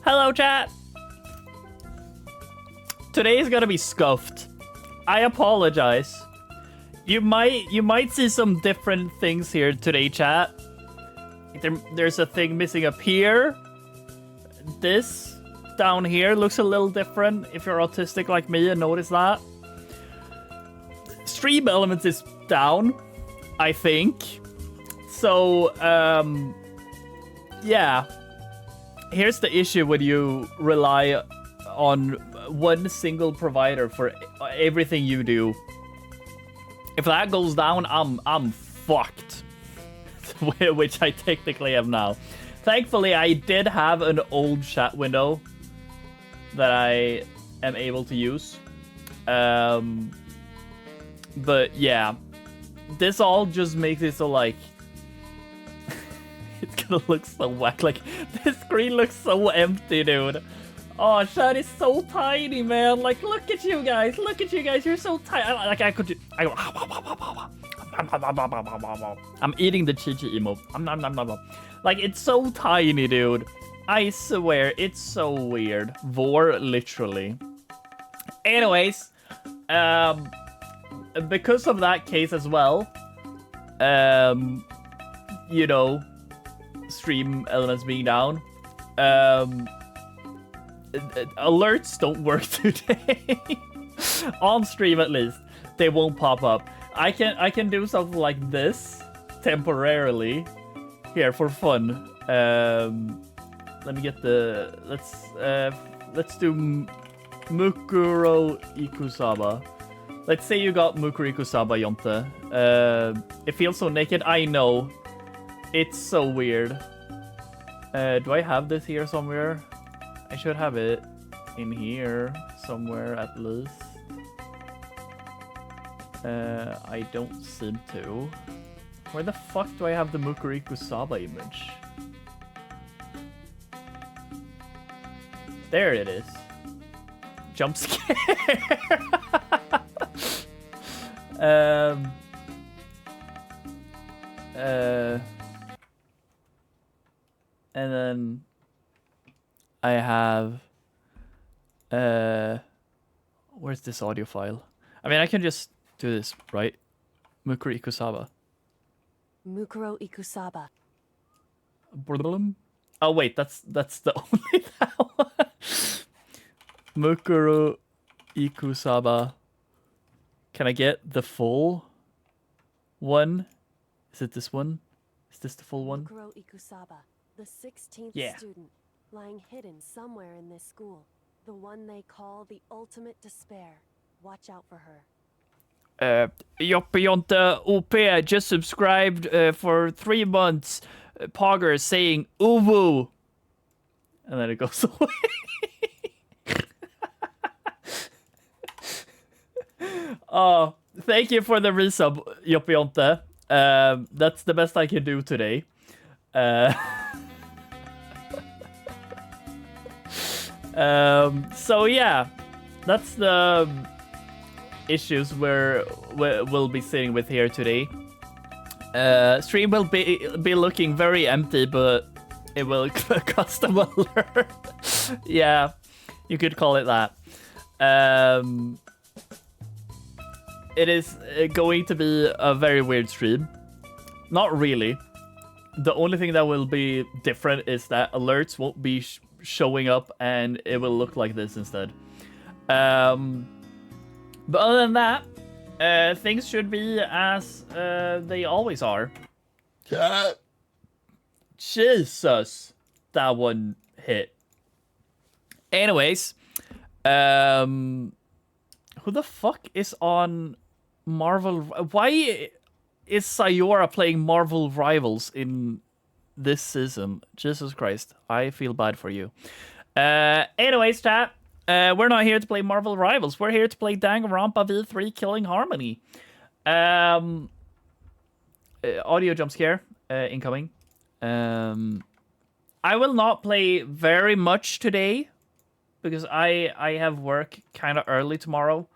Hello, chat. Today is gonna be scuffed. I apologize. You might see some different things here today, chat. There's a thing missing up here. This down here looks a little different if you're autistic like me and notice that. Stream elements is down, I think. So, yeah. Here's the issue when you rely on one single provider for everything you do. If that goes down, I'm fucked. Which I technically am now. Thankfully, I did have an old chat window that I am able to use. But yeah, this all just makes it so like it's gonna look so whack. Like this screen looks so empty, dude. Oh, chat is so tiny, man. Like, look at you guys. Look at you guys. You're so tiny. Like I go. I'm eating the Chi-Chi emote. Like, it's so tiny, dude. I swear, it's so weird. Vor, literally. Anyways, because of that case as well, you know, stream elements being down, alerts don't work today. On stream, at least, they won't pop up. I can do something like this temporarily here for fun. Let me get the let's do Mukuro Ikusaba. Let's say you got Mukuro Ikusaba, Yonte. It feels so naked. I know. It's so weird. Do I have this here somewhere? I should have it in here somewhere at least. I don't seem to. Where the fuck do I have the Mukuro Ikusaba image? There it is. Jump scare. And then I have where's this audio file? I mean, I can just do this, right? Mukuro Ikusaba. Mukuro Ikusaba. Oh wait, that's the only that one. Mukuro Ikusaba. Can I get the full one? Is it this one? Is this the full one? Mukuro Ikusaba, the 16th student, lying hidden somewhere in this school. The one they call the ultimate despair. Watch out for her. Yoppionta OP just subscribed for 3 months. Pogger saying Uwu. And then it goes away. Oh, thank you for the resub, Yoppionta. That's the best I can do today. So yeah, that's the issues we'll be sitting with here today. Stream will be looking very empty, but it will custom alert. Yeah, you could call it that. It is going to be a very weird stream. Not really. The only thing that will be different is that alerts won't be showing up and it will look like this instead. But other than that, things should be as they always are. Jesus, that one hit. Anyways, who the fuck is on Marvel? Why is Sayora playing Marvel Rivals in this season? Jesus Christ, I feel bad for you. Anyways, chat. We're not here to play Marvel Rivals. We're here to play Danganronpa V3 Killing Harmony. Audio jump scare incoming. I will not play very much today because I have work kind of early tomorrow.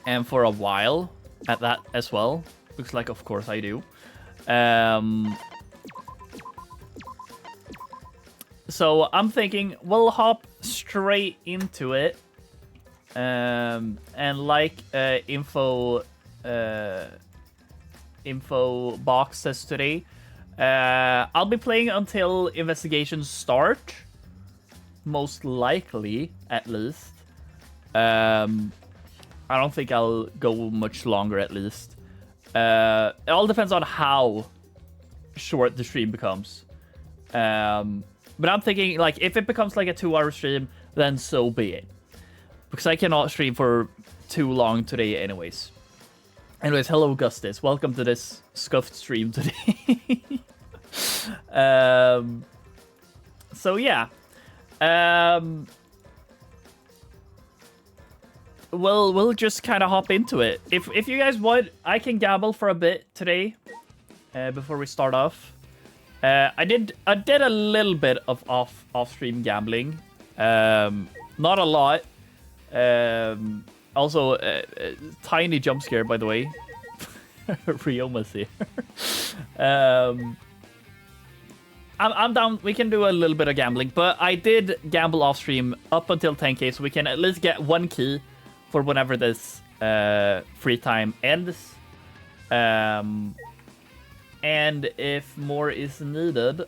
And for a while at that as well. Looks like, of course, I do. So I'm thinking we'll hop straight into it. And like info box says today, I'll be playing until investigations start, most likely, at least. I don't think I'll go much longer, at least. It all depends on how short the stream becomes. But I'm thinking, like, if it becomes like a 2-hour stream, then so be it. Because I cannot stream for too long today anyways. Anyways, hello Augustus. Welcome to this scuffed stream today. So yeah. We'll just kind of hop into it. If you guys want, I can gamble for a bit today. Before we start off. I did a little bit of off-stream gambling. Not a lot. Also, tiny jump scare, by the way. Rioma's here. I'm down. We can do a little bit of gambling, but I did gamble off stream up until 10k, so we can at least get 1 key for whenever this free time ends. And if more is needed,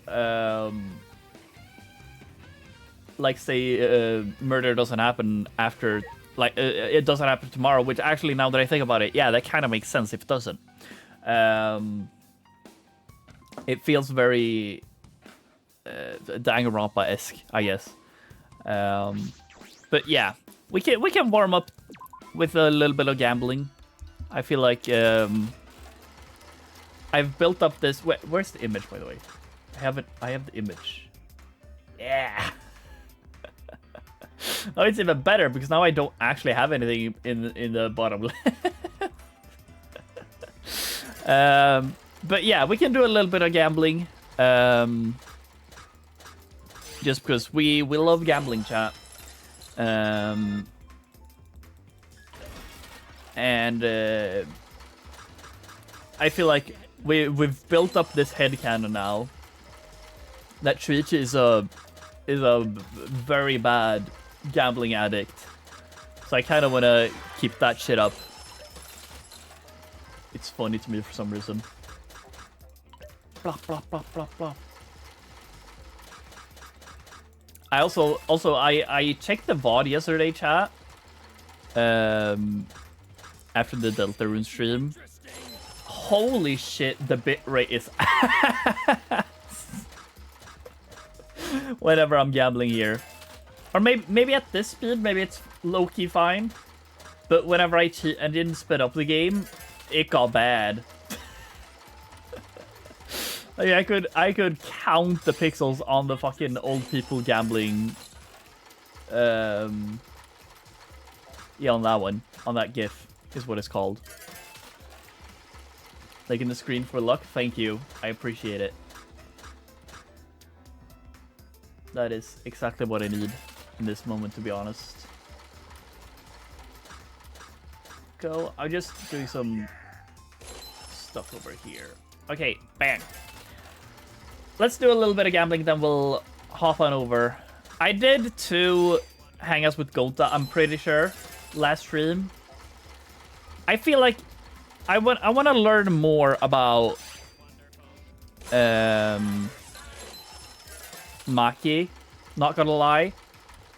like say murder doesn't happen after, like it doesn't happen tomorrow, which actually now that I think about it, yeah, that kind of makes sense if it doesn't. It feels very Danganronpa-esque, I guess. But yeah, we can warm up with a little bit of gambling. I feel like I've built up this. Where's the image, by the way? I have the image. Yeah. Oh, it's even better because now I don't actually have anything in the bottom left. But yeah, we can do a little bit of gambling. Just because we love gambling, chat. And I feel like we've built up this headcanon now that Trichi is a very bad gambling addict. So I kind of want to keep that shit up. It's funny to me for some reason. Blah, blah, blah, blah, blah. I also I checked the VOD yesterday, chat. After the Deltarune stream. Holy shit, the bitrate is ass. Whenever I'm gambling here. Or maybe at this speed, maybe it's low-key fine. But whenever I cheat and didn't speed up the game, it got bad. Like I could count the pixels on the fucking old people gambling. Yeah, on that one. On that GIF is what it's called. Like in the screen for luck. Thank you. I appreciate it. That is exactly what I need in this moment, to be honest. Go. I'm just doing some stuff over here. Okay, bang. Let's do a little bit of gambling, then we'll hop on over. I did 2 hangouts with Gonta, I'm pretty sure, last stream. I feel like I want to learn more about Maki, not gonna lie.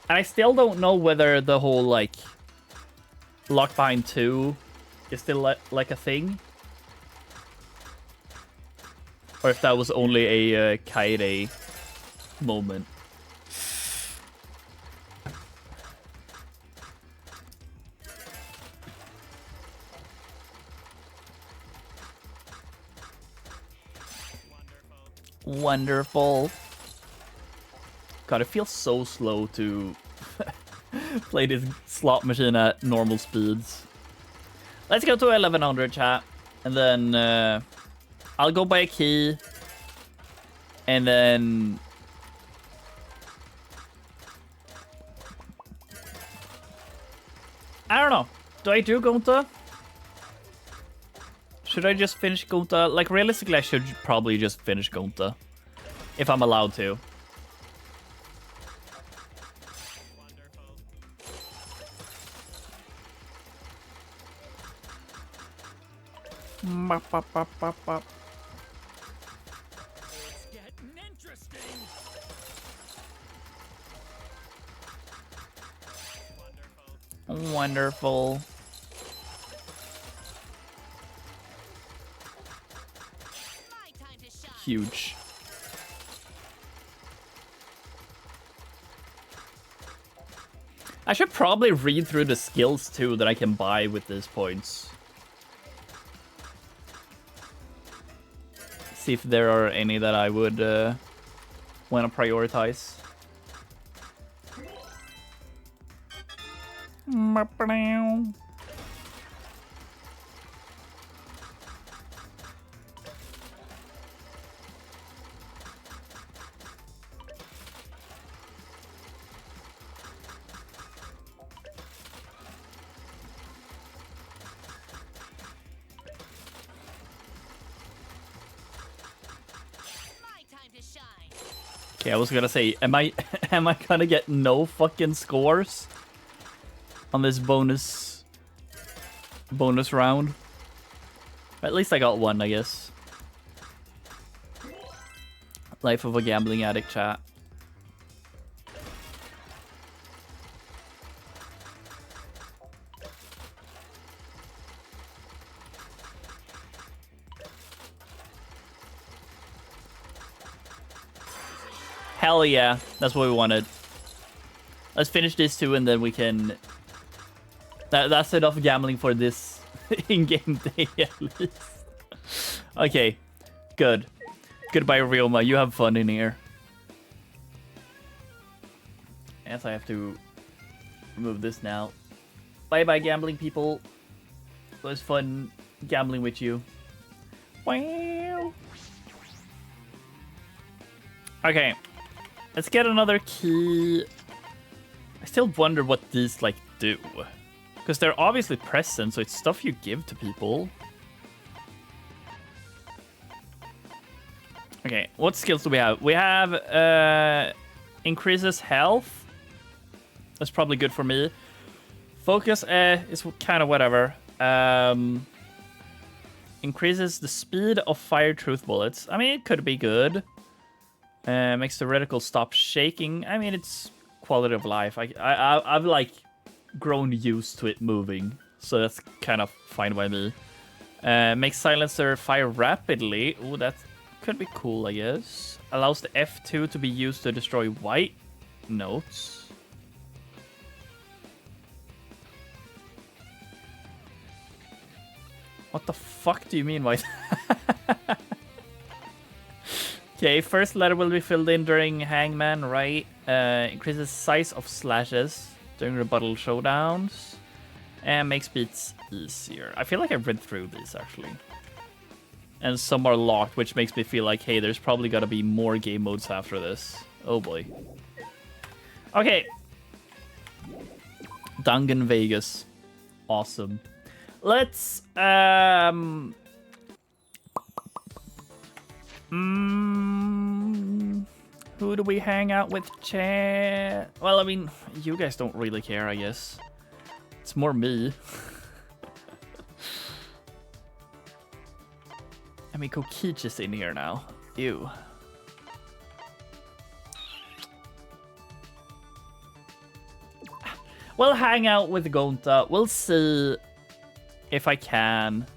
And I still don't know whether the whole like Lock Behind 2 is still like a thing. Or if that was only a Kaede moment. Wonderful. God, it feels so slow to play this slot machine at normal speeds. Let's go to 1100, chat. And then I'll go buy a key. And then I don't know. Do I do Gonta? Should I just finish Gonta? Like, realistically, I should probably just finish Gonta. If I'm allowed to. Bop, bop, bop, bop, bop. It's getting interesting. Wonderful. My time to shine. Huge. I should probably read through the skills too that I can buy with these points. See if there are any that I would want to prioritize. Okay, I was gonna say, am I gonna get no fucking scores on this bonus round? At least I got one, I guess. Life of a gambling addict, chat. Hell yeah, that's what we wanted. Let's finish this too, and then we can... That's enough gambling for this in-game day, at least. Okay, good. Goodbye, Ryoma. You have fun in here. Yes, I have to remove this now. Bye-bye, gambling people. It was fun gambling with you. Wow. Okay. Let's get another key. I still wonder what these, like, do. Because they're obviously present, so it's stuff you give to people. Okay, what skills do we have? We have increases health. That's probably good for me. Focus is kind of whatever. Increases the speed of fire truth bullets. I mean, it could be good. Makes the reticle stop shaking. I mean, it's quality of life. I've like grown used to it moving, so that's kind of fine by me. Makes silencer fire rapidly. Ooh, that could be cool, I guess. Allows the F2 to be used to destroy white notes. What the fuck do you mean by that? Okay, first letter will be filled in during Hangman, right? Increases size of slashes during rebuttal showdowns. And makes beats easier. I feel like I've read through these, actually. And some are locked, which makes me feel like, hey, there's probably gotta be more game modes after this. Oh boy. Okay. Dungeon Vegas. Awesome. Let's, who do we hang out with, chat? Well, I mean, you guys don't really care, I guess. It's more me. I mean, Kokichi's in here now. Ew. We'll hang out with Gonta. We'll see if I can.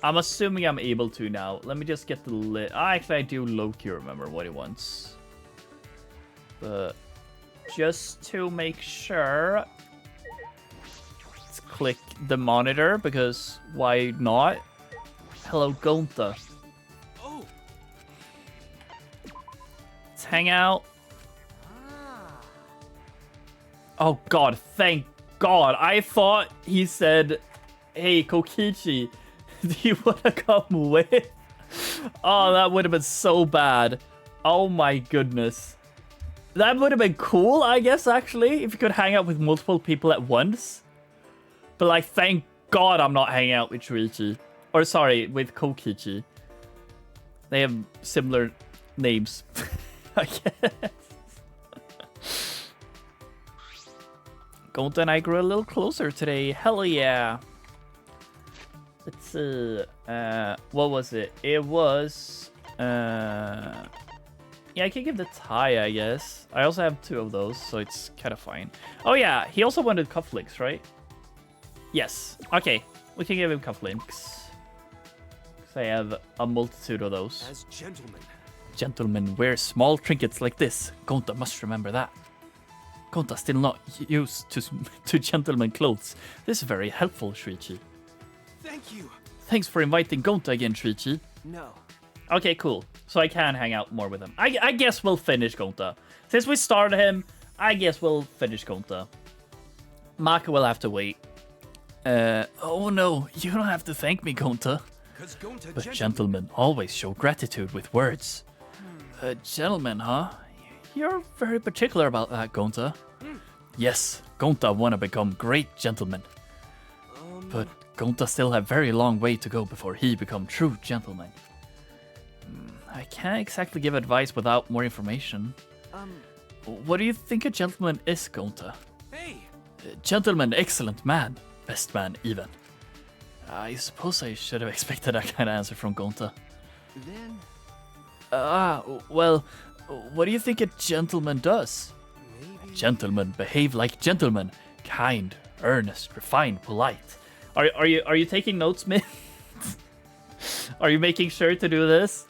I'm assuming I'm able to now. Let me just get the list. Actually, I do low-key remember what he wants. But just to make sure, let's click the monitor, because why not? Hello, Gonta. Oh. Let's hang out. Oh god, thank god. I thought he said, hey, Kokichi, do you want to come with? Oh, that would have been so bad. Oh my goodness. That would have been cool, I guess, actually, if you could hang out with multiple people at once. But, like, thank god I'm not hanging out with Shuichi. Or, sorry, with Kokichi. They have similar names, I guess. Gonta and I grew a little closer today. Hell yeah. Let's see. What was it? It was. Yeah, I can give the tie, I guess. I also have 2 of those, so it's kind of fine. Oh yeah, he also wanted cufflinks, right? Yes. Okay, we can give him cufflinks. Because I have a multitude of those. As gentlemen. Gentlemen wear small trinkets like this. Gonta must remember that. Gonta still not used to gentleman clothes. This is very helpful, Shuichi. Thank you. Thanks for inviting Gonta again, Shuichi. No. Okay, cool. So I can hang out more with him. I guess we'll finish Gonta. Since we started him, I guess we'll finish Gonta. Maka will have to wait. Oh no, you don't have to thank me, Gonta. But gentlemen always show gratitude with words. Gentlemen, huh? You're very particular about that, Gonta. Yes, Gonta wanna become great gentlemen. But Gonta still have very long way to go before he become true gentleman. I can't exactly give advice without more information. What do you think a gentleman is, Gonta? Hey! Gentleman, excellent man. Best man, even. I suppose I should have expected that kind of answer from Gonta. Then... Well, what do you think a gentleman does? maybe... A gentleman behave like gentlemen. Kind, earnest, refined, polite. Are you taking notes, Mint? Are you making sure to do this?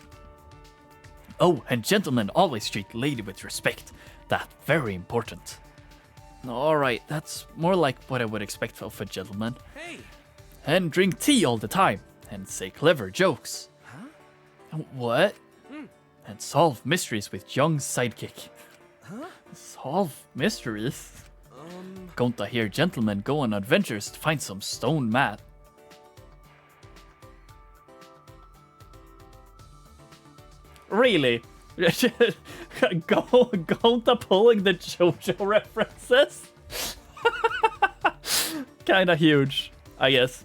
Oh, and gentlemen always treat lady with respect. That very important. Alright, that's more like what I would expect of a gentleman. Hey! And drink tea all the time. And say clever jokes. Huh? What? And solve mysteries with young sidekick. Huh? Solve mysteries? Gonta here gentlemen go on adventures to find some stone mat. Really? Gonta pulling the JoJo references? Kinda huge, I guess.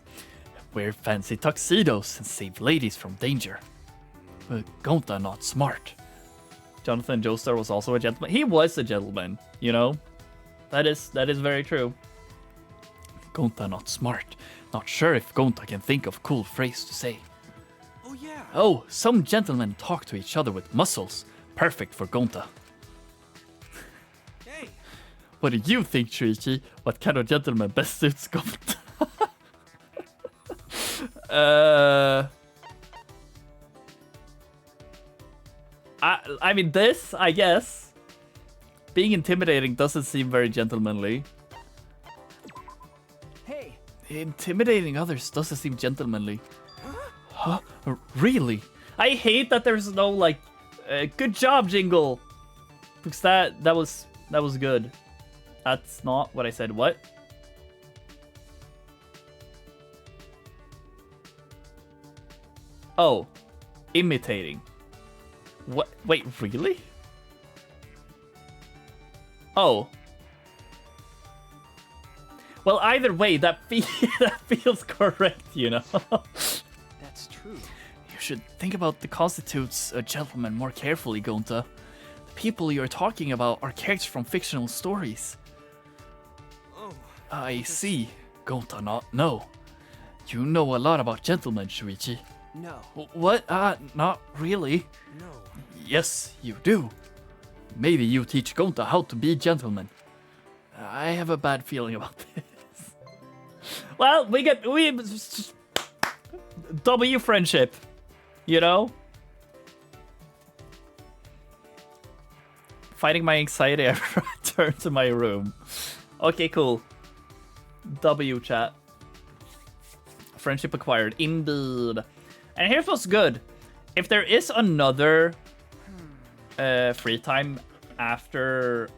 Wear fancy tuxedos and save ladies from danger. But Gonta not smart. Jonathan Joestar was also a gentleman. He was a gentleman, you know? That is very true. Gonta not smart. Not sure if Gonta can think of cool phrase to say. Oh yeah! Oh, some gentlemen talk to each other with muscles. Perfect for Gonta. Hey! What do you think, Shuichi? What kind of gentleman best suits Gonta? I mean, this, I guess. Being intimidating doesn't seem very gentlemanly. Hey! Intimidating others doesn't seem gentlemanly. Huh? Really? I hate that there's no, like, good job jingle. Because that was good. That's not what I said. What? Oh. Imitating. What? Wait, really? Oh. Well, either way, that feels correct, you know? That's true. You should think about the constitutes a gentleman more carefully, Gonta. The people you're talking about are characters from fictional stories. Oh. I see. Gonta not know. You know a lot about gentlemen, Shuichi. No. What? Not really. No. Yes, you do. Maybe you teach Gonta how to be gentleman. I have a bad feeling about this. Well, we W friendship, you know? Fighting my anxiety, I return to my room. Okay, cool. W chat. Friendship acquired, indeed. And here's what's good. If there is another free time after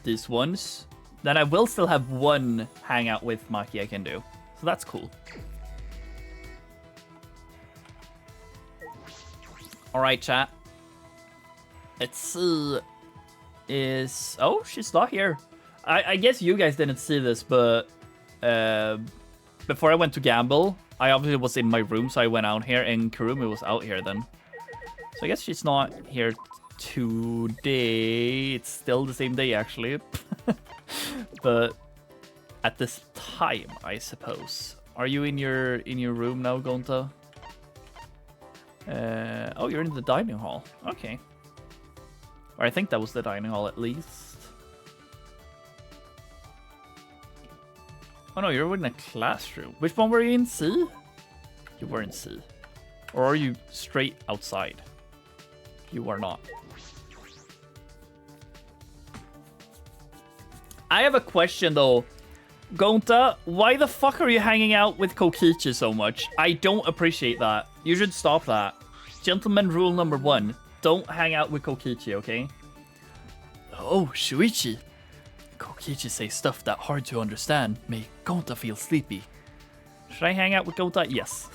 these ones, then I will still have one hangout with Maki I can do. So that's cool. Alright, chat. Let's see. Oh, she's not here. I guess you guys didn't see this, but before I went to gamble, I obviously was in my room, so I went out here, and Kurumi was out here then. So I guess she's not here today. It's still the same day, actually. But at this time, I suppose. Are you in your room now, Gonta? Oh, you're in the dining hall. Okay. Or I think that was the dining hall at least. Oh no, you're in a classroom. Which one were you in? C? You were in C. Or are you straight outside? You are not. I have a question though. Gonta, why the fuck are you hanging out with Kokichi so much? I don't appreciate that. You should stop that. Gentleman rule number 1. Don't hang out with Kokichi, okay? Oh, Shuichi. Kokichi says stuff that hard to understand. Make Gonta feel sleepy. Should I hang out with Gonta? Yes.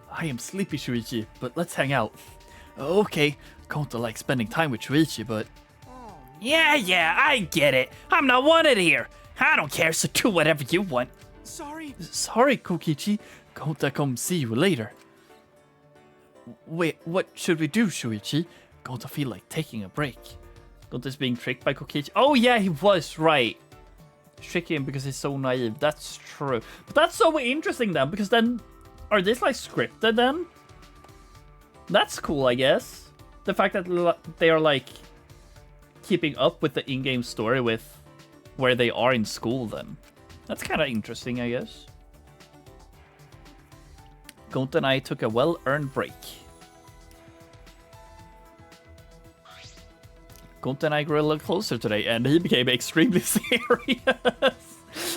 I am sleepy, Shuichi, but let's hang out. Okay, Gonta likes spending time with Shuichi, but... Yeah, I get it. I'm not wanted here. I don't care, so do whatever you want. Sorry. Sorry, Kokichi. Gonta come see you later. Wait, what should we do, Shuichi? Gonta feel like taking a break. Gonta's being tricked by Kokichi. Oh yeah, he was, right. Tricking him because he's so naive. That's true. But that's so interesting then, because then... Are these like scripted then? That's cool, I guess. The fact that they are like... keeping up with the in-game story with where they are in school then. That's kind of interesting, I guess. Gonta and I took a well-earned break. Gonta and I grew a little closer today, and he became extremely serious.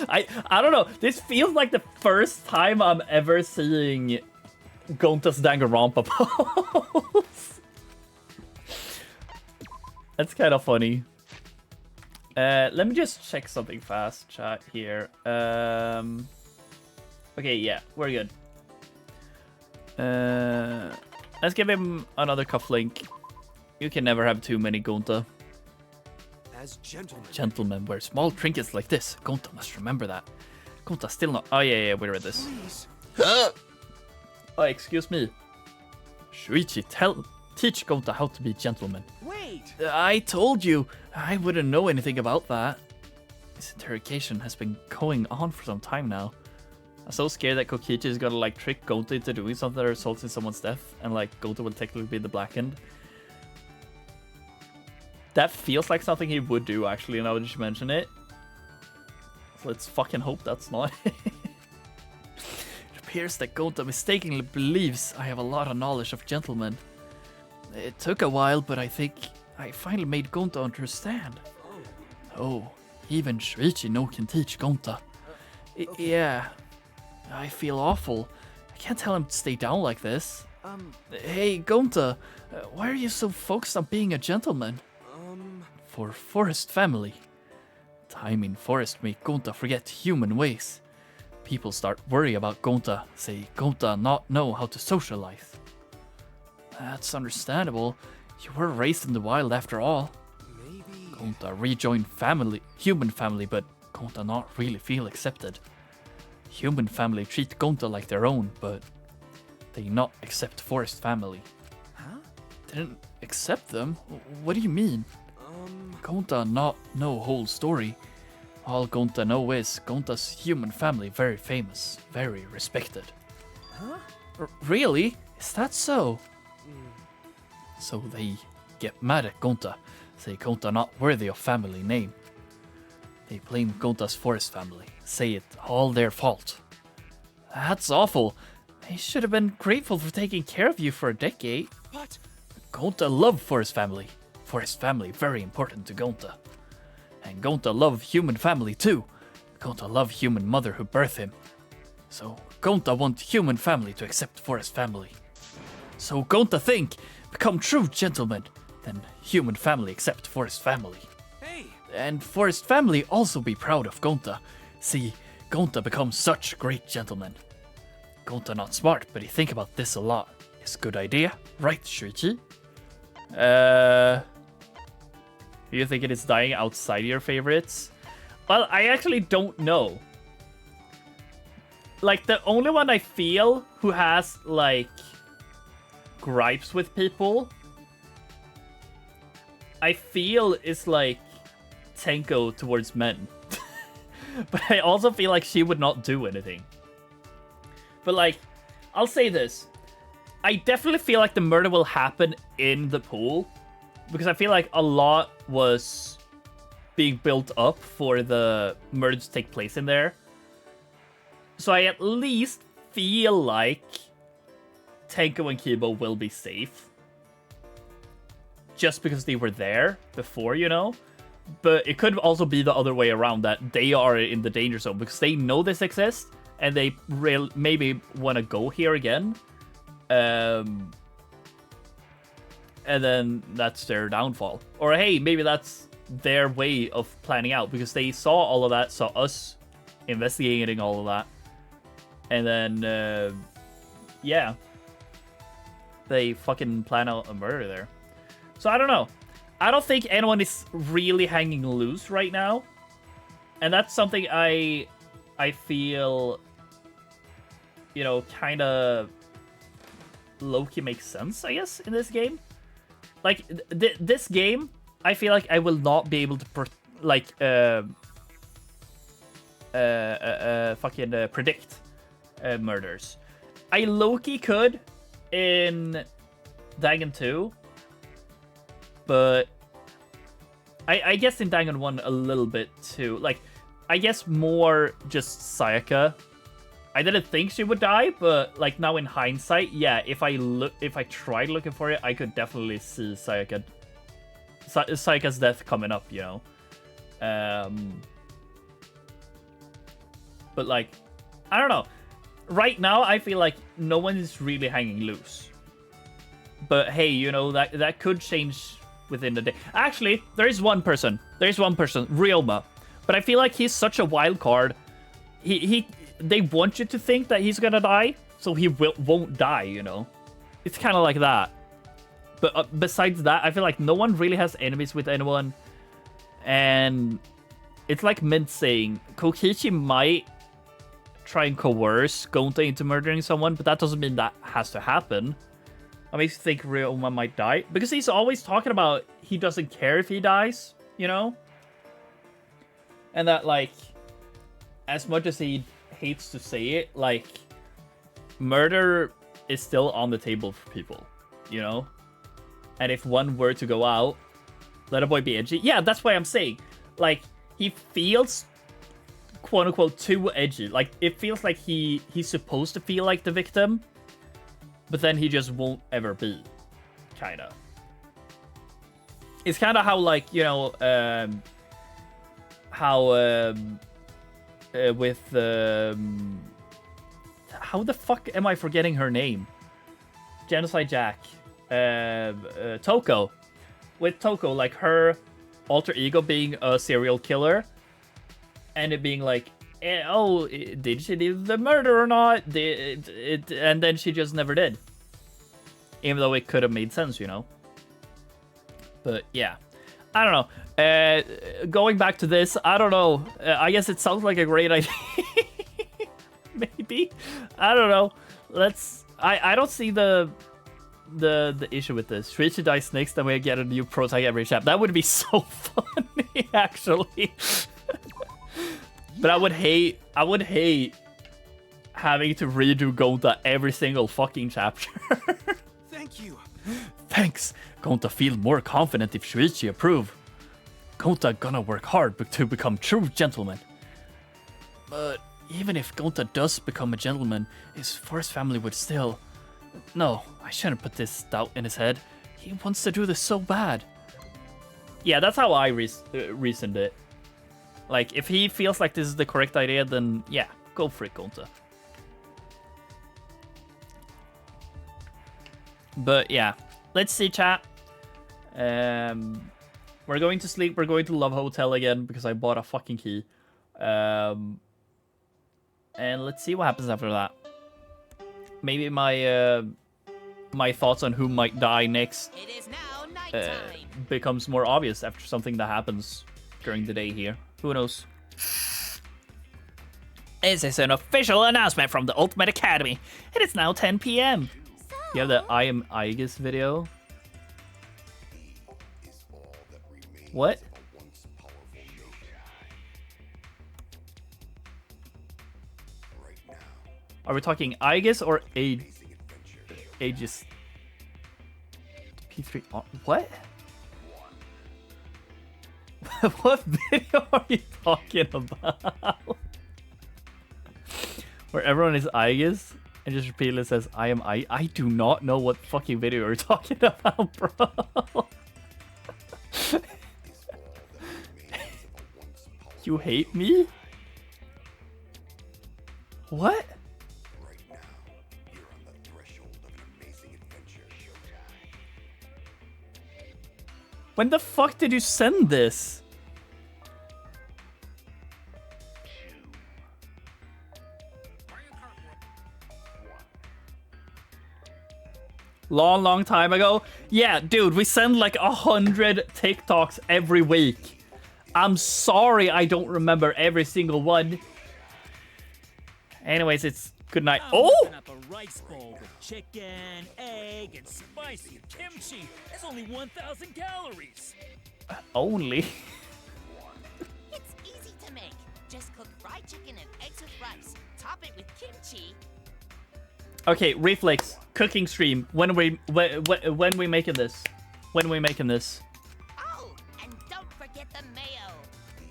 I don't know. This feels like the first time I'm ever seeing Gonta's Danganronpa pose. That's kind of funny. Let me just check something fast, chat here. Okay, yeah, we're good. Let's give him another cufflink. You can never have too many, Gonta. As gentlemen. Gentlemen wear small trinkets like this. Gonta must remember that. Gonta still not... Oh, yeah, we read this. Please. Oh, excuse me. Shuichi, teach Gonta how to be gentleman. Wait. I told you. I wouldn't know anything about that. This interrogation has been going on for some time now. I'm so scared that Kokichi is gonna like trick Gonta into doing something that results in someone's death, and like Gonta will technically be the blackened. That feels like something he would do, actually, now that you mention it. So let's fucking hope that's not. It appears that Gonta mistakenly believes I have a lot of knowledge of gentlemen. It took a while, but I think I finally made Gonta understand. Oh, even Shuichi no can teach Gonta. Yeah, I feel awful. I can't tell him to stay down like this. Hey, Gonta, why are you so focused on being a gentleman? For forest family. Time in forest make Gonta forget human ways. People start worry about Gonta, say Gonta not know how to socialize. That's understandable. You were raised in the wild after all. Maybe. Gonta rejoined family, human family, but Gonta not really feel accepted. Human family treat Gonta like their own, but they not accept forest family. Huh? Didn't accept them? What do you mean? Gonta not know whole story. All Gonta know is Gonta's human family very famous, very respected. Huh? Really? Is that so? So they get mad at Gonta, say Gonta not worthy of family name. They blame Gonta's forest family, say it all their fault. That's awful. They should have been grateful for taking care of you for a decade. But Gonta love forest family. Forest family very important to Gonta. And Gonta love human family too. Gonta love human mother who birthed him. So Gonta want human family to accept forest family. So Gonta think, become true gentlemen, then human family accept forest family. hey, And forest family also be proud of Gonta. See, Gonta become such great gentleman. Gonta not smart, but he think about this a lot. It's a good idea, right, Shuichi? You think it is dying outside your favorites? Well, I actually don't know. Like, the only one I feel who has, like, gripes with people, I feel is, like, Tenko towards men. But I also feel like she would not do anything. But like, I'll say this. I definitely feel like the murder will happen in the pool. Because I feel like a lot was being built up for the murder to take place in there. So I at least feel like Tenko and Kibo will be safe. Just because they were there before, you know? But it could also be the other way around, that they are in the danger zone because they know this exists and they maybe want to go here again. And then that's their downfall. Or hey, maybe that's their way of planning out because they saw all of that, saw us investigating all of that. And then, yeah, they fucking plan out a murder there. So I don't know. I don't think anyone is really hanging loose right now. And that's something I feel, you know, kind of low-key makes sense, I guess, in this game. Like, this game, I feel like I will not be able to, predict murders. I low-key could in Dangan 2. But I guess in Dangan 1 a little bit too. Like, I guess more just Sayaka. I didn't think she would die, but like now in hindsight, yeah, if I tried looking for it, I could definitely see Sayaka's death coming up, you know. But like, I don't know. Right now, I feel like no one is really hanging loose. But hey, you know, that could change within the day. Actually, there is one person. Ryoma. But I feel like he's such a wild card. They want you to think that he's gonna die, so he won't die, you know? It's kind of like that. But besides that, I feel like no one really has enemies with anyone. And it's like Mint saying, Kokichi might try and coerce Gonta into murdering someone, but that doesn't mean that has to happen. That makes you think Ryoma might die. Because he's always talking about he doesn't care if he dies, you know? And that, like, as much as he hates to say it, like, murder is still on the table for people, you know? And if one were to go out, let a boy be edgy. Yeah, that's why I'm saying. Like, he feels, quote-unquote, too edgy. Like, it feels like he's supposed to feel like the victim, but then he just won't ever be, kind of. It's kind of how, like, you know, with, how the fuck am I forgetting her name? Genocide Jack. Toko. With Toko, like, her alter ego being a serial killer, and it being like, oh, did she do the murder or not? And then she just never did. Even though it could have made sense, you know? But yeah. I don't know. Going back to this, I don't know. I guess it sounds like a great idea. Maybe. I don't know. I don't see the issue with this. Shuichi dies next, then we get a new prototype every chapter. That would be so funny, actually. But I would hate having to redo Gonta every single fucking chapter. Thank you. Thanks. Gonta feel more confident if Shuichi approve. Gonta gonna work hard to become true gentleman. But even if Gonta does become a gentleman, his first family would still... No, I shouldn't put this doubt in his head. He wants to do this so bad. Yeah, that's how I reasoned it. Like, if he feels like this is the correct idea, then yeah, go for it, Gonta. But yeah, let's see, chat. We're going to sleep. We're going to Love Hotel again because I bought a fucking key. And let's see what happens after that. Maybe my my thoughts on who might die next It is now nighttime. becomes more obvious after something that happens during the day here. Who knows? This is an official announcement from the Ultimate Academy. It is now 10 p.m. You have the I am Aegis video. What? Are we talking Aegis or Aegis? P3. What? What video are you talking about? Where everyone is Aegis and just repeatedly says, I am I do not know what fucking video you're talking about, bro. You hate me? What? When the fuck did you send this? Long time ago? Yeah, dude, we send like 100 TikToks every week. I'm sorry I don't remember every single one. Anyways, it's good night. Oh! Up a rice bowl with chicken, egg, and spicy kimchi. It's only 1,000 calories. Only? It's easy to make. Just cook fried chicken and eggs with rice. Top it with kimchi. Okay, Reflex, cooking stream. When we making this? When are we making this? Oh, and don't forget the mayo.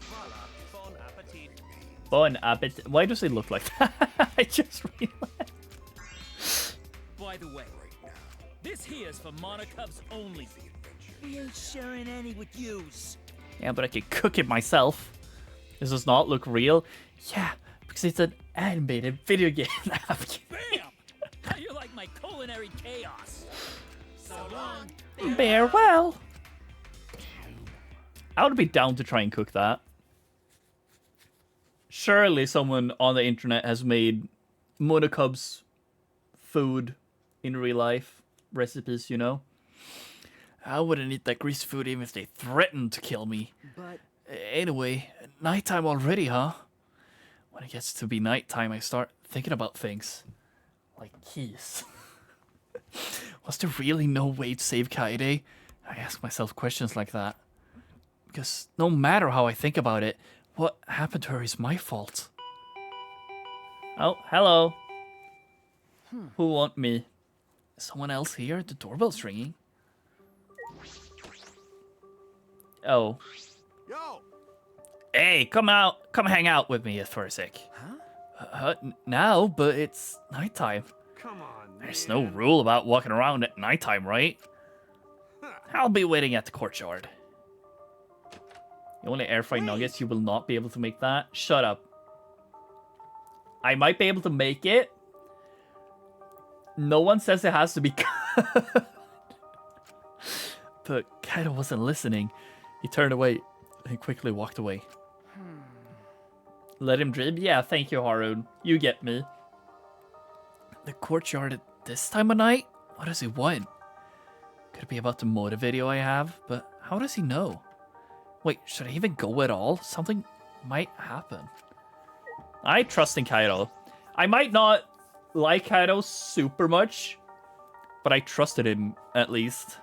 Voila, bon appetit. Bon appetit. Why does it look like that? I just realized. By the way, this here's for Monocubs only. We ain't sharing any with yous. Yeah, but I can cook it myself. This does not look real. Yeah, because it's an animated video game. Bam! How you like my culinary chaos? So long. Bear well. I would be down to try and cook that. Surely someone on the internet has made Monocubs food in real life. Recipes, you know? I wouldn't eat that greasy food even if they threatened to kill me. But anyway, nighttime already, huh? When it gets to be nighttime, I start thinking about things. Like keys. Was there really no way to save Kaede? I ask myself questions like that. Because no matter how I think about it, what happened to her is my fault. Oh, hello. Who want me? Is someone else here? The doorbell's ringing. Oh. Yo! Hey, come out. Come hang out with me for a sec. Huh? Now, but it's nighttime. Come on, There's man. no rule about walking around at nighttime, right? I'll be waiting at the courtyard. You only air fry nuggets, you will not be able to make that? Shut up. I might be able to make it. No one says it has to be good. But Kaido wasn't listening. He turned away and quickly walked away. Let him dream? Yeah, thank you, Harun. You get me. The courtyard at this time of night? What does he want? Could it be about the motive video I have? But how does he know? Wait, should I even go at all? Something might happen. I trust in Kaido. I might not like Kaido super much, but I trusted him at least.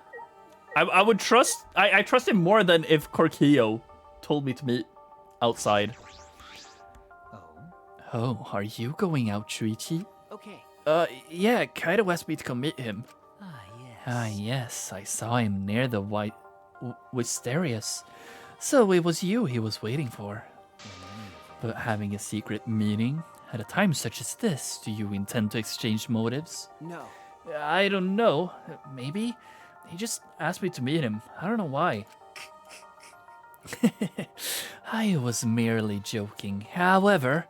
I would trust... I trust him more than if Korkio told me to meet outside. Oh, are you going out, Shuichi? okay. Yeah, Kaido asked me to come meet him. Yes. Ah, yes, I saw him near the Wisterius. So it was you he was waiting for. But having a secret meeting? At a time such as this, do you intend to exchange motives? No. I don't know. Maybe. He just asked me to meet him. I don't know why. I was merely joking. However,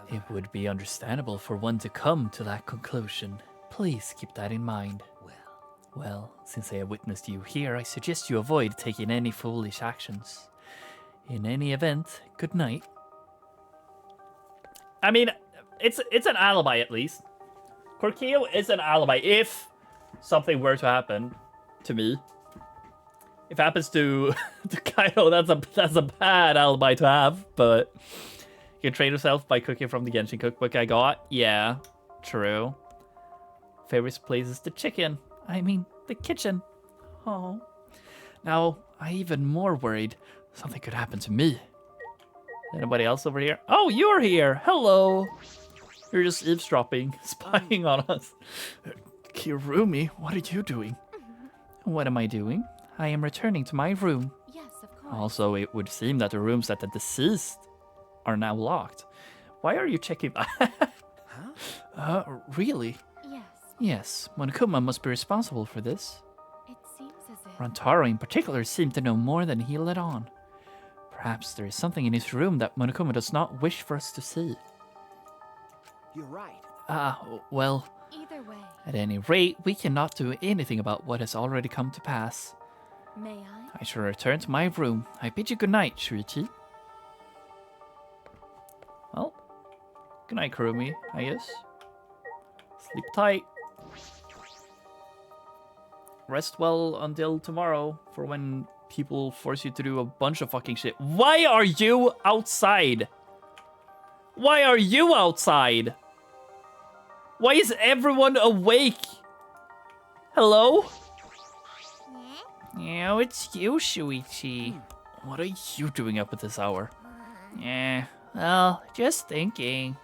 it would be understandable for one to come to that conclusion. Please keep that in mind. Well, since I have witnessed you here, I suggest you avoid taking any foolish actions. In any event, good night. I mean, it's an alibi at least. Korkio is an alibi if something were to happen to me. If it happens to Kaido, that's a bad alibi to have, but you can train yourself by cooking from the Genshin cookbook I got. Yeah, true. Favorite place is the chicken. I mean, the kitchen. Oh. Now, I'm even more worried something could happen to me. Anybody else over here? Oh, you're here. Hello. You're just eavesdropping, spying on us. Kirumi, what are you doing? What am I doing? I am returning to my room. Yes, of course. Also, it would seem that the rooms that the deceased are now locked. Why are you checking that? Really? Yes, Yes, Monokuma must be responsible for this. it seems as if. Rantaro in particular seemed to know more than he let on. Perhaps there is something in his room that Monokuma does not wish for us to see. You're right. Well, Either way, at any rate, we cannot do anything about what has already come to pass. may I? I shall return to my room. I bid you good night, Shuichi. Well, good night, Kurumi, I guess. Sleep tight. Rest well until tomorrow for when people force you to do a bunch of fucking shit. Why are you outside? Why are you outside? Why is everyone awake? Hello? Yeah, it's you, Shuichi. What are you doing up at this hour? Yeah, well, just thinking.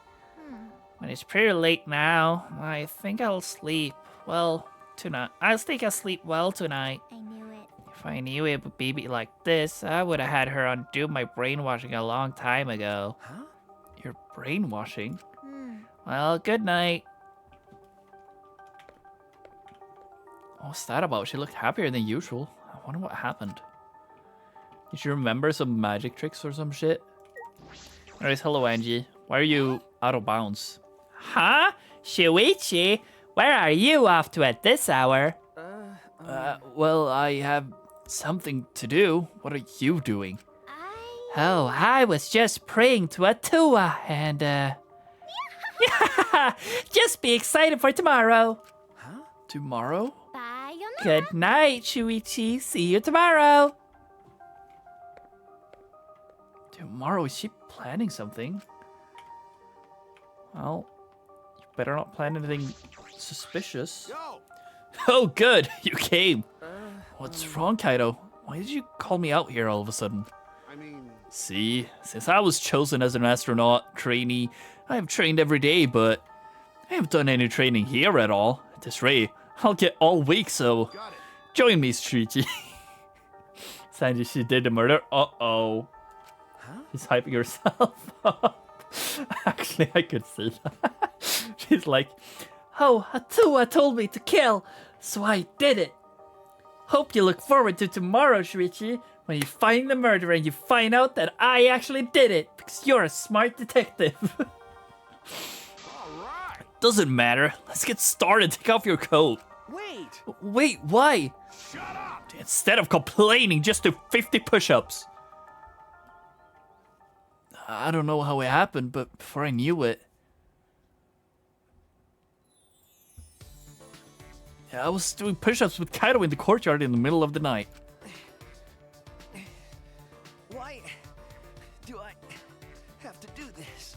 When it's pretty late now, I think I'll sleep. Well, tonight. I think I'll sleep well tonight. I knew it. If I knew it would be like this, I would have had her undo my brainwashing a long time ago. Huh? Your brainwashing? Well, good night. What's that about? She looked happier than usual. I wonder what happened. Did you remember some magic tricks or some shit? Anyways, hello Angie. Why are you out of bounds? Huh? Shuichi? Where are you off to at this hour? Well, I have something to do. What are you doing? Oh, I was just praying to Atua and, just be excited for tomorrow. Huh? Tomorrow? Bye. Good night, Shuichi. See you tomorrow. Tomorrow? Is she planning something? Well, you better not plan anything suspicious. Yo! Oh, good. You came. What's wrong, Kaido? Why did you call me out here all of a sudden? I mean, See, since I was chosen as an astronaut trainee, I have trained every day, but I haven't done any training here at all. At this rate, I'll get all week, so got it. join me, Shuichi. Sanji, she did the murder. Uh-oh. Huh? She's hyping herself up. Actually, I could see that. She's like, oh, Atua told me to kill, so I did it. Hope you look forward to tomorrow, Shuichi, when you find the murderer and you find out that I actually did it, because you're a smart detective. All right. Doesn't matter. Let's get started. Take off your coat. Wait. Wait, why? Shut up. Instead of complaining, just do 50 push-ups. I don't know how it happened, but before I knew it... Yeah, I was doing push-ups with Kaido in the courtyard in the middle of the night. Why do I have to do this?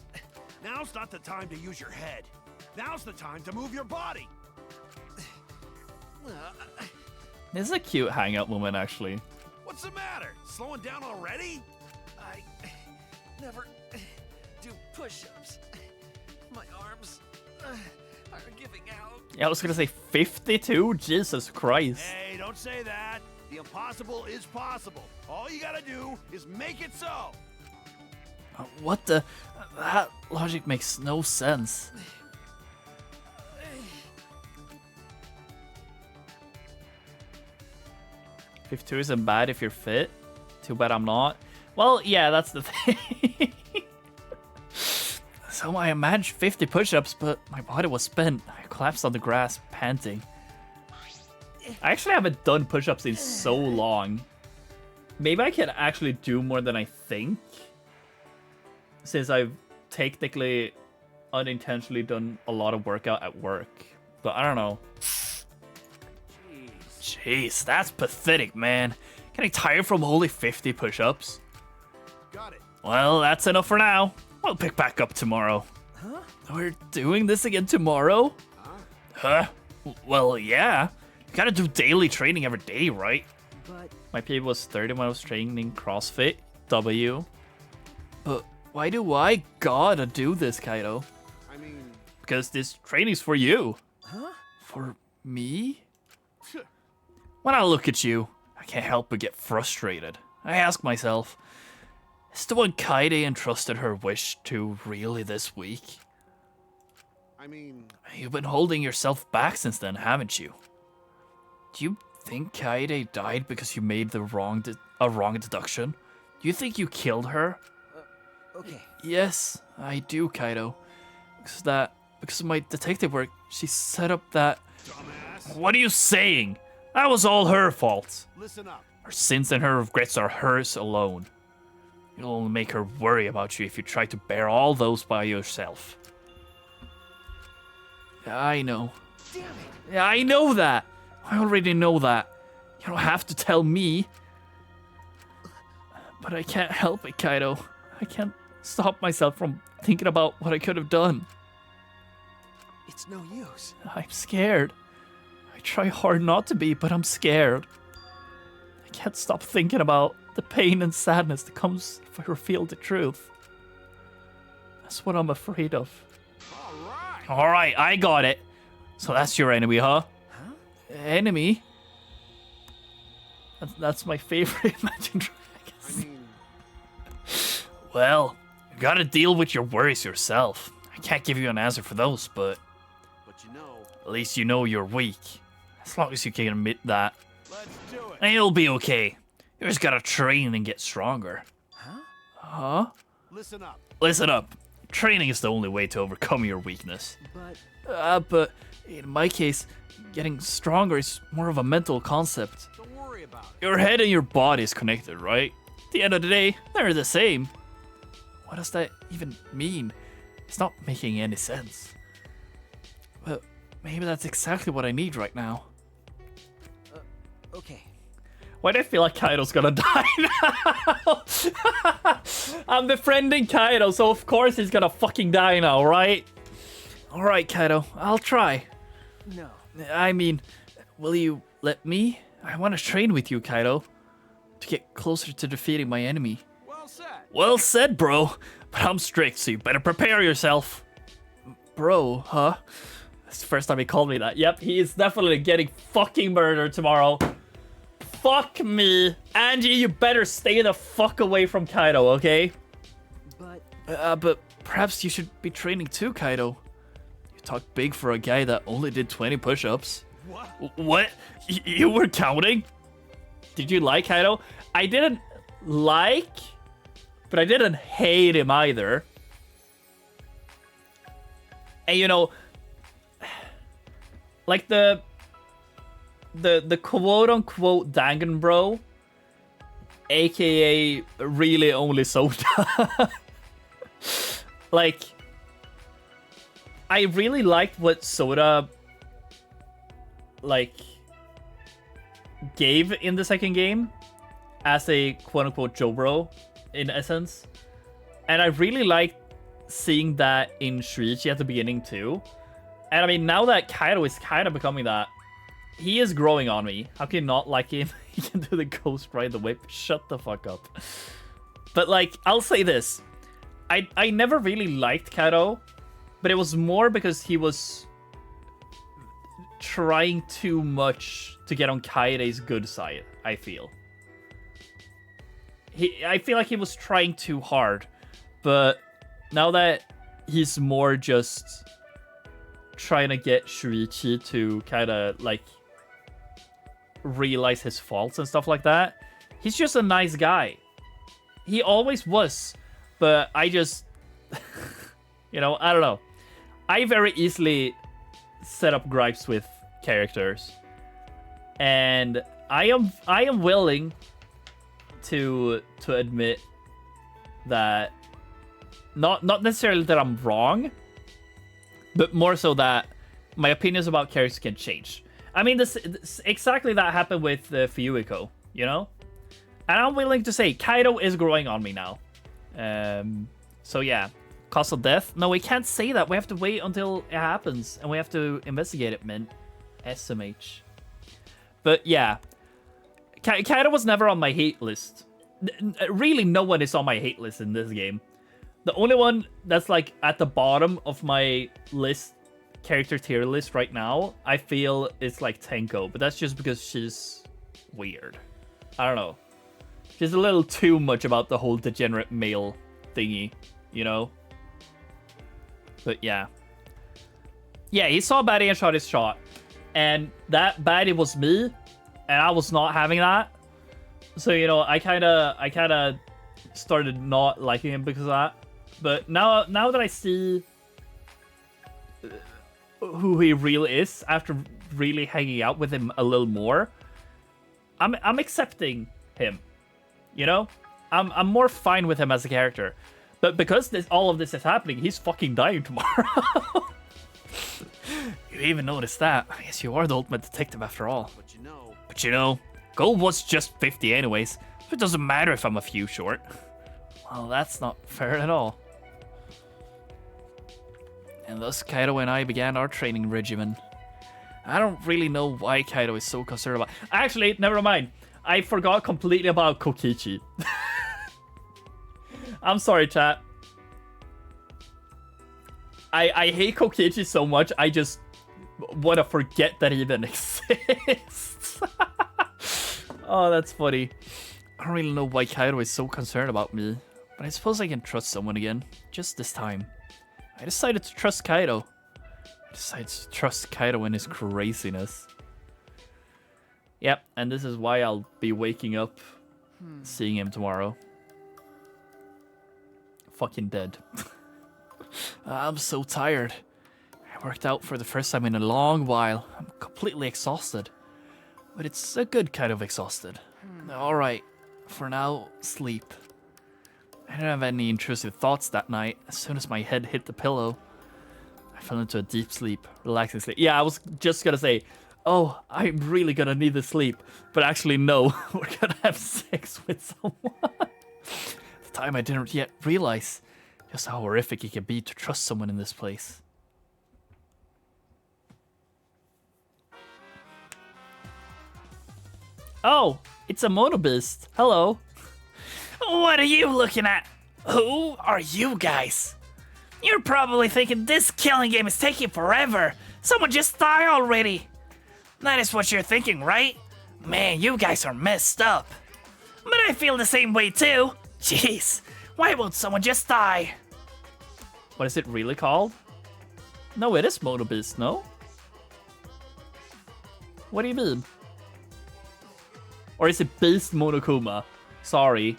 Now's not the time to use your head. Now's the time to move your body. This is a cute hangout moment, actually. What's the matter? Slowing down already? I never do push-ups. My arms are giving out. Yeah, I was gonna say 52? Jesus Christ. Hey, don't say that. The impossible is possible. All you gotta do is make it so. What the... That logic makes no sense. "52 isn't bad if you're fit. Too bad I'm not." Well, yeah, that's the thing. So I managed 50 push-ups, but my body was spent. I collapsed on the grass, panting. I actually haven't done push-ups in so long. Maybe I can actually do more than I think, since I've technically unintentionally done a lot of workout at work. But I don't know. Jeez, that's pathetic, man. Getting tired from only 50 push-ups. Got it. Well, that's enough for now. We'll pick back up tomorrow. Huh? We're doing this again tomorrow? Huh? Well, yeah. You gotta do daily training every day, right? But My PB was 30 when I was training CrossFit. W. But why do I gotta do this, Kaido? I mean, because this training's for you. Huh? For me? When I look at you, I can't help but get frustrated. I ask myself, is the one Kaede entrusted her wish to really this weak? I mean, You've been holding yourself back since then, haven't you? Do you think Kaede died because you made a wrong deduction? Do you think you killed her? Okay. Yes, I do, Kaido. Because of my detective work, she set up that... dumbass. What are you saying? That was all her fault. Listen up. Her sins and her regrets are hers alone. It'll only make her worry about you if you try to bear all those by yourself. I know. Damn it. Yeah, I know that. I already know that. You don't have to tell me. But I can't help it, Kaido. I can't stop myself from thinking about what I could have done. It's no use. I'm scared. I try hard not to be, but I'm scared. I can't stop thinking about the pain and sadness that comes if I reveal the truth. That's what I'm afraid of. All right. Alright, I got it. So that's your enemy, huh? Huh? Enemy? That's my favorite Imagine I Dragons. mean, Well, you gotta deal with your worries yourself. I can't give you an answer for those, but but you know, at least you know you're weak. As long as you can admit that. let's do it. And you'll be okay. You just gotta train and get stronger. Huh? Huh? Listen up. Listen up. Training is the only way to overcome your weakness. But But in my case, getting stronger is more of a mental concept. Don't worry about it. Your head and your body is connected, right? At the end of the day, they're the same. What does that even mean? It's not making any sense. But maybe that's exactly what I need right now. okay. Why do I feel like Kaido's gonna die now? I'm befriending Kaido, so of course he's gonna fucking die now, right? Alright, Kaido, I'll try. No. I mean, will you let me? I want to train with you, Kaido, to get closer to defeating my enemy. Well said. Well said, bro. But I'm strict, so you better prepare yourself. Bro, huh? That's the first time he called me that. Yep, he is definitely getting fucking murdered tomorrow. Fuck me. Angie, you better stay the fuck away from Kaido, okay? But But perhaps you should be training too, Kaido. You talk big for a guy that only did 20 push-ups. What? What? You were counting? Did you like Kaido? I didn't like, but I didn't hate him either. And you know, like the quote-unquote Dangan bro, aka really only Soda. Like, I really liked what Soda like gave in the second game as a quote-unquote Jobro in essence, and I really liked seeing that in Shuichi at the beginning too. And I mean, now that Kaido is kind of becoming that, he is growing on me. How can you not like him? He can do the ghost ride the whip. Shut the fuck up. But like, I'll say this, I never really liked Kaido, but it was more because he was trying too much to get on Kaede's good side, I feel. I feel like he was trying too hard, but now that he's more just trying to get Shuichi to kind of like realize his faults and stuff like that, he's just a nice guy. He always was, but I just, you know, I don't know. I very easily set up gripes with characters, and I am willing to admit that not necessarily that I'm wrong, but more so that my opinions about characters can change. I mean, this exactly that happened with Fuyuhiko, you know, and I'm willing to say Kaido is growing on me now. So yeah. Cause of death? No, we can't say that. We have to wait until it happens, and we have to investigate it, man. SMH. But yeah, Kaido was never on my hate list. Really, no one is on my hate list in this game. The only one that's like at the bottom of my list character tier list right now, I feel it's like Tenko, but that's just because she's weird. I don't know. She's a little too much about the whole degenerate male thingy, you know? But yeah. Yeah, he saw baddie and shot his shot. And that baddie was me, and I was not having that. So, you know, I kind of started not liking him because of that. But now that I see who he really is after really hanging out with him a little more, I'm accepting him. You know? I'm more fine with him as a character. But because all of this is happening, he's fucking dying tomorrow. You even noticed that. I guess you are the ultimate detective after all. But you know, gold was just 50 anyways. So it doesn't matter if I'm a few short. Well, that's not fair at all. And thus Kaido and I began our training regimen. I don't really know why Kaido is so concerned about... Actually, never mind. I forgot completely about Kokichi. I'm sorry, chat. I hate Kokichi so much, I just want to forget that he even exists. Oh, that's funny. I don't really know why Kaido is so concerned about me, but I suppose I can trust someone again, just this time. I decided to trust Kaido. I decided to trust Kaido and his craziness. Yep, and this is why I'll be waking up seeing him tomorrow. Fucking dead. I'm so tired. I worked out for the first time in a long while. I'm completely exhausted. But it's a good kind of exhausted. Alright, for now, sleep. I didn't have any intrusive thoughts that night. As soon as my head hit the pillow, I fell into a deep sleep, relaxing sleep. Yeah, I was just gonna say, oh, I'm really gonna need the sleep. But actually, no, we're gonna have sex with someone. At the time, I didn't yet realize just how horrific it can be to trust someone in this place. Oh, it's a mono beast. Hello. What are you looking at? Who are you guys? You're probably thinking this killing game is taking forever. Someone just die already. That is what you're thinking, right? Man, you guys are messed up. But I feel the same way too. Jeez, why won't someone just die? What is it really called? No, it is Mono Beast, no? What do you mean? Or is it Beast Monokuma? Sorry.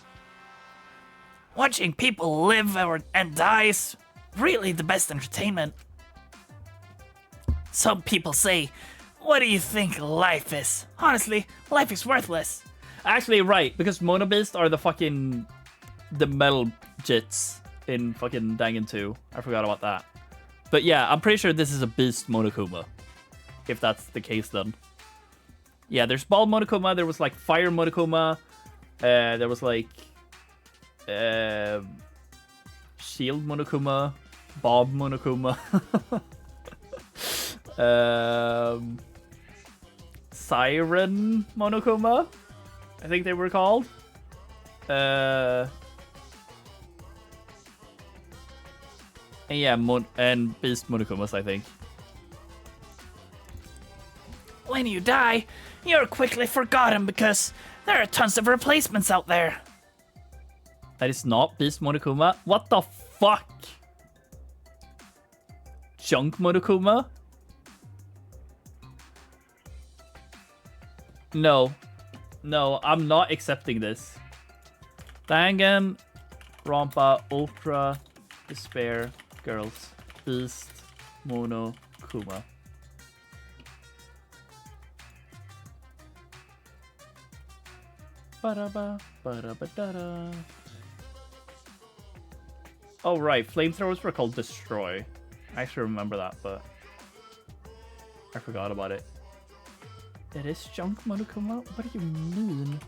Watching people live and die is really the best entertainment. Some people say, what do you think life is? Honestly, life is worthless. Actually, right, because Mono Beast are the metal jits in fucking Dangan 2. I forgot about that. But yeah, I'm pretty sure this is a Beast Monokuma. If that's the case then. Yeah, there's Ball Monokuma, there was like Fire Monokuma, there was like Shield Monokuma, Bob Monokuma, Siren Monokuma, I think they were called. And yeah, and Beast Monokumas, I think. When you die, you're quickly forgotten because there are tons of replacements out there. That is not Beast Monokuma? What the fuck? Junk Monokuma? No. No, I'm not accepting this. Dangan, Rampa, Ultra, Despair, Girls, Beast, Monokuma. Ba-da-ba, ba-da-ba-da-da. Oh, right. Flamethrowers were called Destroy. I actually remember that, but I forgot about it. It is Junk Monokuma? What do you mean?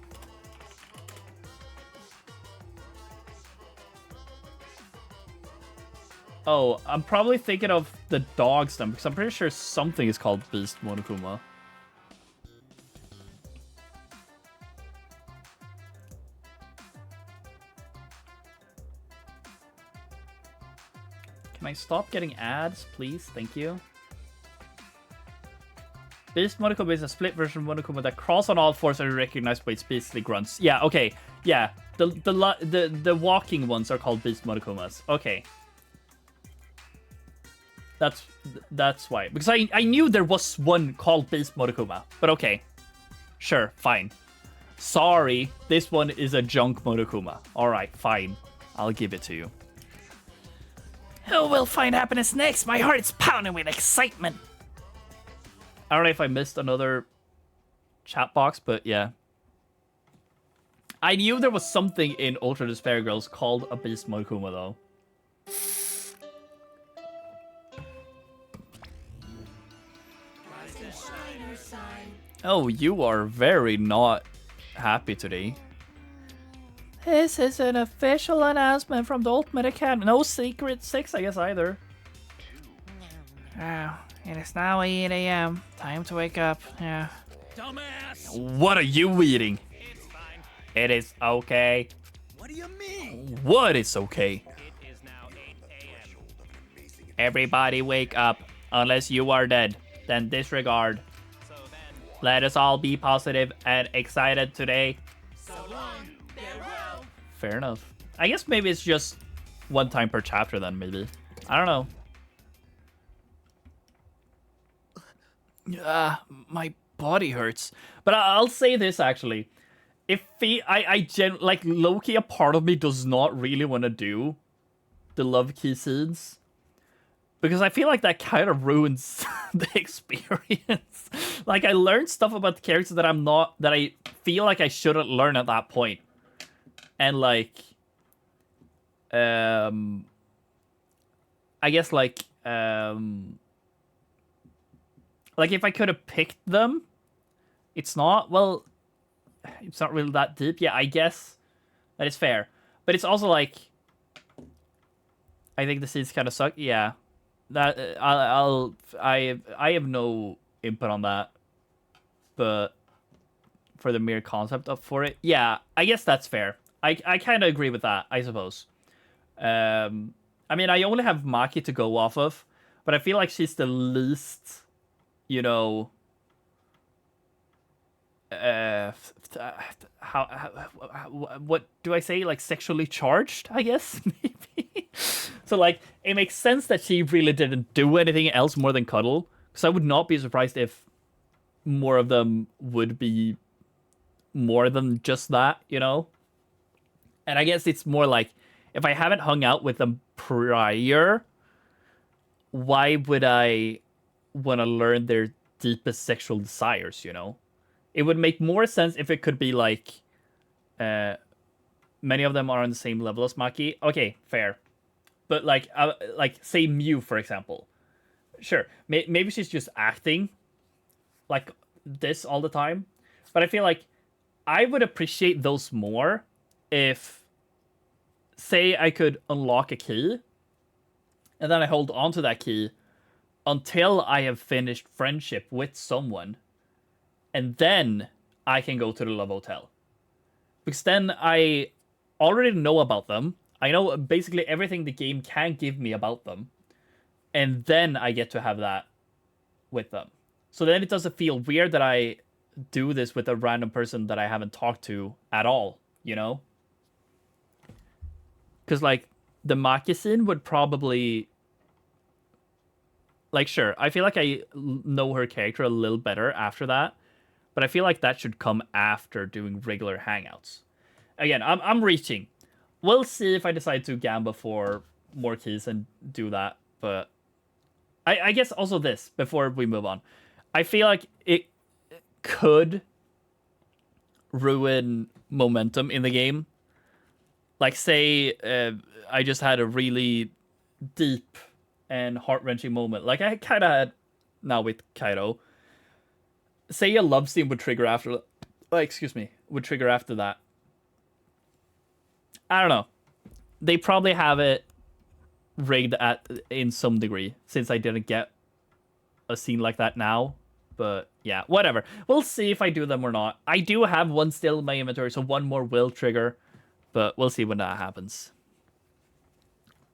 Oh, I'm probably thinking of the dogs then, because I'm pretty sure something is called Beast Monokuma. Can I stop getting ads, please? Thank you. Beast Monokuma is a split version of Monokuma that crawls on all fours and is recognized by its beastly grunts. Yeah, okay. Yeah, the walking ones are called Beast Monokumas. Okay. That's why. Because I knew there was one called Beast Monokuma. But okay. Sure, fine. Sorry, this one is a junk Monokuma. Alright, fine. I'll give it to you. Who will find happiness next? My heart's pounding with excitement. I don't know if I missed another chat box, but yeah. I knew there was something in Ultra Despair Girls called a Beast Monokuma, though. Oh, you are very not happy today. This is an official announcement from the Ultimate Academy. No Secret 6, I guess, either. Oh, it is now 8 a.m. Time to wake up. Yeah. Dumbass! What are you eating? It's fine. It is okay. What do you mean? What is okay? It is now 8 a.m. Everybody wake up. Unless you are dead. Then disregard. So then, Let us all be positive and excited today. so long, farewell. Fair enough. I guess maybe it's just one time per chapter then, maybe. I don't know. My body hurts. But I'll say this, actually. If like, low-key, a part of me does not really want to do the Love Key Seeds. Because I feel like that kind of ruins the experience. Like, I learned stuff about the characters that I feel like I shouldn't learn at that point. And, like, I guess, like if I could have picked them, it's not really that deep. Yeah, I guess that is fair. But it's also like, I think the seeds kind of suck. Yeah, that I have no input on that, but for the mere concept for it, yeah, I guess that's fair. I kind of agree with that, I suppose. I mean, I only have Maki to go off of, but I feel like she's the least, you know, what do I say? Like, sexually charged, I guess, maybe. So, like, it makes sense that she really didn't do anything else more than cuddle. Because I would not be surprised if more of them would be more than just that, you know? And I guess it's more like, if I haven't hung out with them prior, why would I want to learn their deepest sexual desires, you know? It would make more sense if it could be like, many of them are on the same level as Maki. Okay, fair. But like say Mew, for example. Sure, maybe she's just acting like this all the time. But I feel like I would appreciate those more if, say, I could unlock a key, and then I hold on to that key until I have finished friendship with someone, and then I can go to the Love Hotel. Because then I already know about them. I know basically everything the game can give me about them. And then I get to have that with them. So then it doesn't feel weird that I do this with a random person that I haven't talked to at all, you know? Because, like, the Maki scene would probably... Like, sure, I feel like I know her character a little better after that. But I feel like that should come after doing regular hangouts. Again, I'm reaching. We'll see if I decide to gamble for more keys and do that. But I guess also this, before we move on. I feel like it could ruin momentum in the game. Like, say, I just had a really deep and heart-wrenching moment. Like I kind of had now with Kaido. Say a love scene would trigger after... would trigger after that. I don't know. They probably have it rigged in some degree, since I didn't get a scene like that now. But yeah, whatever. We'll see if I do them or not. I do have one still in my inventory, so one more will trigger. But we'll see when that happens.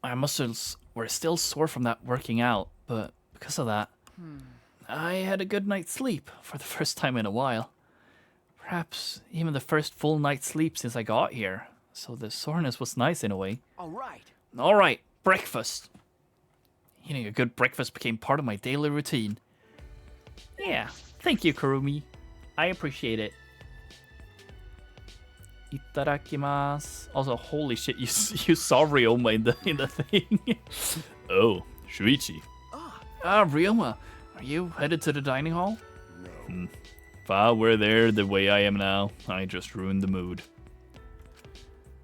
My muscles were still sore from that working out, but because of that, I had a good night's sleep for the first time in a while. Perhaps even the first full night's sleep since I got here. So the soreness was nice in a way. All right. All right, breakfast. Eating a good breakfast became part of my daily routine. Yeah, thank you, Kurumi. I appreciate it. Itadakimasu. Also, holy shit, you saw Ryoma in the thing. Oh, Shuichi. Ryoma, are you headed to the dining hall? No. If I were there the way I am now, I just ruined the mood.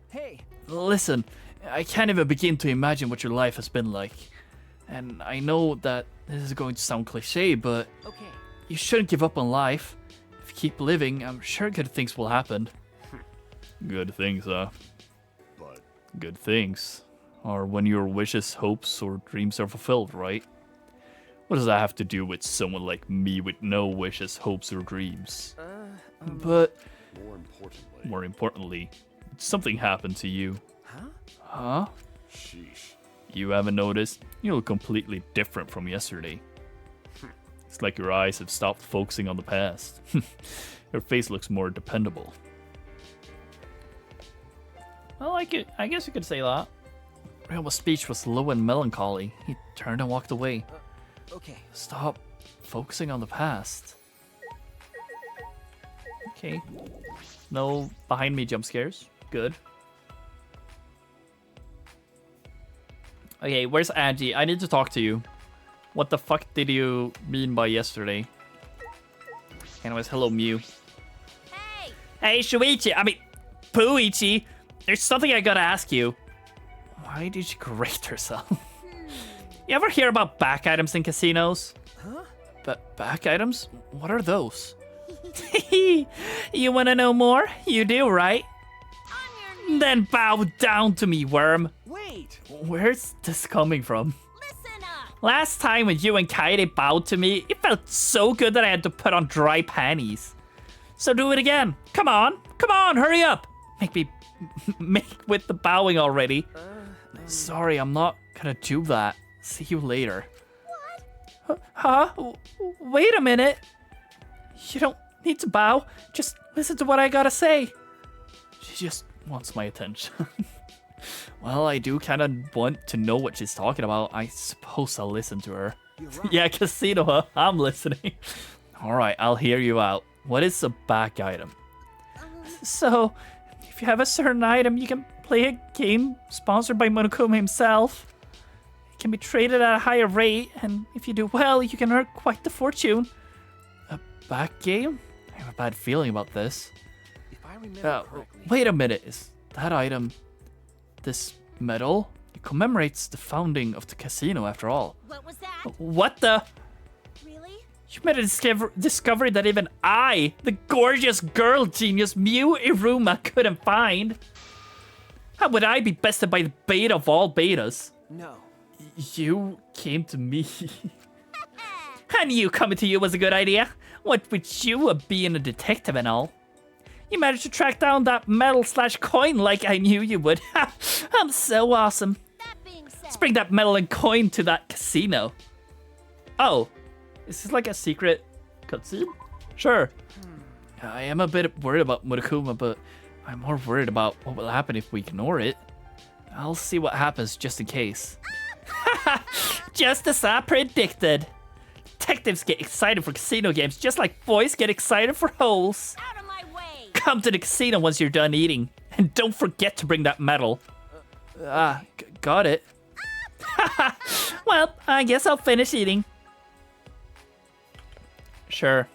Hey. Listen, I can't even begin to imagine what your life has been like. And I know that this is going to sound cliche, but Okay. you shouldn't give up on life. If you keep living, I'm sure good things will happen. Good things, huh? But Good things are when your wishes, hopes, or dreams are fulfilled, right? What does that have to do with someone like me with no wishes, hopes, or dreams? But more importantly, something happened to you. Huh? sheesh. You haven't noticed? You look completely different from yesterday. It's like your eyes have stopped focusing on the past. Your face looks more dependable. Well, I guess you could say that. Ryoma's speech was low and melancholy. He turned and walked away. Okay. Stop focusing on the past. Okay. No behind me jump scares. Good. Okay, where's Angie? I need to talk to you. What the fuck did you mean by yesterday? Anyways, hello, Mew. Hey! Hey, Shuichi. I mean, Puichi. There's something I gotta ask you. Why did she correct herself? You ever hear about back items in casinos? Huh? Back items? What are those? You wanna know more? You do, right? Then bow down to me, worm. Wait. Where's this coming from? Listen up! Last time when you and Kaede bowed to me, it felt so good that I had to put on dry panties. So do it again. Come on, hurry up. Make with the bowing already. Sorry, I'm not gonna do that. See you later. What? Huh? Wait a minute. You don't need to bow. Just listen to what I gotta say. She just wants my attention. Well, I do kind of want to know what she's talking about. I suppose I'll listen to her. You're right. Yeah, casino, huh? I'm listening. Alright, I'll hear you out. What is a back item? So, if you have a certain item, you can play a game sponsored by Monokuma himself. It can be traded at a higher rate, and if you do well, you can earn quite the fortune. A back game? I have a bad feeling about this. If I remember correctly. Wait a minute, is that item this medal? It commemorates the founding of the casino after all. What was that? What the? Really? You made a discovery that even I, the gorgeous girl genius Mew Iruma, couldn't find. How would I be bested by the beta of all betas? No. You came to me. I knew coming to you was a good idea. What with you being a detective and all. You managed to track down that medal/coin like I knew you would. I'm so awesome. That being said, Let's bring that medal and coin to that casino. Oh, is this like a secret cutscene? Sure. I am a bit worried about Monokuma, but I'm more worried about what will happen if we ignore it. I'll see what happens just in case. Just as I predicted. Detectives get excited for casino games just like boys get excited for holes. out of my way! Come to the casino once you're done eating. And don't forget to bring that medal. Got it. Well, I guess I'll finish eating. Sure.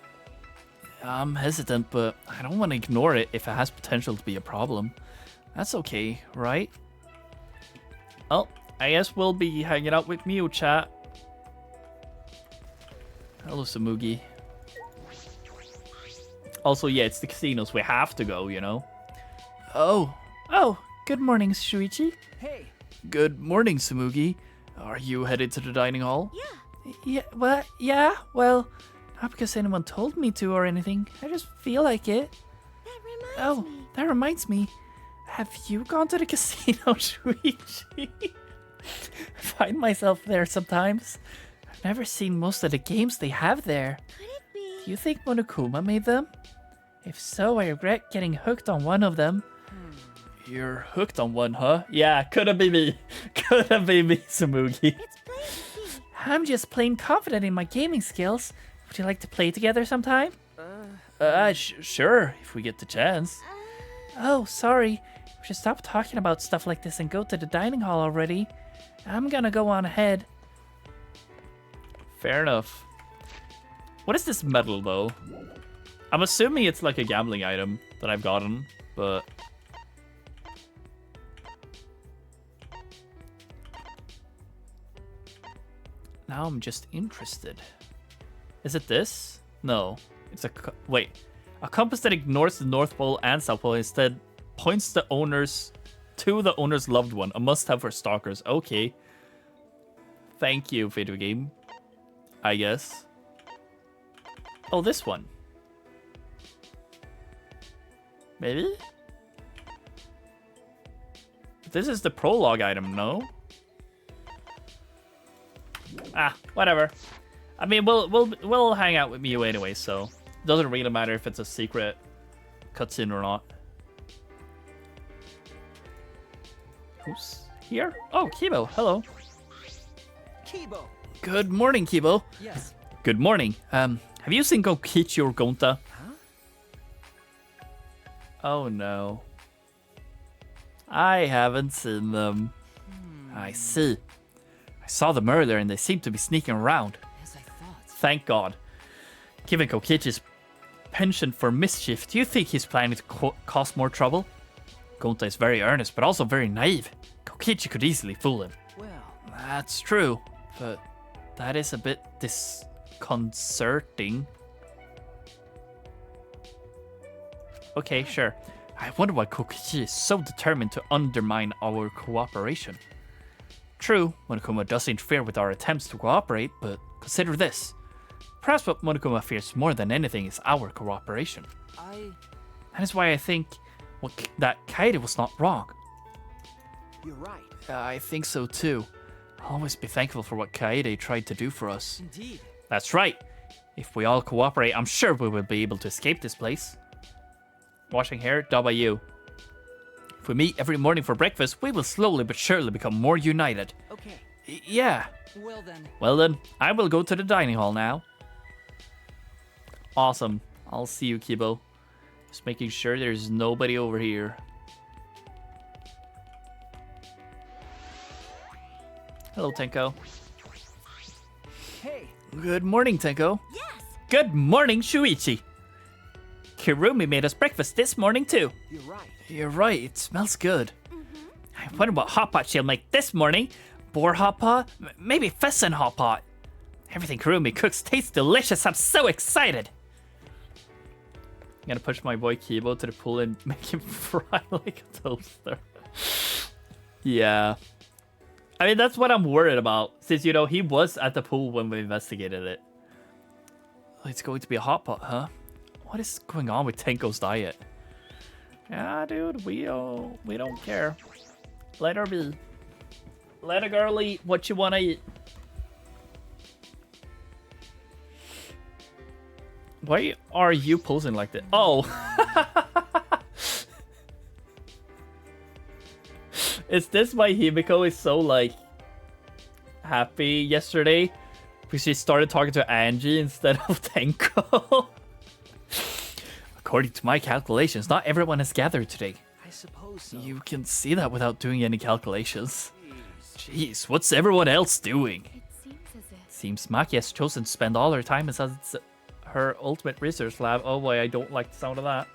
I'm hesitant, but I don't want to ignore it if it has potential to be a problem. That's okay, right? Oh, I guess we'll be hanging out with Mew, chat. Hello, Samugi. Also, yeah, it's the casinos. We have to go, you know? Oh, good morning, Shuichi. Hey. Good morning, Samugi. Are you headed to the dining hall? Yeah. Well, not because anyone told me to or anything. I just feel like it. That reminds me. Have you gone to the casino, Shuichi? I find myself there sometimes. I've never seen most of the games they have there. Could it be? Do you think Monokuma made them? If so, I regret getting hooked on one of them. You're hooked on one, huh? Yeah, could have been me. Could have been me, Sumugi. It's plain to see. I'm just plain confident in my gaming skills. Would you like to play together sometime? Sure, if we get the chance. Oh, sorry. We should stop talking about stuff like this and go to the dining hall already. I'm gonna go on ahead. Fair enough. What is this medal, though? I'm assuming it's like a gambling item that I've gotten, but... Now I'm just interested. Is it this? No. It's a... Wait. A compass that ignores the North Pole and South Pole instead points the owners to the owner's loved one. A must-have for stalkers. Okay. Thank you, video game. I guess. Oh, this one. Maybe? This is the prologue item, no? Ah, whatever. I mean, we'll hang out with Mew anyway, so it doesn't really matter if it's a secret cutscene or not. Who's here? Oh, Kibo. Hello. Kibo. Good morning, Kibo. Yes. Good morning. Have you seen Kokichi or Gonta? Huh? Oh no. I haven't seen them. I see. I saw them earlier and they seem to be sneaking around. As I thought. Thank God. Given Kokichi's penchant for mischief, do you think he's planning to cause more trouble? Gonta is very earnest, but also very naive. Kokichi could easily fool him. Well, That's true, but that is a bit disconcerting. Okay, sure. I wonder why Kokichi is so determined to undermine our cooperation. True, Monokuma does interfere with our attempts to cooperate, but consider this. Perhaps what Monokuma fears more than anything is our cooperation. That is why I think that Kaede was not wrong. you're right. I think so too. I'll always be thankful for what Kaede tried to do for us. Indeed. That's right. If we all cooperate, I'm sure we will be able to escape this place. Washing hair, W. If we meet every morning for breakfast, we will slowly but surely become more united. Okay. Yeah. Well then. Well then, I will go to the dining hall now. Awesome. I'll see you, Kibo. Just making sure there's nobody over here. Hello, Tenko. Hey. Good morning, Tenko. Yes. Good morning, Shuichi. Kirumi made us breakfast this morning, too. You're right. You're right, it smells good. I wonder what hot pot she'll make this morning. Boar hot pot? Maybe pheasant hot pot. Everything Kirumi cooks tastes delicious. I'm so excited. I'm gonna push my boy Kibo to the pool and make him fry like a toaster. Yeah. I mean, that's what I'm worried about. Since, you know, he was at the pool when we investigated it. It's going to be a hot pot, huh? What is going on with Tenko's diet? Yeah, dude, we don't care. Let her be. Let a girl eat what you want to eat. Why are you posing like that? Oh. Is this why Himiko is so, like, happy yesterday? Because she started talking to Angie instead of Tenko? According to my calculations, not everyone has gathered today. I suppose so. You can see that without doing any calculations. Jeez, what's everyone else doing? It seems as if... Seems Maki has chosen to spend all her time inside her ultimate research lab. Oh boy, I don't like the sound of that.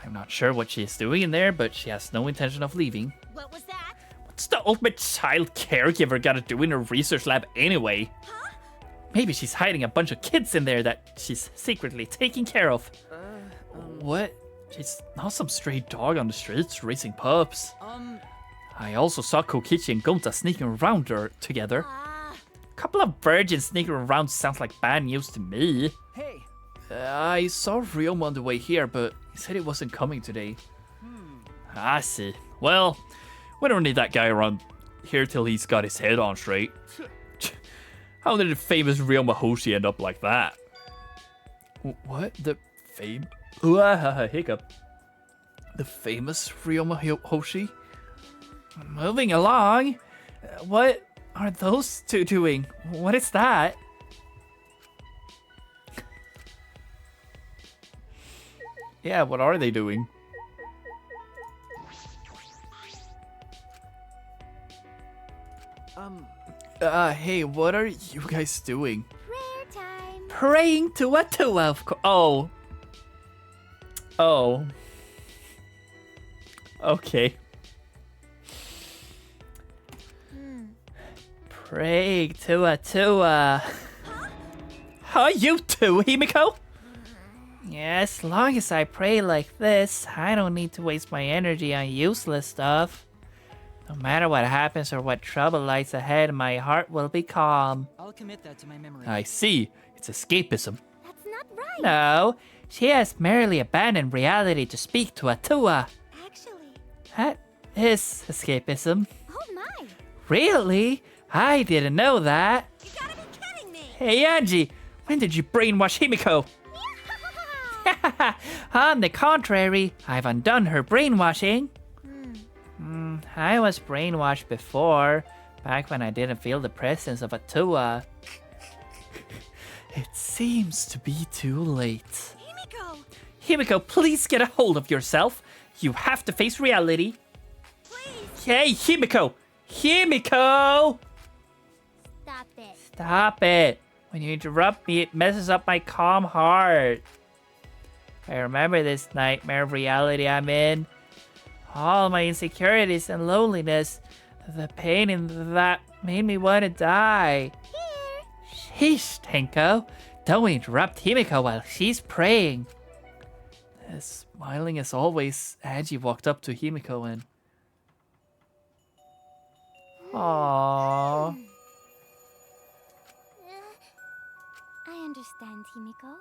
I'm not sure what she is doing in there, but she has no intention of leaving. What was that? What's the ultimate child caregiver gotta do in her research lab anyway? Huh? Maybe she's hiding a bunch of kids in there that she's secretly taking care of. What? She's not some stray dog on the streets racing pups. I also saw Kokichi and Gonta sneaking around her together. Ah. Couple of virgins sneaking around sounds like bad news to me. Hey. I saw Ryoma on the way here, but he said he wasn't coming today. I see. Well, we don't need that guy around here till he's got his head on straight. How did the famous real Mahoshi end up like that? What? The hiccup. The famous real Mahoshi? Moving along. What are those two doing? What is that? Yeah, what are they doing? Hey, what are you guys doing? Prayer time. Praying to a Tua, of course. Oh. Oh. Okay. Praying to a Tua. Huh? You too, Himiko? Yeah, as long as I pray like this, I don't need to waste my energy on useless stuff. No matter what happens or what trouble lies ahead, my heart will be calm. I'll commit that to my memory. I see. It's escapism. That's not right. No, she has merely abandoned reality to speak to Atua. Actually. That is escapism. Oh my. Really? I didn't know that. You gotta be kidding me. Hey, Angie, when did you brainwash Himiko? On the contrary, I've undone her brainwashing. I was brainwashed before, back when I didn't feel the presence of Atua. It seems to be too late. Himiko. Himiko, please get a hold of yourself. You have to face reality. Please. Hey, Himiko! Himiko! Stop it. Stop it. When you interrupt me, it messes up my calm heart. I remember this nightmare of reality I'm in. All my insecurities and loneliness. The pain in that made me want to die. Here. Sheesh, Tenko. Don't interrupt Himiko while she's praying. As smiling as always, Angie walked up to Himiko and... Aww. I understand, Himiko.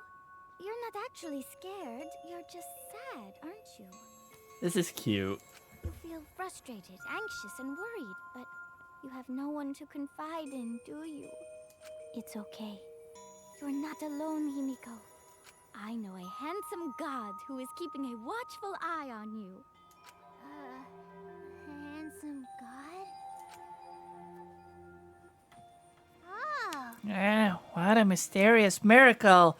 You're not actually scared. You're just sad, aren't you? This is cute. You feel frustrated, anxious, and worried, but you have no one to confide in, do you? It's okay. You're not alone, Himiko. I know a handsome god who is keeping a watchful eye on you. Handsome god? Oh, What a mysterious miracle.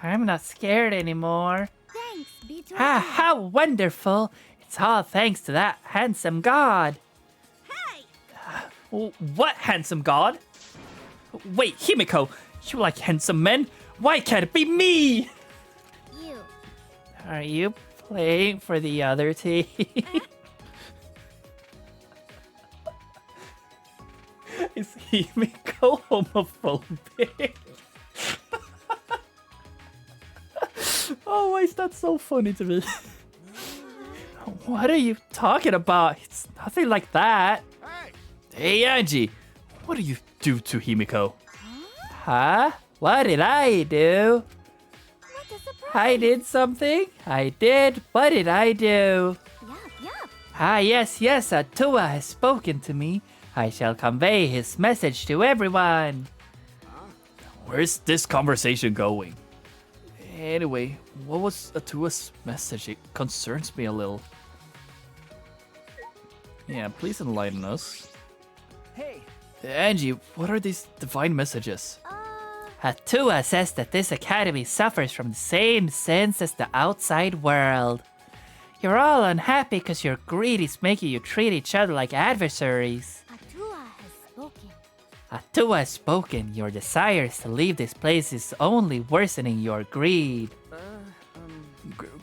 I'm not scared anymore. thanks be to Ah, Allah. how wonderful. It's all thanks to that handsome god. Hey! What handsome god? Wait, Himiko, you like handsome men? Why can't it be me? You. Are you playing for the other team? Is Himiko homophobic? Oh, why is that so funny to me? What are you talking about? It's nothing like that. Hey, Angie, what do you do to Himiko? Huh? What did I do? What a surprise! I did something? I did? What did I do? Yup. Ah, yes, Atua has spoken to me. I shall convey his message to everyone. Where's this conversation going? Anyway, what was Atua's message? It concerns me a little. Yeah, please enlighten us. Hey, Angie, what are these divine messages? Atua says that this academy suffers from the same sins as the outside world. You're all unhappy because your greed is making you treat each other like adversaries. Atua has spoken. Atua has spoken. Your desires to leave this place is only worsening your greed.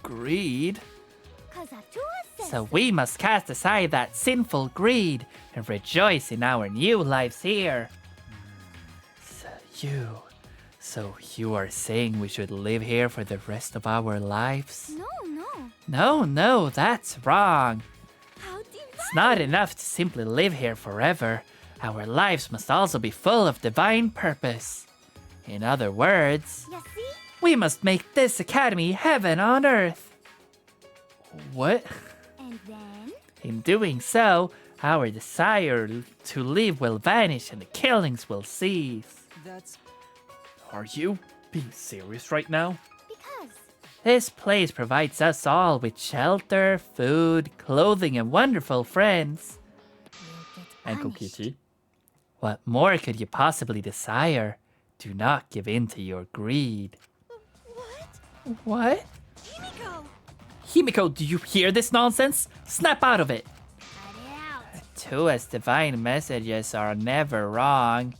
Greed? Cause Atua says So we must cast aside that sinful greed and rejoice in our new lives here. So you are saying we should live here for the rest of our lives? No, that's wrong. How divine! It's not enough to simply live here forever. Our lives must also be full of divine purpose. In other words, You see? we must make this academy heaven on earth. What? And then? In doing so, our desire to live will vanish and the killings will cease. That's... Are you being serious right now? Because This place provides us all with shelter, food, clothing, and wonderful friends. you'll get And punished. Kokichi. What more could you possibly desire? Do not give in to your greed. What? What? Himiko! Himiko, do you hear this nonsense? Snap out of it! Cut it out. To us, divine messages are never wrong.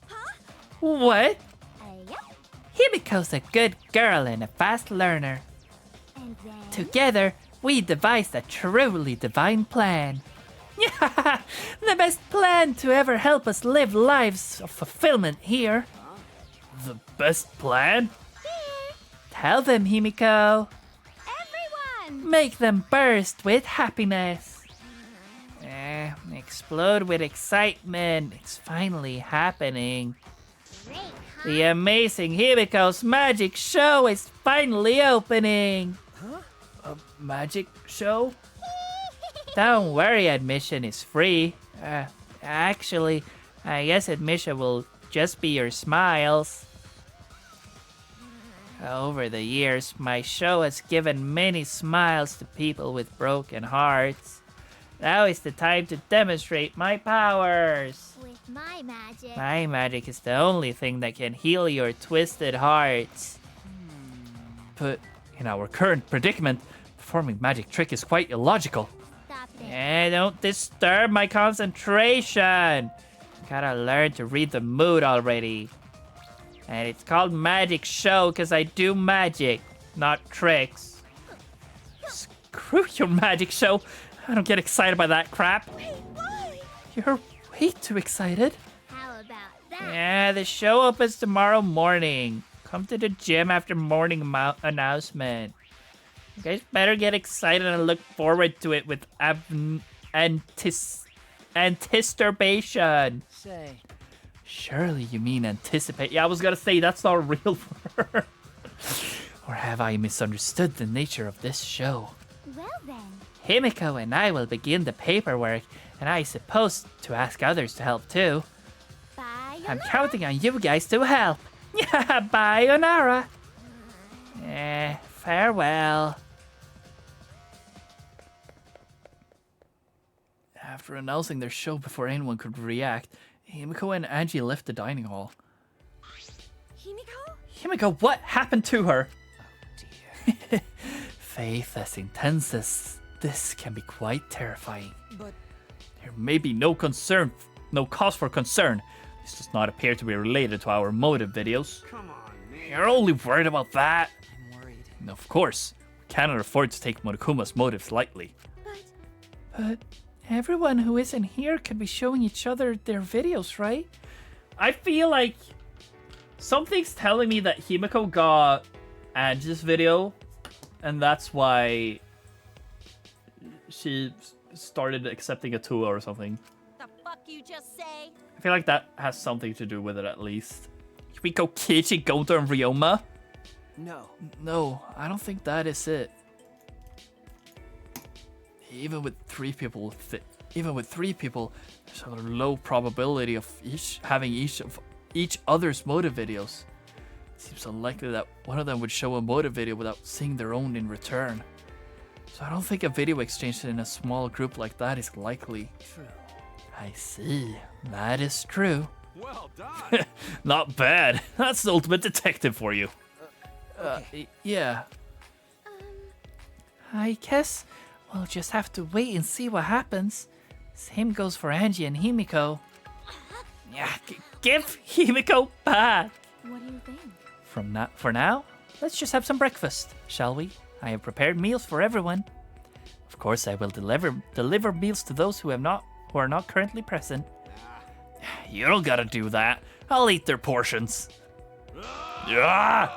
What? Yep. Himiko's a good girl and a fast learner. And then... Together, we devised a truly divine plan. Yeah, the best plan to ever help us live lives of fulfillment here. The best plan? Tell them, Himiko. Everyone! Make them burst with happiness. Explode with excitement. It's finally happening. Great, huh? The amazing Himiko's magic show is finally opening. A magic show? Don't worry, admission is free. Actually, I guess admission will just be your smiles. Over the years, my show has given many smiles to people with broken hearts. Now is the time to demonstrate my powers. With my magic. My magic is the only thing that can heal your twisted hearts. But in our current predicament, performing magic trick is quite illogical. Stop it. Don't disturb my concentration. Gotta learn to read the mood already. And it's called Magic Show because I do magic, not tricks. Screw your magic show. I don't get excited by that crap. Hey, why? You're way too excited. How about that? Yeah, the show opens tomorrow morning. Come to the gym after morning announcement. You guys better get excited and look forward to it with anticipation. Say, Surely you mean anticipate. Yeah, I was gonna say that's not a real word. Or have I misunderstood the nature of this show? Well then. Himiko and I will begin the paperwork, and I suppose to ask others to help too. Bye. I'm counting on you guys to help. Yeah, bye, Onara. Farewell. After announcing their show before anyone could react, Himiko and Angie left the dining hall. Himiko? Himiko, what happened to her? Faith as intense as this can be quite terrifying. but There may be no cause for concern. This does not appear to be related to our motive videos. Come on, man. You're only worried about that. I'm worried. And of course, we cannot afford to take Monokuma's motives lightly. But everyone who isn't here could be showing each other their videos, right? I feel like something's telling me that Himiko got Angie's video, and that's why she started accepting a tour or something. The fuck you just say? I feel like that has something to do with it at least. Himiko, Kichi, Goto, and Ryoma? No. No, I don't think that is it. Even with three people, there's a low probability of having each other's motive videos. It seems unlikely that one of them would show a motive video without seeing their own in return. So I don't think a video exchange in a small group like that is likely. True. I see. That is true. Well done. Not bad. That's the ultimate detective for you. Yeah. I guess we'll just have to wait and see what happens. Same goes for Angie and Himiko. Yeah, give Himiko back. What do you think? For now, let's just have some breakfast, shall we? I have prepared meals for everyone. Of course, I will deliver meals to those who are not currently present. You don't gotta do that. I'll eat their portions. Yeah.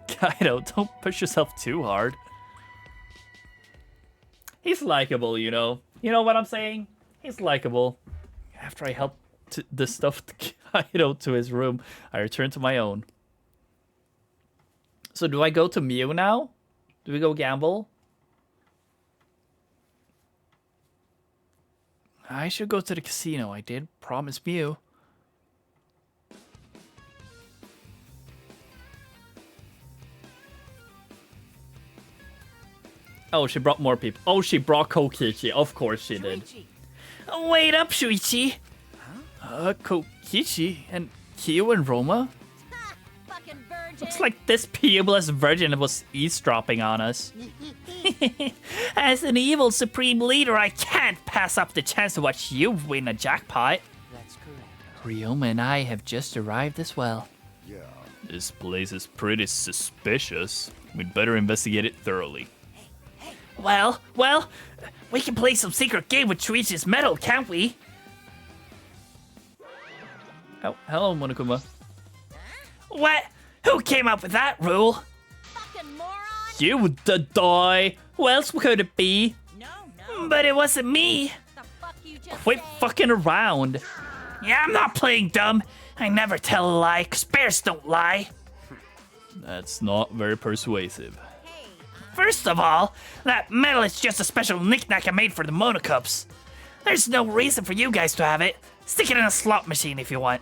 Kaido, don't push yourself too hard. He's likable, you know. You know what I'm saying? He's likable. After I helped the stuffed Kaido to his room, I returned to my own. So do I go to Mew now? Do we go gamble? I should go to the casino. I did promise Mew. Oh, she brought more people. Oh, she brought Kokichi. Of course she did. Wait up, Shuichi. Kokichi and Kyo and Roma? Fucking virgin. Looks like this peebless virgin was eavesdropping on us. As an evil supreme leader, I can't pass up the chance to watch you win a jackpot. That's correct. Ryoma and I have just arrived as well. This place is pretty suspicious. We'd better investigate it thoroughly. Well, we can play some secret game with Shuichi's medal, can't we? Oh, hello, Monokuma. What? Who came up with that rule? Fucking moron. You the die. Who else could it be? No. But it wasn't me. The fuck you just Quit said? fucking around. Yeah, I'm not playing dumb. I never tell a lie, 'cause bears don't lie. That's not very persuasive. First of all, that medal is just a special knick-knack I made for the Monocups. There's no reason for you guys to have it. Stick it in a slot machine if you want.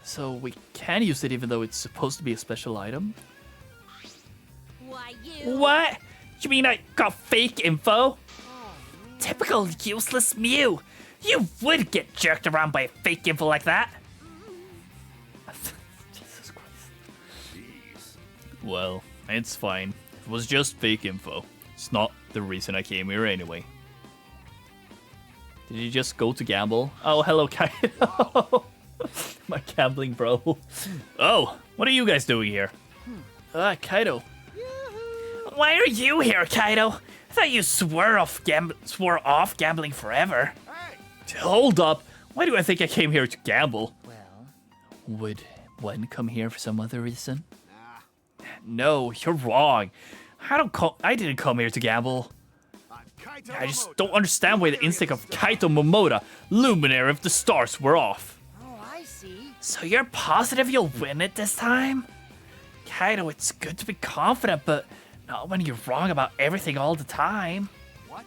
So we can use it even though it's supposed to be a special item? Why you? What? You mean I got fake info? Typical useless Mew. You would get jerked around by fake info like that. Jesus Christ. Well, it's fine. It was just fake info. It's not the reason I came here anyway. Did you just go to gamble? Oh, hello, Kaido. My gambling bro. Oh, what are you guys doing here? Kaido. Why are you here, Kaido? I thought you swore off gambling forever. Hold up. Why do I think I came here to gamble? Well, Would one come here for some other reason? No, you're wrong. I didn't come here to gamble. I just don't understand why the instinct of Kaito Momoda, luminary of the stars, were off. oh, I see. So you're positive you'll win it this time? Kaido, it's good to be confident, but not when you're wrong about everything all the time. What?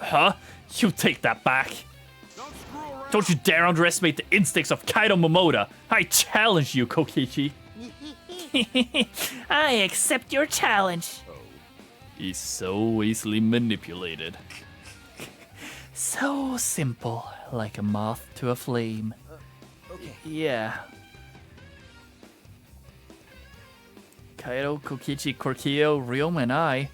Huh? You take that back. Don't screw around. Don't you dare underestimate the instincts of Kaito Momoda. I challenge you, Kokichi. I accept your challenge. He's so easily manipulated. So simple, like a moth to a flame. Okay. Yeah. Kaido, Kokichi, Korkio, Ryoma, and I.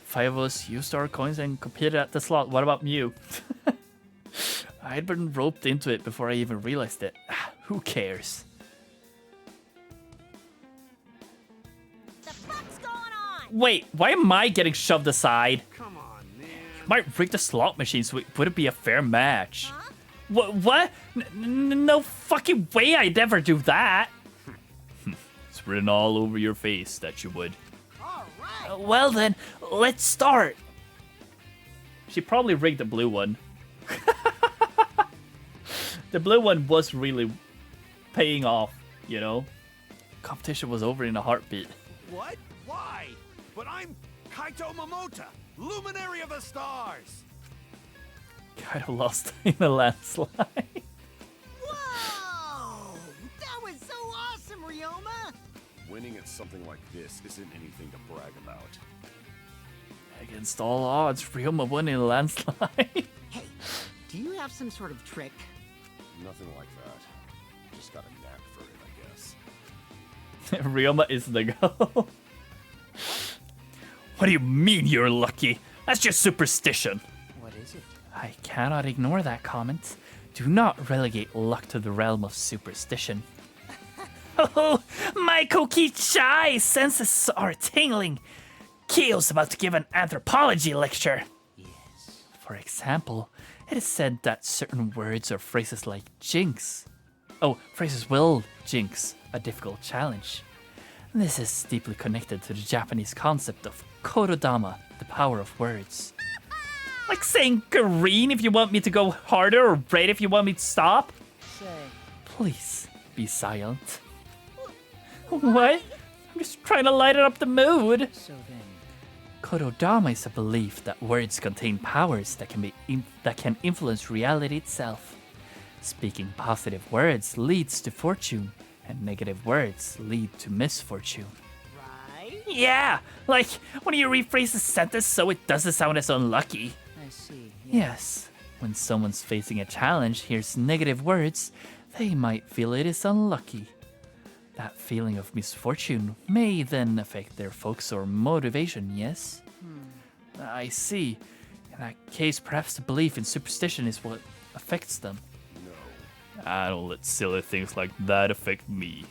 5 of us used our coins and competed at the slot. What about Mew? I'd been roped into it before I even realized it. Who cares? The fuck's going on? Wait, why am I getting shoved aside? Come on, man. Might rig the slot machine so it wouldn't be a fair match. What? No fucking way I'd ever do that. It's written all over your face that you would. Well then, let's start. She probably rigged the blue one. The blue one was really paying off, you know? Competition was over in a heartbeat. What? Why? But I'm Kaito Momota, luminary of the stars. Kaido lost in a landslide. Whoa! That was so awesome, Ryoma! Winning at something like this isn't anything to brag about. Against all odds, Ryoma won in a landslide. Hey, do you have some sort of trick? Nothing like that. Just got a knack for it, I guess. Ryoma is the goal. What do you mean you're lucky? That's just superstition. What is it? I cannot ignore that comment. Do not relegate luck to the realm of superstition. Oh, my Kokichi senses are tingling. Kyo's about to give an anthropology lecture. Yes. For example, it is said that certain words or phrases like jinx. Phrases will jinx a difficult challenge. This is deeply connected to the Japanese concept of korodama, the power of words. Like saying green if you want me to go harder or red if you want me to stop. Say, Please be silent. What? I'm just trying to lighten up the mood. so then, Korodama is a belief that words contain powers that can influence reality itself. Speaking positive words leads to fortune, and negative words lead to misfortune. Right? Yeah, like when you rephrase a sentence so it doesn't sound as unlucky. I see. Yes, when someone's facing a challenge hears negative words, they might feel it is unlucky. That feeling of misfortune may then affect their focus or motivation, yes? I see. In that case, perhaps the belief in superstition is what affects them. No. I don't let silly things like that affect me.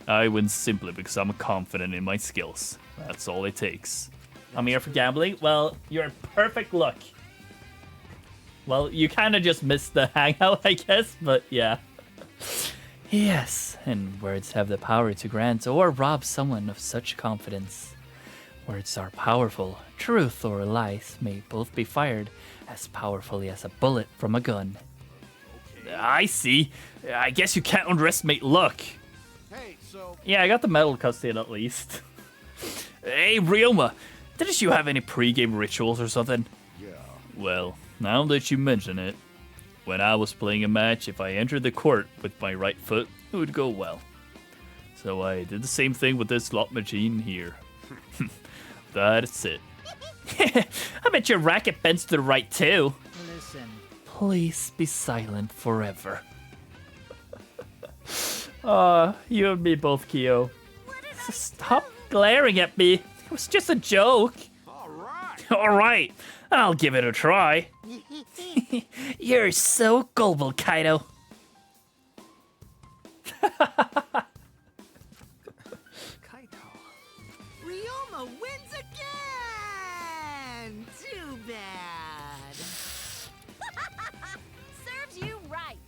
I win simply because I'm confident in my skills. That's all it takes. I'm here for gambling? Well, you're in perfect luck. Well, you kind of just missed the hangout, I guess, but yeah. Yes, and words have the power to grant or rob someone of such confidence. Words are powerful. Truth or lies may both be fired as powerfully as a bullet from a gun. I see. I guess you can't underestimate luck. Hey, so Yeah, I got the metal cutscene at least. Hey, Ryoma, didn't you have any pre-game rituals or something? yeah. Well, now that you mention it, when I was playing a match, if I entered the court with my right foot, it would go well. So I did the same thing with this slot machine here. That's it. I bet your racket bends to the right too. Listen. Please be silent forever. You and me both, Kyo. Stop glaring at me. It was just a joke. All right. Alright, I'll give it a try. You're so gullible, Kaido. Kaito. Ryoma wins again! Too bad. Serves you right.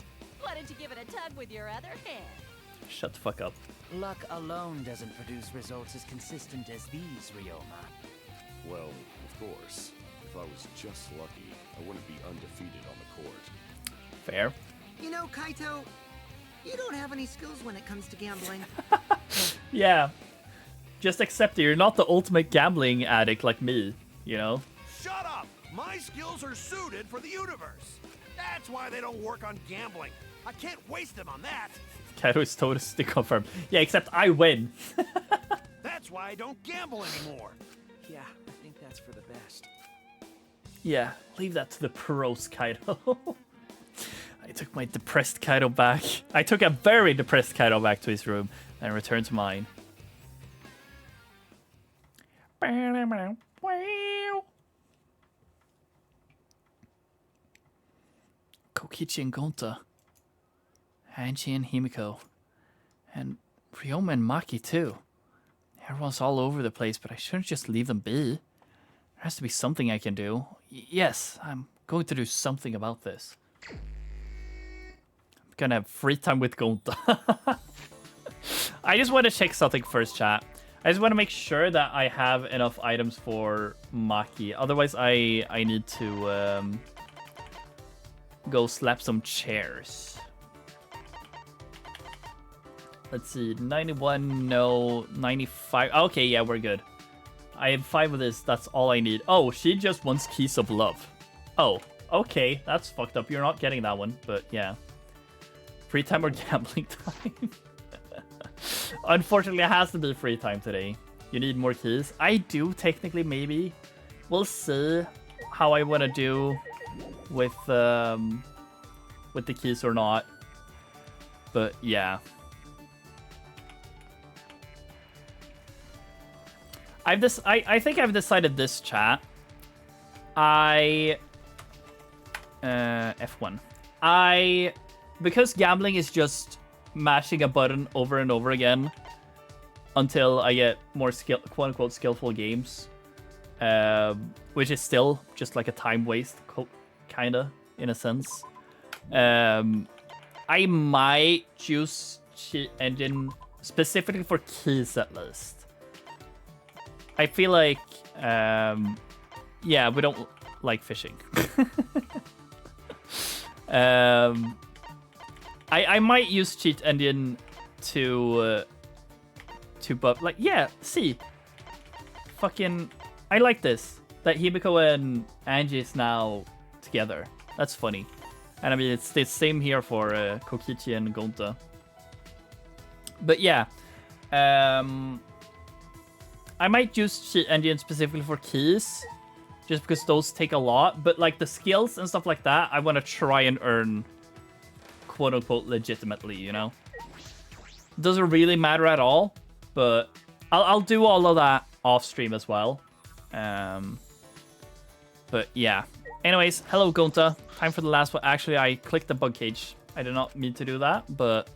Why don't you give it a tug with your other hand? Shut the fuck up. Luck alone doesn't produce results as consistent as these, Ryoma. Well, of course. If I was just lucky, I wouldn't be undefeated on the court. Fair. You know, Kaito, you don't have any skills when it comes to gambling. Yeah. Just accept it. You're not the ultimate gambling addict like me, you know? Shut up! My skills are suited for the universe. That's why they don't work on gambling. I can't waste them on that. Kaito is totally confirmed. Yeah, except I win. That's why I don't gamble anymore. Yeah, I think that's for the best. Yeah, leave that to the pros, Kaido. I took my depressed Kaido back. I took a very depressed Kaido back to his room and returned to mine. Kokichi and Gonta. Angie and Himiko. And Ryoma and Maki too. Everyone's all over the place, but I shouldn't just leave them be. There has to be something I can do. Yes, I'm going to do something about this. I'm gonna have free time with Gonta. I just want to check something first, chat. I just want to make sure that I have enough items for Maki. Otherwise, I need to go slap some chairs. Let's see, 91, no, 95. Okay, yeah, we're good. I have 5 of this, that's all I need. Oh, she just wants Keys of Love. Oh, okay, that's fucked up. You're not getting that one, but yeah. Free time or gambling time? Unfortunately, it has to be free time today. You need more keys. I do, technically, maybe. We'll see how I want to do with the keys or not. But yeah. I think I've decided this, chat. F1. Because gambling is just mashing a button over and over again until I get more quote-unquote skillful games, which is still just like a time waste, kinda, in a sense. I might choose Cheat Engine specifically for keys at least. I feel like, yeah, we don't like fishing. I might use Cheat Engine to buff, like, yeah, see. Fucking, I like this. That Himiko and Angie is now together. That's funny. And I mean, it's the same here for Kokichi and Gonta. But yeah, I might use cheat engine specifically for keys, just because those take a lot. But like the skills and stuff like that, I want to try and earn, quote unquote, legitimately. You know, doesn't really matter at all. But I'll do all of that off stream as well. But yeah. Anyways, hello Gonta. Time for the last one. Actually, I clicked the bug cage. I did not mean to do that, but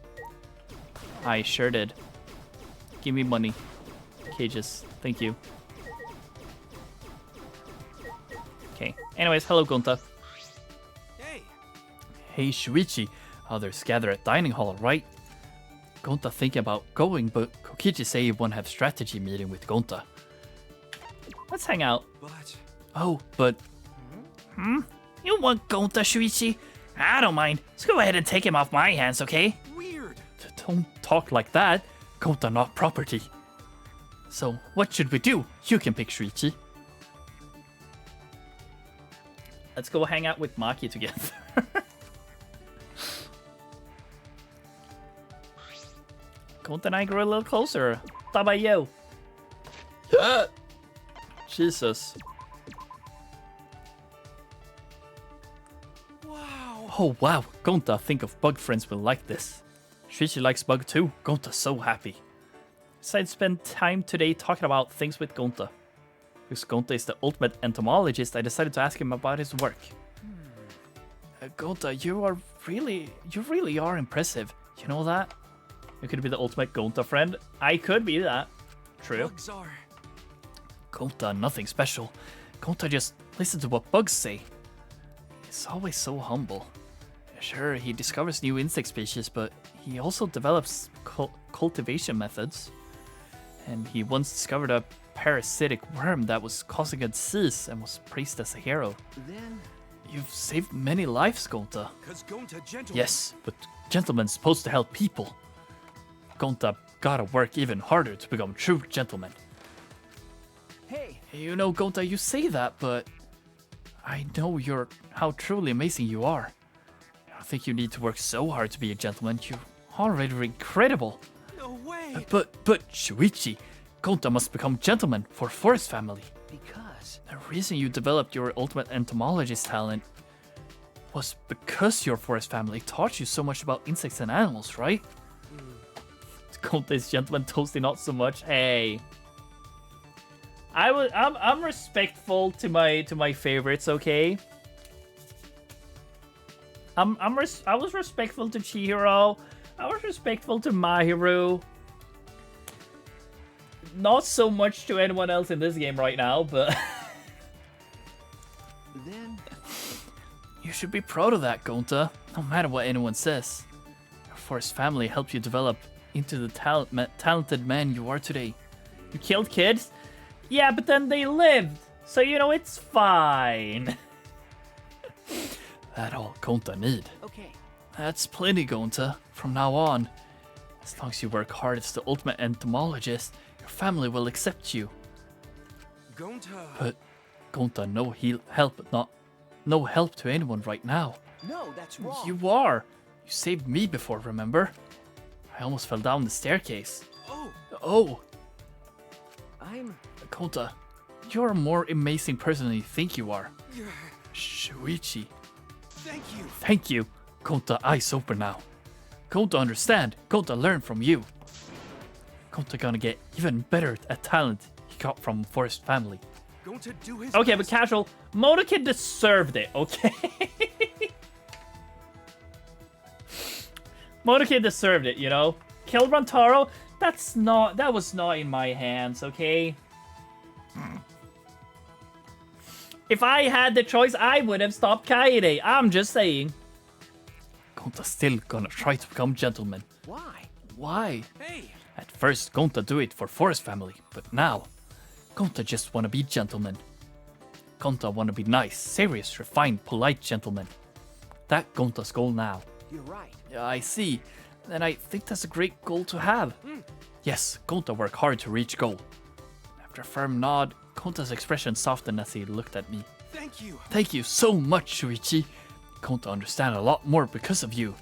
I sure did. Give me money. Cages. Thank you. Okay. Anyways, hello Gonta. Hey. Hey Shuichi. Others gather at dining hall, right? Gonta thinking about going, but Kokichi say he won't have strategy meeting with Gonta. Let's hang out. But... Oh, but... You want Gonta, Shuichi? I don't mind. Let's go ahead and take him off my hands, okay? Weird. Don't talk like that. Gonta not property. So, what should we do? You can pick Shuichi. Let's go hang out with Maki together. Gonta and I grew a little closer. Tabayo. Jesus. Wow. Oh wow, Gonta, think of bug friends will like this. Shuichi likes bug too. Gonta's so happy. Decided to spend time today talking about things with Gonta. Because Gonta is the ultimate entomologist, I decided to ask him about his work. Gonta, you really are impressive. You know that? You could be the ultimate Gonta friend. I could be that. True. Bugs are... Gonta, nothing special. Gonta just listen to what bugs say. He's always so humble. Sure, he discovers new insect species, but he also develops cultivation methods. And he once discovered a parasitic worm that was causing a disease and was praised as a hero. Then... You've saved many lives, Gonta. 'Cause Gonta gentleman... Yes, but gentlemen's supposed to help people. Gonta gotta work even harder to become true gentleman. Hey. You know, Gonta, you say that, but I know how truly amazing you are. I don't think you need to work so hard to be a gentleman. You're already incredible. No way. But Shuichi, Gonta must become gentleman for Forest family. Because... The reason you developed your ultimate entomologist talent was because your Forest family taught you so much about insects and animals, right? Gonta's gentleman, Toasty not so much. Hey. I'm respectful to my favorites, okay? I was respectful to Chihiro. I was respectful to Mahiru. Not so much to anyone else in this game right now, but Then... You should be proud of that, Gonta. No matter what anyone says. Your Forest family helped you develop into the talented man you are today. You killed kids? Yeah, but then they lived. So, you know, it's fine. That all Gonta need. Okay. That's plenty, Gonta. From now on, as long as you work hard as the ultimate entomologist, your family will accept you. Gonta... But Gonta, no help to anyone right now. No, that's wrong. You are. You saved me before, remember? I almost fell down the staircase. Oh. I'm... Gonta, you're a more amazing person than you think you are. Shuichi. Thank you. Thank you. Gonta, eyes open now. Gonta understand. Gonta learn from you. Gonta gonna get even better at talent he got from Forest family. Gonta do his Okay, but best. casual. Monokid deserved it, okay? Monokid deserved it, you know? Kill Rantaro? That was not in my hands, okay? If I had the choice, I would have stopped Kaede. I'm just saying. Gonta still gonna try to become gentleman. Why? Why? Hey. At first, Gonta do it for Forest family, but now, Gonta just wanna be gentleman. Gonta wanna be nice, serious, refined, polite gentleman. That Gonta's goal now. You're right. Yeah, I see. And I think that's a great goal to have. Yes, Gonta work hard to reach goal. After a firm nod, Gonta's expression softened as he looked at me. Thank you. Thank you so much, Shuichi. Gonta understand a lot more because of you.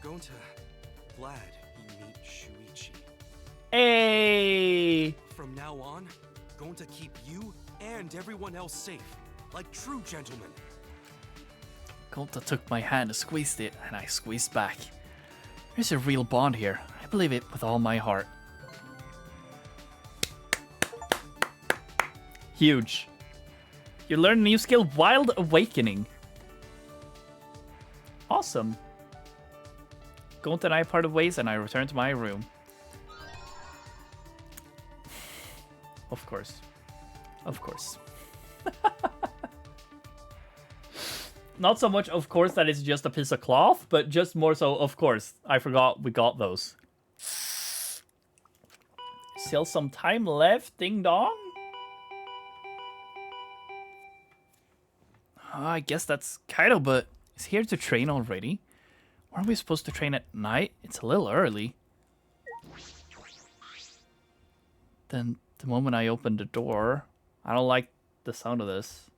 Gonta, glad you meet Shuichi. Hey! From now now on, going to keep you and everyone else safe, like true gentlemen. Gonta took my hand and squeezed it, and I squeezed back. There's a real bond here. I believe it with all my heart. Huge. You learn a new skill, Wild Awakening. Awesome. Gonta and I parted ways, and I returned to my room. Of course. Of course. Not so much, of course, that it's just a piece of cloth, but just more so, of course. I forgot we got those. Still some time left, ding dong. I guess that's Kaido, but he's here to train already. Weren't we supposed to train at night? It's a little early. Then, the moment I opened the door, I don't like the sound of this.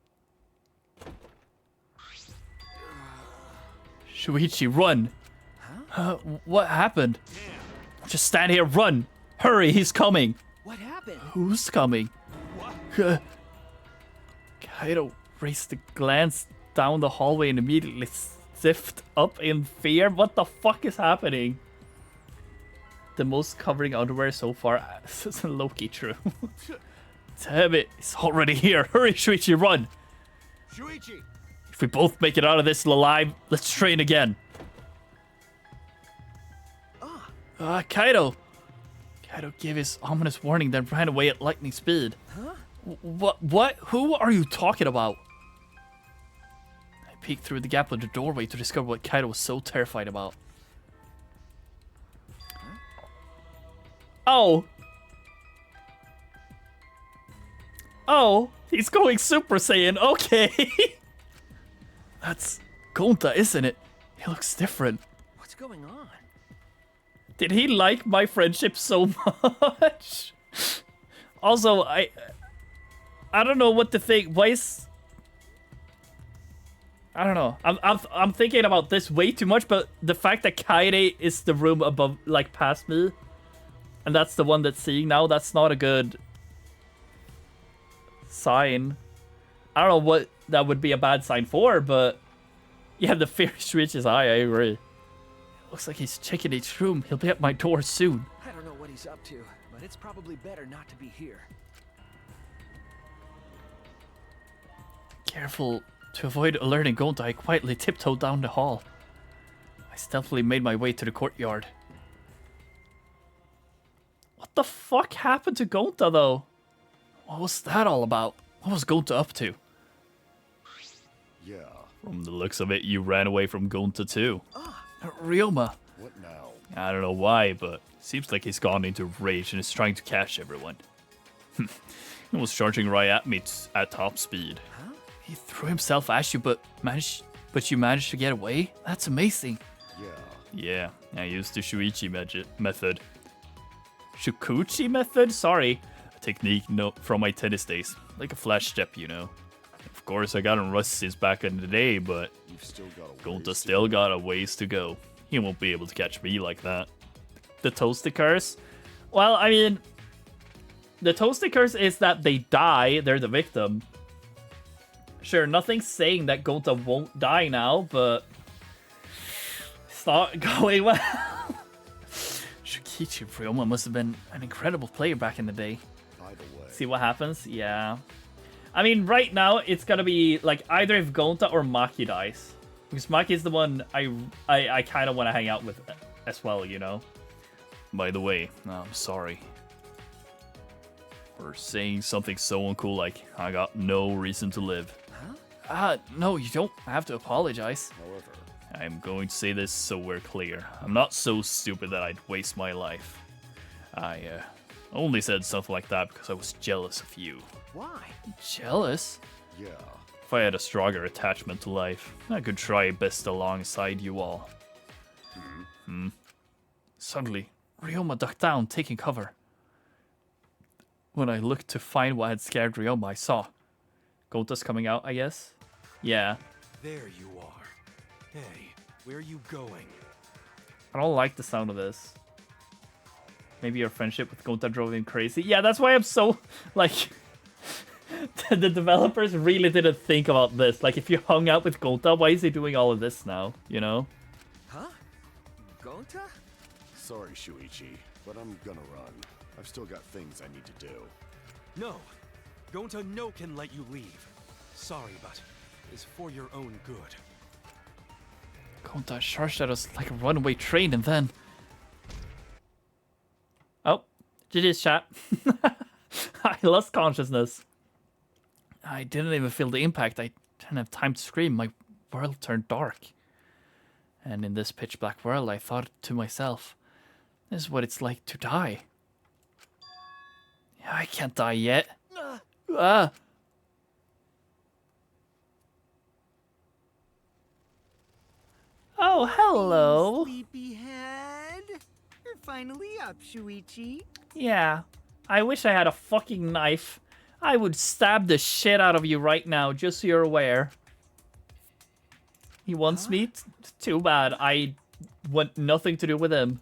Shuichi, run! Huh? What happened? Just stand here, run! Hurry, he's coming! What happened? Who's coming? Kaido raised a glance down the hallway and immediately stiffed up in fear. What the fuck is happening? The most covering underwear so far. This is low-key true. Damn it, it's already here. Hurry, Shuichi, run! Shuichi! If we both make it out of this alive, let's train again. Kaido! Kaido gave his ominous warning, then ran away at lightning speed. Huh? What? Who are you talking about? I peeked through the gap of the doorway to discover what Kaido was so terrified about. Oh! Oh! He's going Super Saiyan, okay! That's Gonta, isn't it? He looks different. What's going on? Did he like my friendship so much? Also, I don't know what to think. Why is... I don't know. I'm thinking about this way too much, but the fact that Kaede is the room above, like past me, and that's the one that's seeing now, that's not a good sign. I don't know what that would be a bad sign for, but yeah, the fear reaches eye, I agree. Looks like he's checking each room. He'll be at my door soon. I don't know what he's up to, but it's probably better not to be here. Careful to avoid alerting Gonta, I quietly tiptoed down the hall. I stealthily made my way to the courtyard. What the fuck happened to Gonta, though? What was that all about? What was Gonta up to? Yeah. From the looks of it, you ran away from Gonta too. Ryoma. What now? I don't know why, but seems like he's gone into rage and is trying to catch everyone. He was charging right at me at top speed. Huh? He threw himself at you, but you managed to get away? That's amazing. Yeah. Yeah, I used the Shuichi method. Shukuchi method? Sorry. A technique from my tennis days. Like a flash step, you know. Of course, I got him rust since back in the day, but You've still got a Gonta still got a ways to go. He won't be able to catch me like that. The toasty curse? Well, I mean, the toasty curse is that they die, they're the victim. Sure, nothing's saying that Gonta won't die now, but it's not going well. Shukichi Ryoma must have been an incredible player back in the day. By the way. See what happens? Yeah. I mean, right now, it's gonna be, like, either if Gonta or Maki dies. Because Maki is the one I kind of want to hang out with as well, you know? By the way, I'm sorry. For saying something so uncool like, I got no reason to live. Huh? No, you don't have to apologize. However, I'm going to say this so we're clear. I'm not so stupid that I'd waste my life. I only said something like that because I was jealous of you. Why? Jealous? yeah. If I had a stronger attachment to life, I could try best alongside you all. Suddenly, Ryoma ducked down, taking cover. When I looked to find what had scared Ryoma, I saw Gonta's coming out, I guess? Yeah. There you are. Hey, where are you going? I don't like the sound of this. Maybe your friendship with Gonta drove him crazy. Yeah, that's why I'm so, like... the developers really didn't think about this. Like, if you hung out with Gonta, why is he doing all of this now, you know? Huh? Gonta? Sorry, Shuichi, but I'm gonna run. I've still got things I need to do. No. Gonta no can let you leave. Sorry, but it's for your own good. Gonta charged at us like a runaway train and then... Oh, GG's chat. I lost consciousness. I didn't even feel the impact. I didn't have time to scream. My world turned dark. And in this pitch black world, I thought to myself, this is what it's like to die. Yeah, I can't die yet. Ah. Oh, hello. Sleepyhead. You're finally up, Shuichi. Yeah. I wish I had a fucking knife. I would stab the shit out of you right now, just so you're aware. He wants me? Too bad. I want nothing to do with him.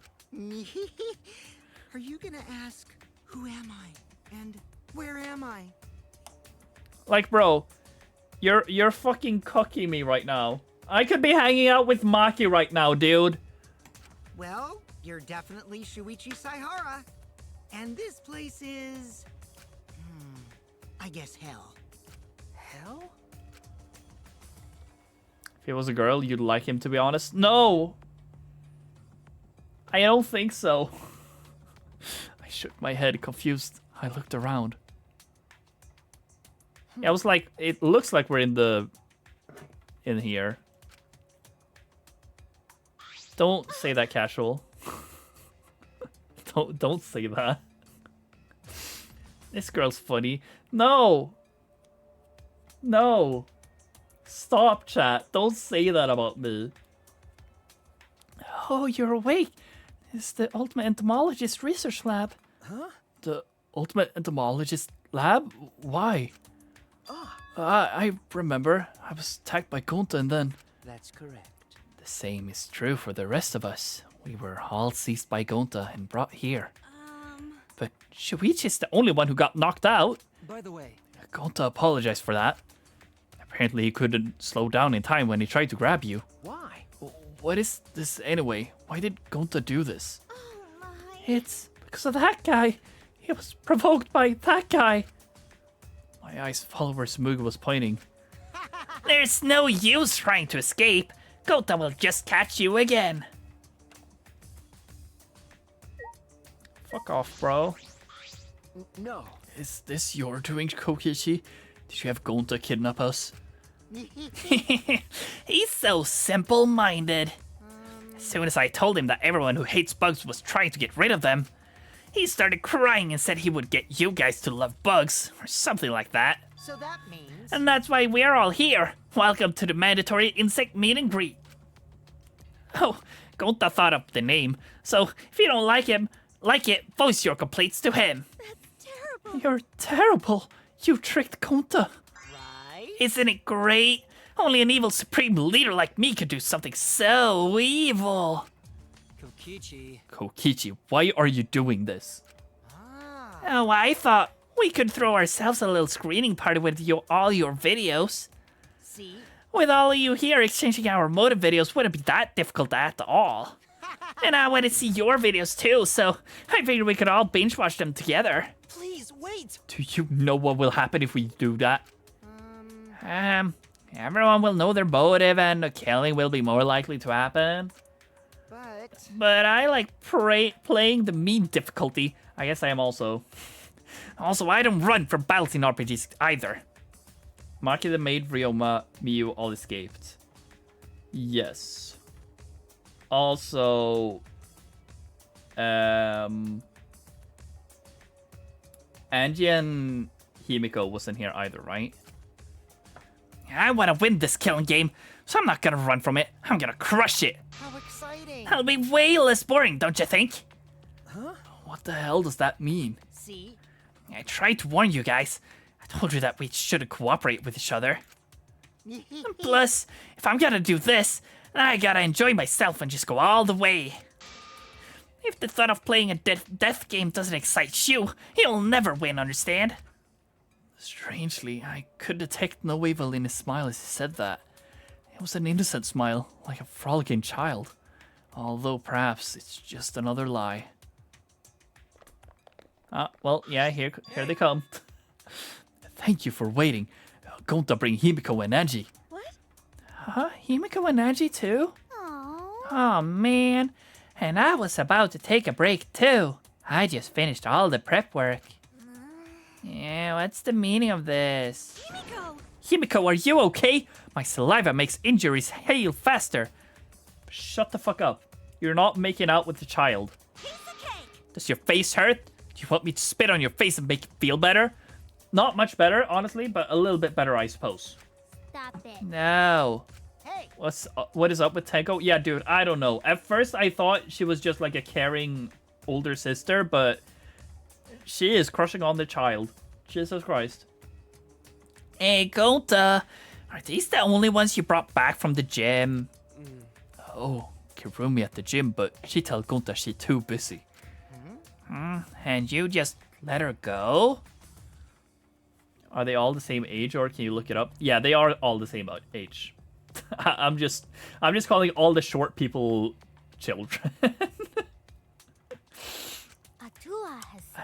Are you gonna ask, who am I? And where am I? Like, bro, you're fucking cocking me right now. I could be hanging out with Maki right now, dude. Well, you're definitely Shuichi Saihara. And this place is... I guess hell. Hell? If he was a girl, you'd like him, to be honest. No! I don't think so. I shook my head, confused. I looked around. Yeah, I was like, it looks like we're in here. Don't say that, casual. Don't say that. This girl's funny. No! No! Stop, chat. Don't say that about me. Oh, you're awake. It's the Ultimate Entomologist Research Lab. Huh? The Ultimate Entomologist Lab? Why? I remember. I was attacked by Gonta and then... That's correct. The same is true for the rest of us. We were all seized by Gonta and brought here. But Shuichi's the only one who got knocked out. By the way... Gonta apologized for that. Apparently he couldn't slow down in time when he tried to grab you. Why? What is this anyway? Why did Gonta do this? Oh my. It's because of that guy. He was provoked by that guy. My eyes followed where Smooga was pointing. There's no use trying to escape. Gonta will just catch you again. Fuck off, bro. No. Is this your doing, Kokichi? Did you have Gonta kidnap us? He's so simple-minded. As soon as I told him that everyone who hates bugs was trying to get rid of them, he started crying and said he would get you guys to love bugs, or something like that. So that means... And that's why we're all here. Welcome to the mandatory insect meet and greet. Oh, Gonta thought up the name, so if you don't like it, voice your complaints to him. That's terrible. You're terrible. You tricked Gonta. Right? Isn't it great? Only an evil supreme leader like me could do something so evil. Kokichi, why are you doing this? Oh, I thought we could throw ourselves a little screening party with all your videos. See? With all of you here exchanging our motive videos wouldn't be that difficult at all. And I want to see your videos too, so I figured we could all binge watch them together. Please, wait! Do you know what will happen if we do that? Everyone will know their motive and the killing will be more likely to happen. But I like playing the mean difficulty. I guess I am also. Also, I don't run from battles in RPGs either. Maki the maid, Ryoma, Miyu all escaped. Yes. Also, Angie and Himiko wasn't here either, right? I want to win this killing game, so I'm not gonna run from it. I'm gonna crush it. How exciting! That'll be way less boring, don't you think? Huh? What the hell does that mean? See? I tried to warn you guys. I told you that we shouldn't cooperate with each other. Plus, if I'm gonna do this, then I gotta enjoy myself and just go all the way. If the thought of playing a death game doesn't excite you, you'll never win, understand? Strangely, I could detect no evil in his smile as he said that. It was an innocent smile, like a frolicking child. Although perhaps it's just another lie. Well, yeah, here they come. Thank you for waiting. Gonta bring Himiko and Angie. What? Huh? Himiko and Angie too? Aww. Oh man. And I was about to take a break too. I just finished all the prep work. Yeah, what's the meaning of this? Himiko! Himiko, are you okay? My saliva makes injuries heal faster. Shut the fuck up. You're not making out with the child. Piece of cake! Does your face hurt? Do you want me to spit on your face and make you feel better? Not much better, honestly, but a little bit better, I suppose. Stop it. No. Hey! What is up with Tenko? Yeah, dude, I don't know. At first, I thought she was just like a caring older sister, but she is crushing on the child. Jesus Christ. Hey, Gonta. Are these the only ones you brought back from the gym? Oh, Kirumi at the gym, but she tell Gonta she too busy. And you just let her go? Are they all the same age, or can you look it up? Yeah, they are all the same age. I'm just calling all the short people children.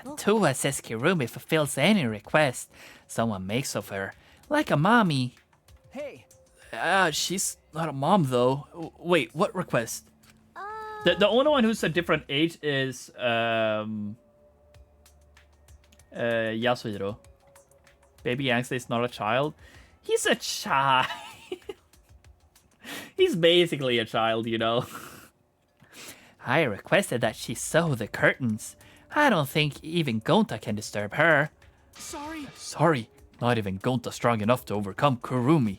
Atua says Kirumi fulfills any request someone makes of her, like a mommy. Hey, She's not a mom though. Wait, what request? The only one who's a different age is Yasuhiro. Baby Yangsta is not a child. He's a child. He's basically a child, you know. I requested that she sew the curtains. I don't think even Gonta can disturb her. Sorry, not even Gonta strong enough to overcome Kurumi.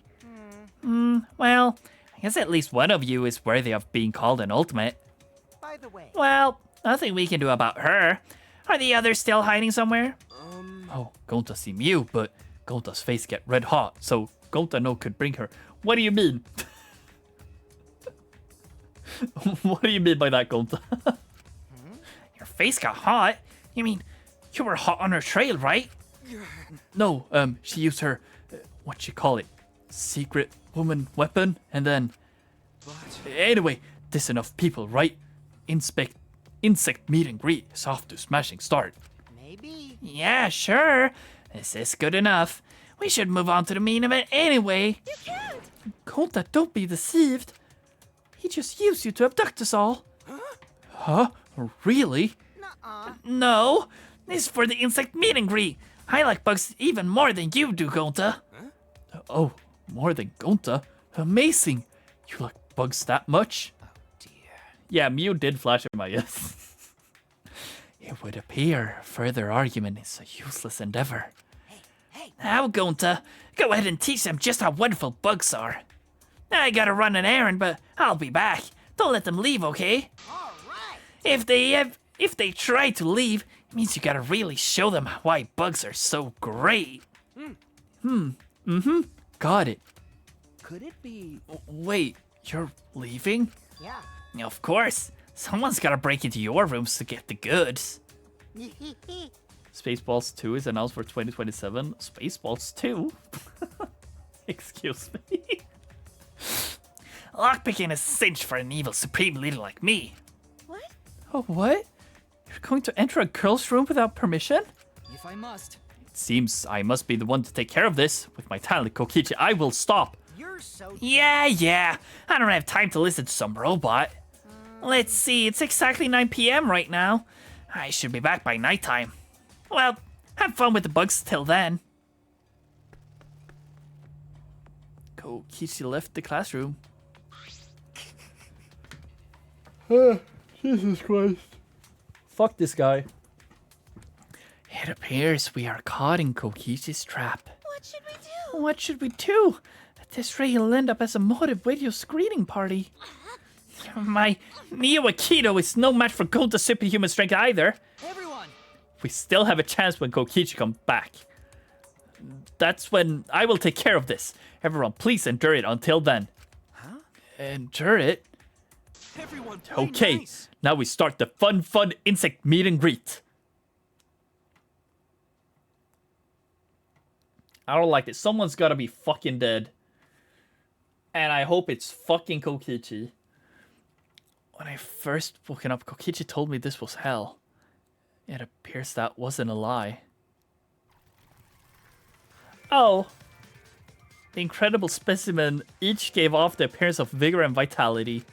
Well, I guess at least one of you is worthy of being called an ultimate. By the way, Well, nothing we can do about her. Are the others still hiding somewhere? Oh, Gonta see Mew, but Gonta's face get red hot, so Gonta no could bring her. What do you mean? What do you mean by that, Gonta? Your face got hot? You mean you were hot on her trail, right? No, she used her, what you call it, secret woman weapon, and then... Anyway, this enough people, right? Insect meet and greet is off to smashing start. maybe. Yeah, sure. This is good enough. We should move on to the main event anyway. You can't! Gonta, don't be deceived. He just used you to abduct us all. Huh? Really? Nuh-uh. No, this is for the insect meet and greet. I like bugs even more than you do, Gonta. Oh, more than Gonta? Amazing. You like bugs that much? Oh dear. Yeah, Mew did flash him, I guess. It would appear further argument is a useless endeavor. Now, Gonta, go ahead and teach them just how wonderful bugs are. I gotta run an errand, but I'll be back. Don't let them leave, okay? All right. If they try to leave, it means you gotta really show them why bugs are so great. Got it. could it be? Wait, you're leaving? Yeah. Of course, someone's gotta break into your rooms to get the goods. Spaceballs 2 is announced for 2027. Spaceballs 2? Excuse me. Lockpicking is a cinch for an evil supreme leader like me. What? Oh, what? You're going to enter a girl's room without permission? If I must. It seems I must be the one to take care of this. With my talent, Kokichi, I will stop. You're so. Yeah. I don't have time to listen to some robot. Let's see, it's exactly 9 p.m. right now. I should be back by nighttime. Well, have fun with the bugs till then. Kokichi left the classroom. Jesus Christ. Fuck this guy. It appears we are caught in Kokichi's trap. What should we do? What should we do? At this rate, he'll end up as a motive video screening party. My Neo Aikido is no match for Gonta's superhuman strength either. Everyone! We still have a chance when Kokichi comes back. That's when I will take care of this. Everyone, please endure it until then. Huh? Endure it? Everyone play Okay, nice. now we start the fun insect meet and greet. I don't like it. Someone's gotta be fucking dead. And I hope it's fucking Kokichi. When I first woken up, Kokichi told me this was hell. It appears that wasn't a lie. Oh. The incredible specimen each gave off the appearance of vigor and vitality.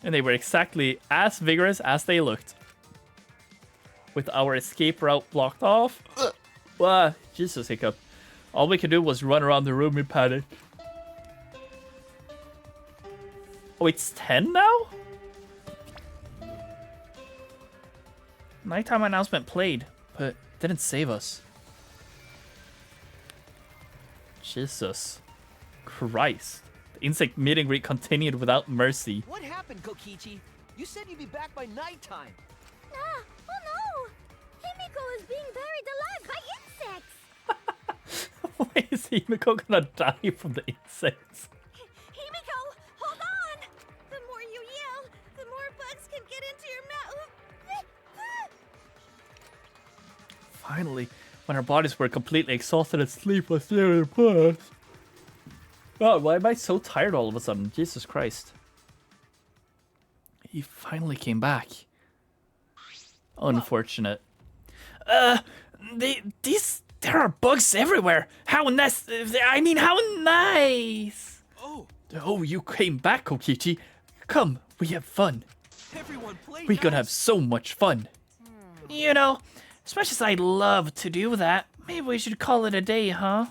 And they were exactly as vigorous as they looked. With our escape route blocked off. Jesus, hiccup. All we could do was run around the room in panic. Oh, it's 10 now? Nighttime announcement played, but didn't save us. Jesus Christ. The insect meet and greet continued without mercy. What happened, Kokichi? You said you'd be back by nighttime. Ah, oh no! Himiko is being buried alive by insects! Why is Himiko gonna die from the insects? Himiko, hold on! The more you yell, the more bugs can get into your mouth. Finally, when our bodies were completely exhausted and sleepless, there it was. God, why am I so tired all of a sudden? Jesus Christ. He finally came back. Unfortunate. There are bugs everywhere. How nice. How nice. Oh, you came back, Kokichi. Come, we have fun. Everyone play We're gonna have so much fun. You know, as much as I'd love to do that, maybe we should call it a day, huh?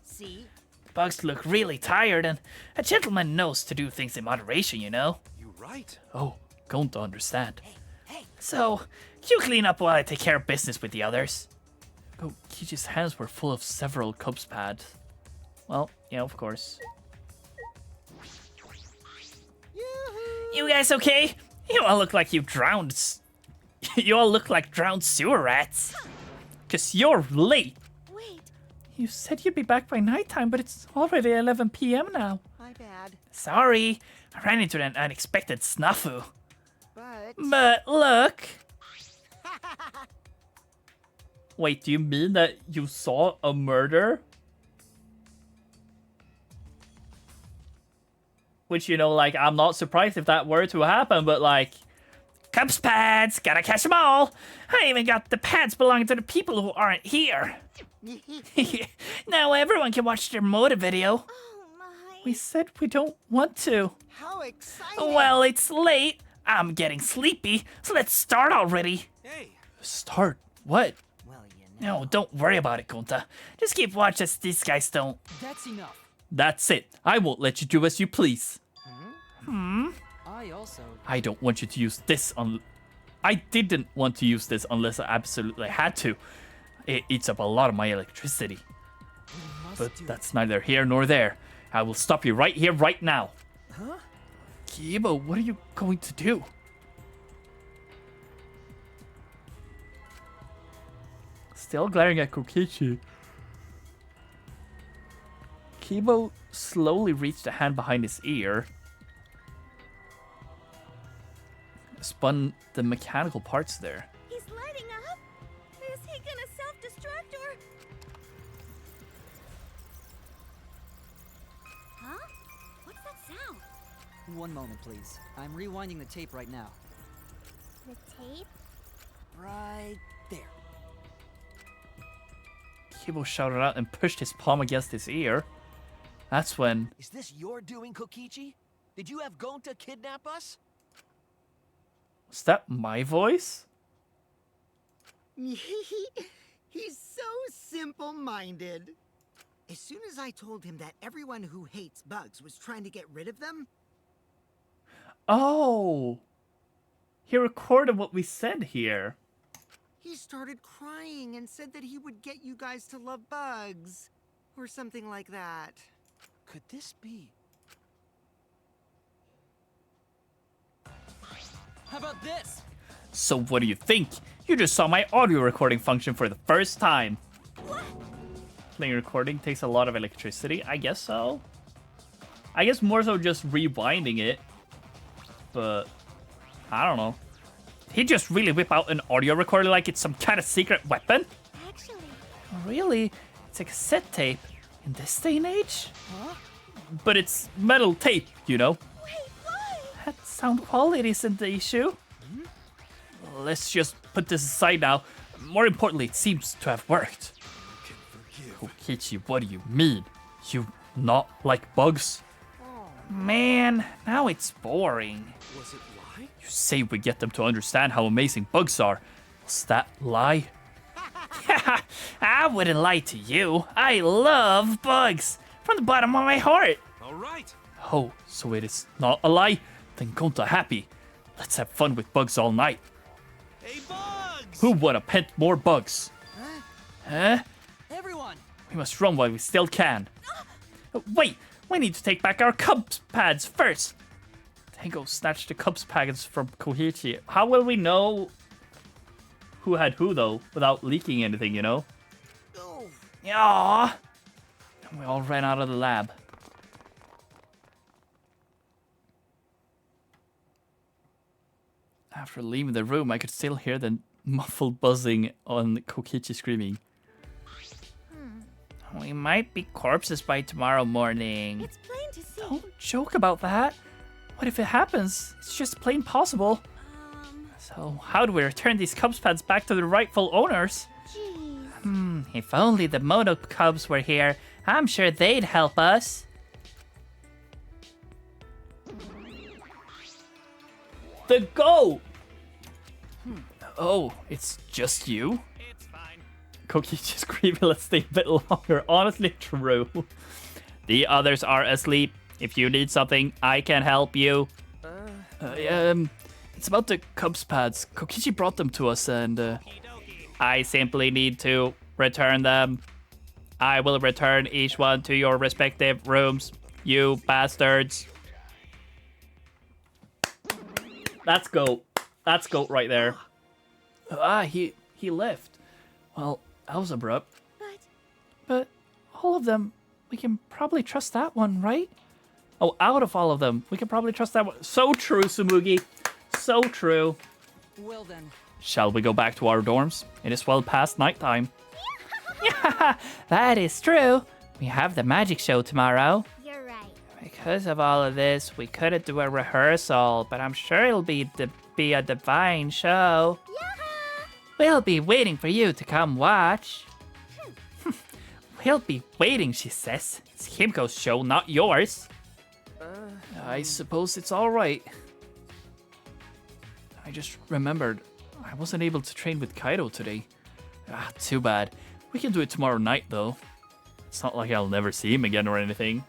See? Bugs look really tired, and a gentleman knows to do things in moderation, you know? You right. Oh, don't understand. So, you clean up while I take care of business with the others. Kokichi's hands were full of several Cubs pads. Well, yeah, of course. You guys okay? You all look like you drowned. You all look like drowned sewer rats. 'Cause you're late. Wait. You said you'd be back by nighttime, but it's already 11 p.m. now. My bad. Sorry, I ran into an unexpected snafu. But look. Wait, do you mean that you saw a murder? Which, you know, like, I'm not surprised if that were to happen, but like... Cubs pads, gotta catch them all. I even got the pads belonging to the people who aren't here. Now everyone can watch their motive video. Oh my. We said we don't want to. how exciting! Well, it's late. I'm getting sleepy, so let's start already. Hey, Start? What? Well, you know. No, don't worry about it, Gunta. Just keep watch as these guys don't. That's enough. That's it. I won't let you do as you please. I also. I don't want you to use this on... I didn't want to use this unless I absolutely had to. It eats up a lot of my electricity. But that's neither here nor there. I will stop you right here, right now. Huh? Kibo, what are you going to do? Still glaring at Kokichi. Kibo slowly reached a hand behind his ear. Spun the mechanical parts there. He's lighting up? Is he gonna self-destruct or... Huh? What's that sound? One moment, please. I'm rewinding the tape right now. The tape? Right there. Kibo shouted out and pushed his palm against his ear. That's when... Is this your doing, Kokichi? Did you have Gonta kidnap us? Was that my voice? He's so simple-minded. As soon as I told him that everyone who hates bugs was trying to get rid of them... Oh! He recorded what we said here. he started crying and said that he would get you guys to love bugs. Or something like that. Could this be? How about this? So what do you think? You just saw my audio recording function for the first time. What? Playing recording takes a lot of electricity. I guess so. I guess more so just rewinding it. but I don't know. He just really whip out an audio recorder like it's some kind of secret weapon? Actually, Really? It's a cassette tape in this day and age? Huh? But it's metal tape, you know? wait, why? That sound quality isn't the issue. Let's just put this aside now. More importantly, it seems to have worked. Kokichi, what do you mean? You not like bugs? Man, now it's boring. Was it lie? You say we get them to understand how amazing bugs are. Was that lie? I wouldn't lie to you. I love bugs from the bottom of my heart. All right. Oh, so it is not a lie? Then Gonta happy. Let's have fun with bugs all night. Hey, Bugs! Who wanna pet more bugs? Huh? Everyone! We must run while we still can. Wait, we need to take back our Cubs pads first. Tango snatched the Cubs pads from Koichi. How will we know who had who, though, without leaking anything, you know? Aww. And we all ran out of the lab. After leaving the room, I could still hear the muffled buzzing on Kokichi screaming. We might be corpses by tomorrow morning. It's plain to see. Don't joke about that. What if it happens? It's just plain possible. So how do we return these Cubs pads back to the rightful owners? Jeez. If only the Mono Cubs were here, I'm sure they'd help us. The goat! Oh, it's just you? It's fine. Kokichi's screaming, let's stay a bit longer. Honestly, true. The others are asleep. If you need something, I can help you. It's about the Cubs pads. Kokichi brought them to us and I simply need to return them. I will return each one to your respective rooms, you bastards. That's goat. That's goat right there. He left. Well, that was abrupt. But all of them, we can probably trust that one, right? Oh, out of all of them, we can probably trust that one. So true, Sumugi. So true. Well then. Shall we go back to our dorms? It is well past nighttime. Yeah, that is true. We have the magic show tomorrow. You're right. Because of all of this, we couldn't do a rehearsal, but I'm sure it'll be a divine show. We'll be waiting for you to come watch. We'll be waiting, she says. It's Himiko's show, not yours. I suppose it's all right. I just remembered I wasn't able to train with Kaido today. Too bad. We can do it tomorrow night, though. It's not like I'll never see him again or anything.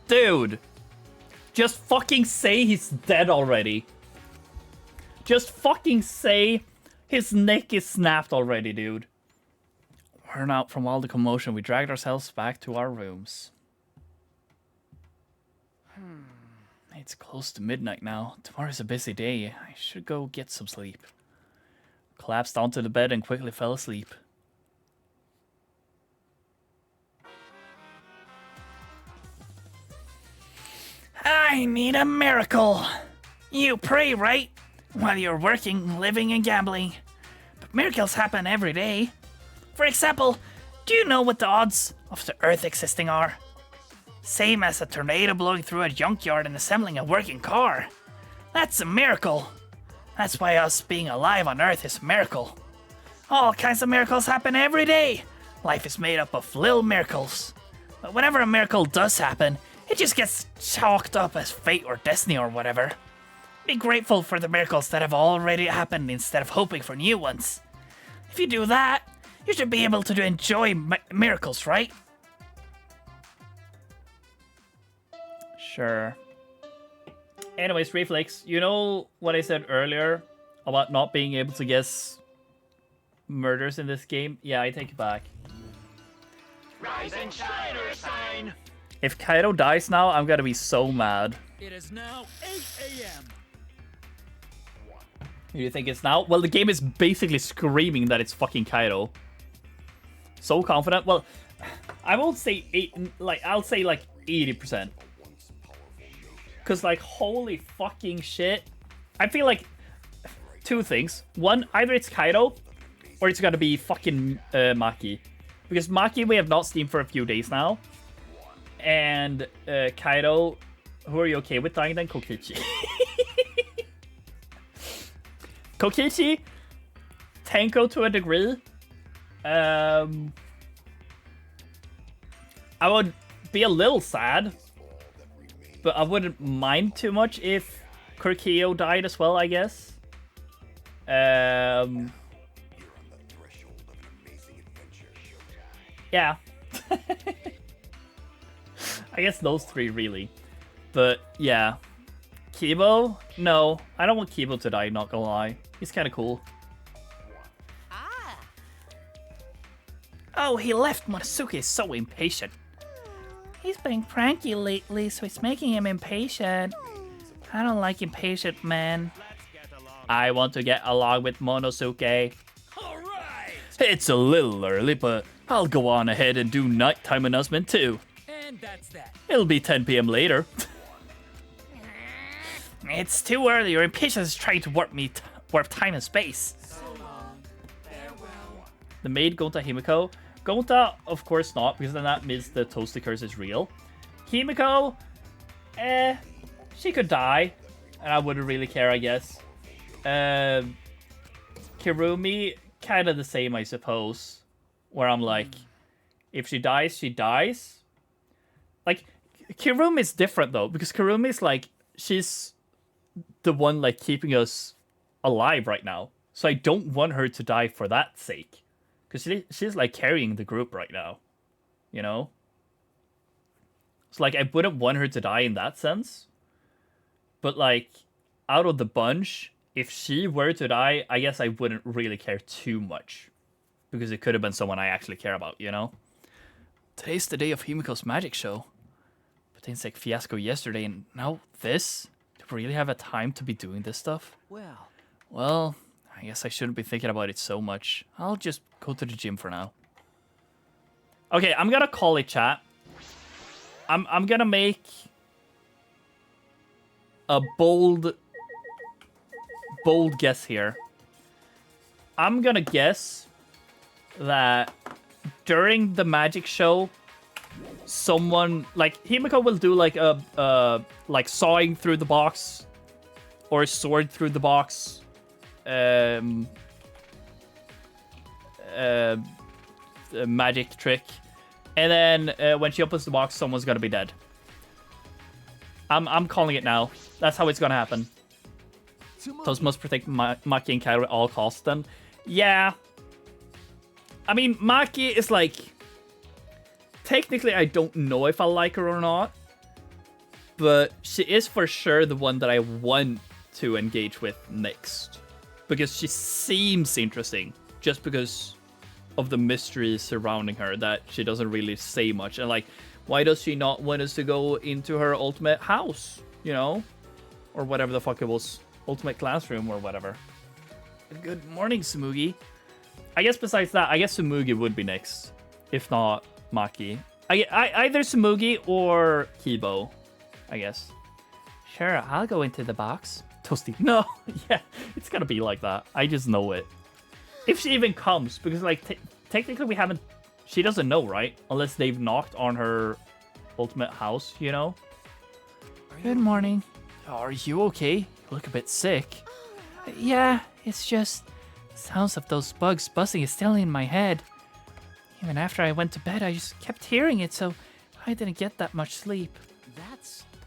Dude! Just fucking say he's dead already. Just fucking say his neck is snapped already, dude. Worn out from all the commotion, we dragged ourselves back to our rooms. It's close to midnight now. Tomorrow's a busy day. I should go get some sleep. Collapsed onto the bed and quickly fell asleep. I need a miracle. You pray, right? While you're working, living, and gambling. But miracles happen every day. For example, do you know what the odds of the Earth existing are? Same as a tornado blowing through a junkyard and assembling a working car. That's a miracle. That's why us being alive on Earth is a miracle. All kinds of miracles happen every day. Life is made up of little miracles. But whenever a miracle does happen, it just gets chalked up as fate or destiny or whatever. Be grateful for the miracles that have already happened instead of hoping for new ones. If you do that, you should be able to enjoy miracles, right? Sure. Anyways, Reflex, you know what I said earlier about not being able to guess murders in this game? Yeah, I take it back. Rise and shine, Earthshine! If Kaido dies now, I'm gonna be so mad. It is now 8 a.m. Who do you think it's now? Well, the game is basically screaming that it's fucking Kaido. So confident. Well, I won't say I'll say like 80%. Cause like holy fucking shit. I feel like two things. One, either it's Kaido or it's gonna be fucking Maki. Because Maki we have not seen for a few days now. And Kaido, who are you okay with dying then? Kokichi. Kokichi, Tenko to a degree. I would be a little sad, but I wouldn't mind too much if Kurkio died as well, I guess. Yeah. I guess those three really. But yeah. Kibo? No, I don't want Kibo to die, not gonna lie. He's kinda cool. Oh, he left. Monosuke is so impatient. He's being cranky lately, so it's making him impatient. I don't like impatient men. I want to get along with Monosuke. Alright! It's a little early, but I'll go on ahead and do nighttime announcement too. And that's that. It'll be 10 p.m. later. It's too early. Your impatience is trying to warp time and space. The maid Gonta Himiko. Gonta, of course not, because then that means the toasty curse is real. Himiko, she could die, and I wouldn't really care, I guess. Kirumi, kind of the same, I suppose. Where I'm like, if she dies, she dies. Like, Kirumi is different though, because Kirumi is like, she's the one like keeping us alive right now. So I don't want her to die for that sake. Because she's like carrying the group right now. You know? So like I wouldn't want her to die in that sense. But like out of the bunch, if she were to die, I guess I wouldn't really care too much. Because it could have been someone I actually care about, you know? Today's the day of Himiko's magic show. But things like fiasco yesterday and now this? Do we really have a time to be doing this stuff? Well, I guess I shouldn't be thinking about it so much. I'll just go to the gym for now. Okay, I'm gonna call it, chat. I'm gonna make a bold guess here. I'm gonna guess that during the magic show, someone like Himiko will do like a like sawing through the box or sword through the box. A magic trick, and then when she opens the box, someone's gonna be dead. I'm calling it now. That's how it's gonna happen. Those must protect Maki and Kairo at all costs. Then, yeah. I mean, Maki is like technically I don't know if I like her or not, but she is for sure the one that I want to engage with next. Because she seems interesting, just because of the mystery surrounding her that she doesn't really say much. And like, why does she not want us to go into her ultimate house, you know? Or whatever the fuck it was, ultimate classroom or whatever. Good morning, Tsumugi. I guess besides that, I guess Tsumugi would be next, if not Maki. Either Tsumugi or Kibo, I guess. Sure, I'll go into the box. Toasty. No, yeah, it's gonna be like that. I just know it. If she even comes, because like technically we haven't. She doesn't know, right? Unless they've knocked on her ultimate house, you know. Good morning. Are you okay? You look a bit sick. Yeah, it's just sounds of those bugs buzzing is still in my head. Even after I went to bed, I just kept hearing it, so I didn't get that much sleep.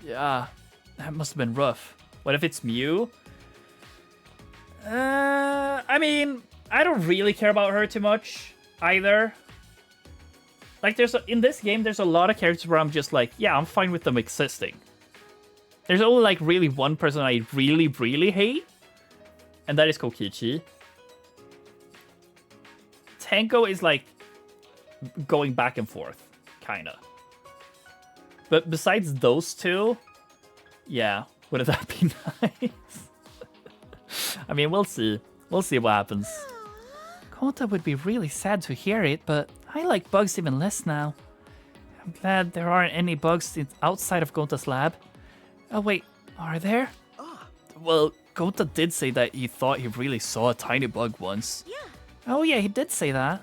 Yeah, that must have been rough. What if it's Mew? I mean, I don't really care about her too much either. Like, in this game, there's a lot of characters where I'm just like, yeah, I'm fine with them existing. There's only like really one person I really, really hate, and that is Kokichi. Tenko is like going back and forth, kinda. But besides those two, yeah. Wouldn't that be nice? I mean, we'll see. We'll see what happens. Kota would be really sad to hear it, but I like bugs even less now. I'm glad there aren't any bugs outside of Gonta's lab. Oh wait, are there? Well, Gonta did say that he thought he really saw a tiny bug once. Yeah. Oh yeah, he did say that.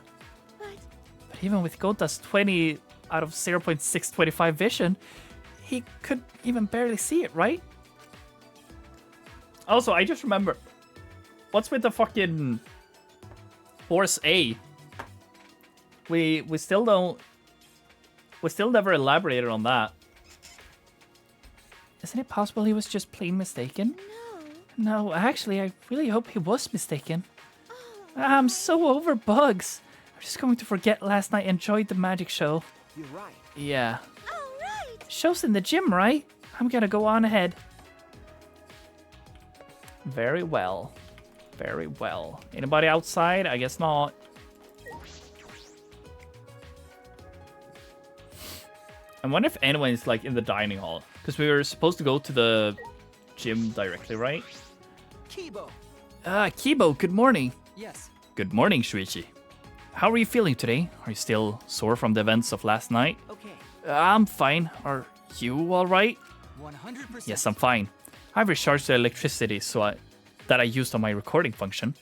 But Even with Gonta's 20 out of 0.625 vision, he could even barely see it, right? Also, I just remember, what's with the fucking horse A? We still never elaborated on that. Isn't it possible he was just plain mistaken? No, actually, I really hope he was mistaken. I'm so over bugs. I'm just going to forget last night. Enjoyed the magic show. You're right. Yeah. all right. Show's in the gym, right? I'm gonna go on ahead. Very well. Very well. Anybody outside? I guess not. I wonder if anyone is like in the dining hall. Because we were supposed to go to the gym directly, right? Kibo. Kibo, good morning. Yes. Good morning, Shuichi. How are you feeling today? Are you still sore from the events of last night? Okay. I'm fine. Are you alright? 100%. Yes, I'm fine. I've recharged the electricity that I used on my recording function.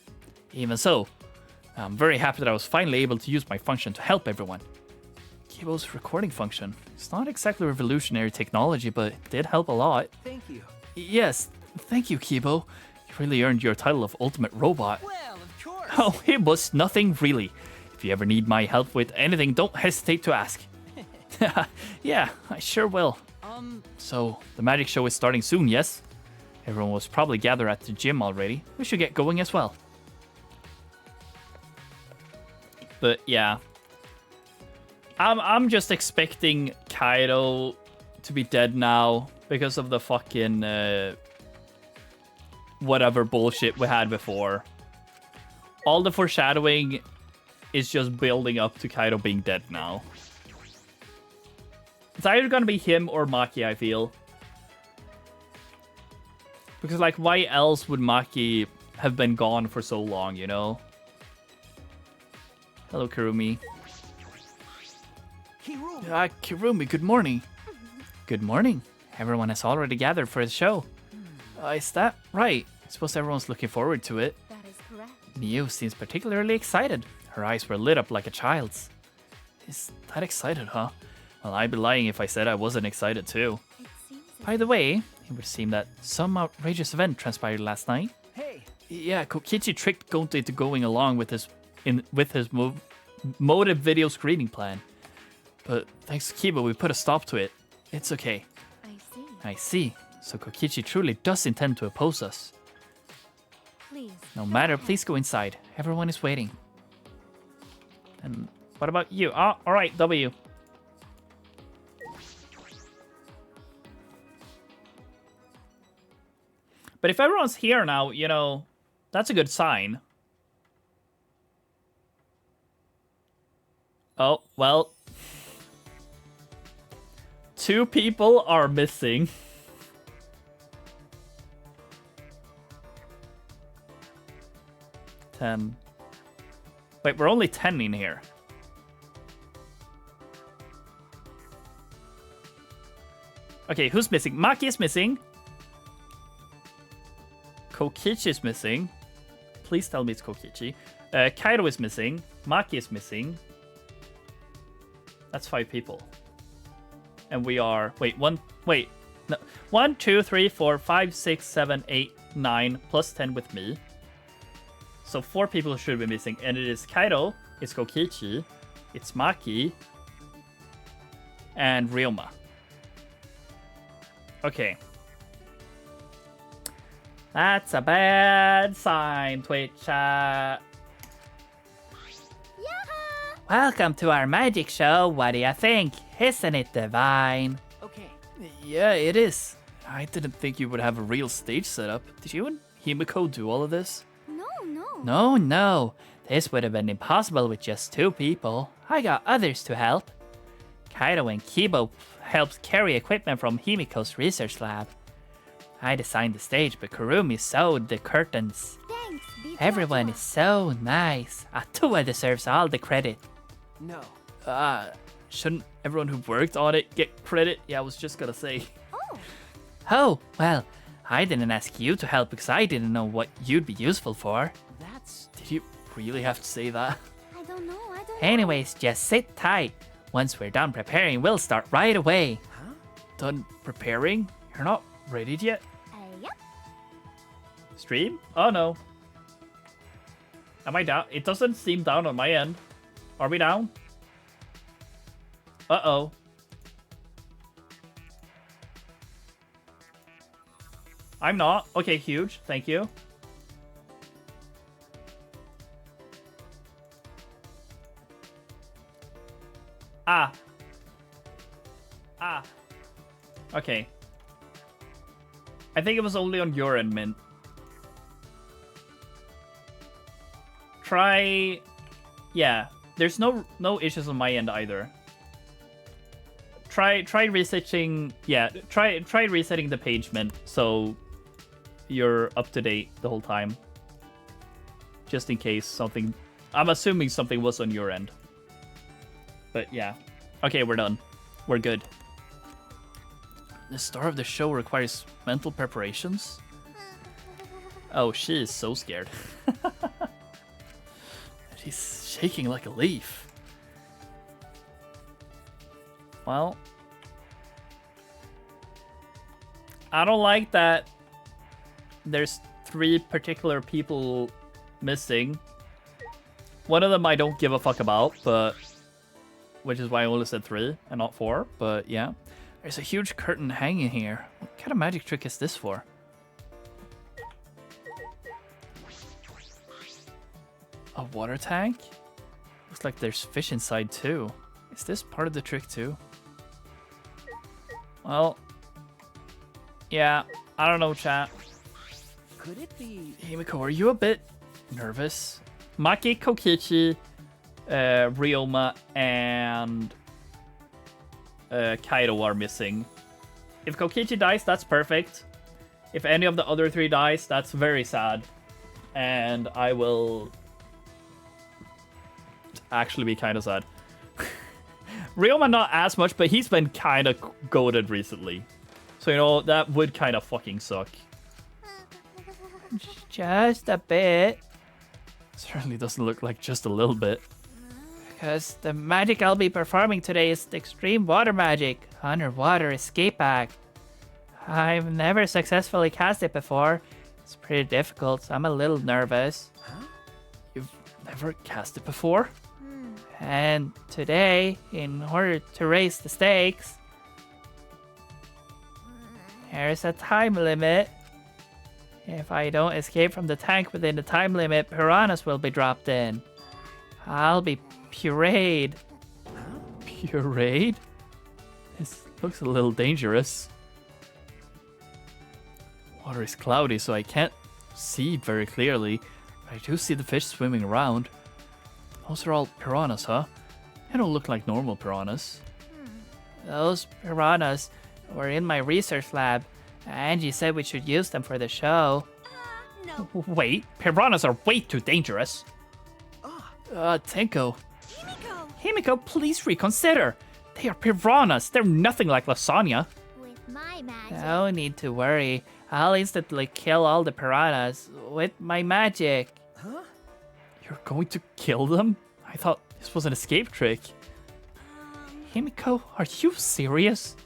Even so, I'm very happy that I was finally able to use my function to help everyone. Kibo's recording function. It's not exactly revolutionary technology, but it did help a lot. Thank you. Yes, thank you, Kibo. You really earned your title of Ultimate Robot. Well, of course. Oh, it was nothing really. If you ever need my help with anything, don't hesitate to ask. Yeah, I sure will. So, the magic show is starting soon, yes? Everyone was probably gathered at the gym already. We should get going as well. But yeah. I'm just expecting Kaido to be dead now because of the fucking whatever bullshit we had before. All the foreshadowing is just building up to Kaido being dead now. It's either gonna be him or Maki, I feel. Because, like, why else would Maki have been gone for so long, you know? Hello, Kirumi. Kirumi, good morning. Good morning. Everyone has already gathered for the show. Is that right? I suppose everyone's looking forward to it. That is correct. Miu seems particularly excited. Her eyes were lit up like a child's. Is that excited, huh? Well, I'd be lying if I said I wasn't excited too. It seems By the way, it would seem that some outrageous event transpired last night. Hey. Yeah, Kokichi tricked Gonta into going along with his motive video screening plan. But thanks to Kiba, we put a stop to it. It's okay. I see. I see. So Kokichi truly does intend to oppose us. Please. No matter, please go inside. Everyone is waiting. And what about you? Oh, alright, W. But if everyone's here now, you know, that's a good sign. Oh, well. 2 people are missing. Ten. Wait, we're only 10 in here. Okay, who's missing? Maki is missing. Kokichi is missing. Please tell me it's Kokichi. Kaido is missing. Maki is missing. That's 5 people. And we are... Wait, no. 1, 2, 3, 4, 5, 6, 7, 8, 9, plus 10 with me. So 4 people should be missing. And it is Kaido, it's Kokichi, it's Maki, and Ryoma. Okay. That's a bad sign, Twitch chat. Welcome to our magic show. What do you think? Isn't it divine? Okay. Yeah, it is. I didn't think you would have a real stage setup. Did you and Himiko do all of this? No. This would have been impossible with just 2 people. I got others to help. Kaido and Kibo helped carry equipment from Himiko's research lab. I designed the stage, but Kurumi sewed the curtains. Thanks. Everyone is so nice. Atua deserves all the credit. No. Shouldn't everyone who worked on it get credit? Yeah, I was just gonna say. Oh, well, I didn't ask you to help because I didn't know what you'd be useful for. Did you really have to say that? I don't know. Anyways, just sit tight. Once we're done preparing, we'll start right away. Done preparing? You're not ready yet? Yep. Stream? Oh no. Am I down? It doesn't seem down on my end. Are we down? Uh-oh. I'm not. Okay, huge. Thank you. Ah. Okay. I think it was only on your end, Mint. Try... Yeah. There's no issues on my end either. Try resetting... Yeah, try resetting the page, Mint, so you're up to date the whole time. Just in case something... I'm assuming something was on your end. But yeah. Okay, we're done. We're good. The star of the show requires mental preparations? Oh, she is so scared. She's shaking like a leaf. Well, I don't like that there's 3 particular people missing. One of them I don't give a fuck about, but which is why I only said 3 and not 4, but yeah. There's a huge curtain hanging here. What kind of magic trick is this for? A water tank? Looks like there's fish inside too. Is this part of the trick too? Well, yeah, I don't know, chat. Could it be... Himiko, are you a bit nervous? Maki, Kokichi, Ryoma, and Kaido are missing. If Kokichi dies, that's perfect. If any of the other 3 dies, that's very sad. And I will actually be kind of sad. Ryoma not as much, but he's been kind of goated recently. So, you know, that would kind of fucking suck. Just a bit. Certainly doesn't look like just a little bit. Because the magic I'll be performing today is the extreme water magic, underwater escape act. I've never successfully cast it before. It's pretty difficult, so I'm a little nervous. You've never cast it before? And today, in order to raise the stakes, there's a time limit. If I don't escape from the tank within the time limit, piranhas will be dropped in. I'll be pureed. Pureed? This looks a little dangerous. Water is cloudy, so I can't see very clearly, but I do see the fish swimming around. Those are all piranhas, huh? They don't look like normal piranhas. Those piranhas were in my research lab. Angie said we should use them for the show. No. Wait, piranhas are way too dangerous. Tenko. Himiko, please reconsider. They are piranhas. They're nothing like lasagna. With my magic. No need to worry. I'll instantly kill all the piranhas with my magic. Huh? You're going to kill them? I thought this was an escape trick. Himiko, are you serious?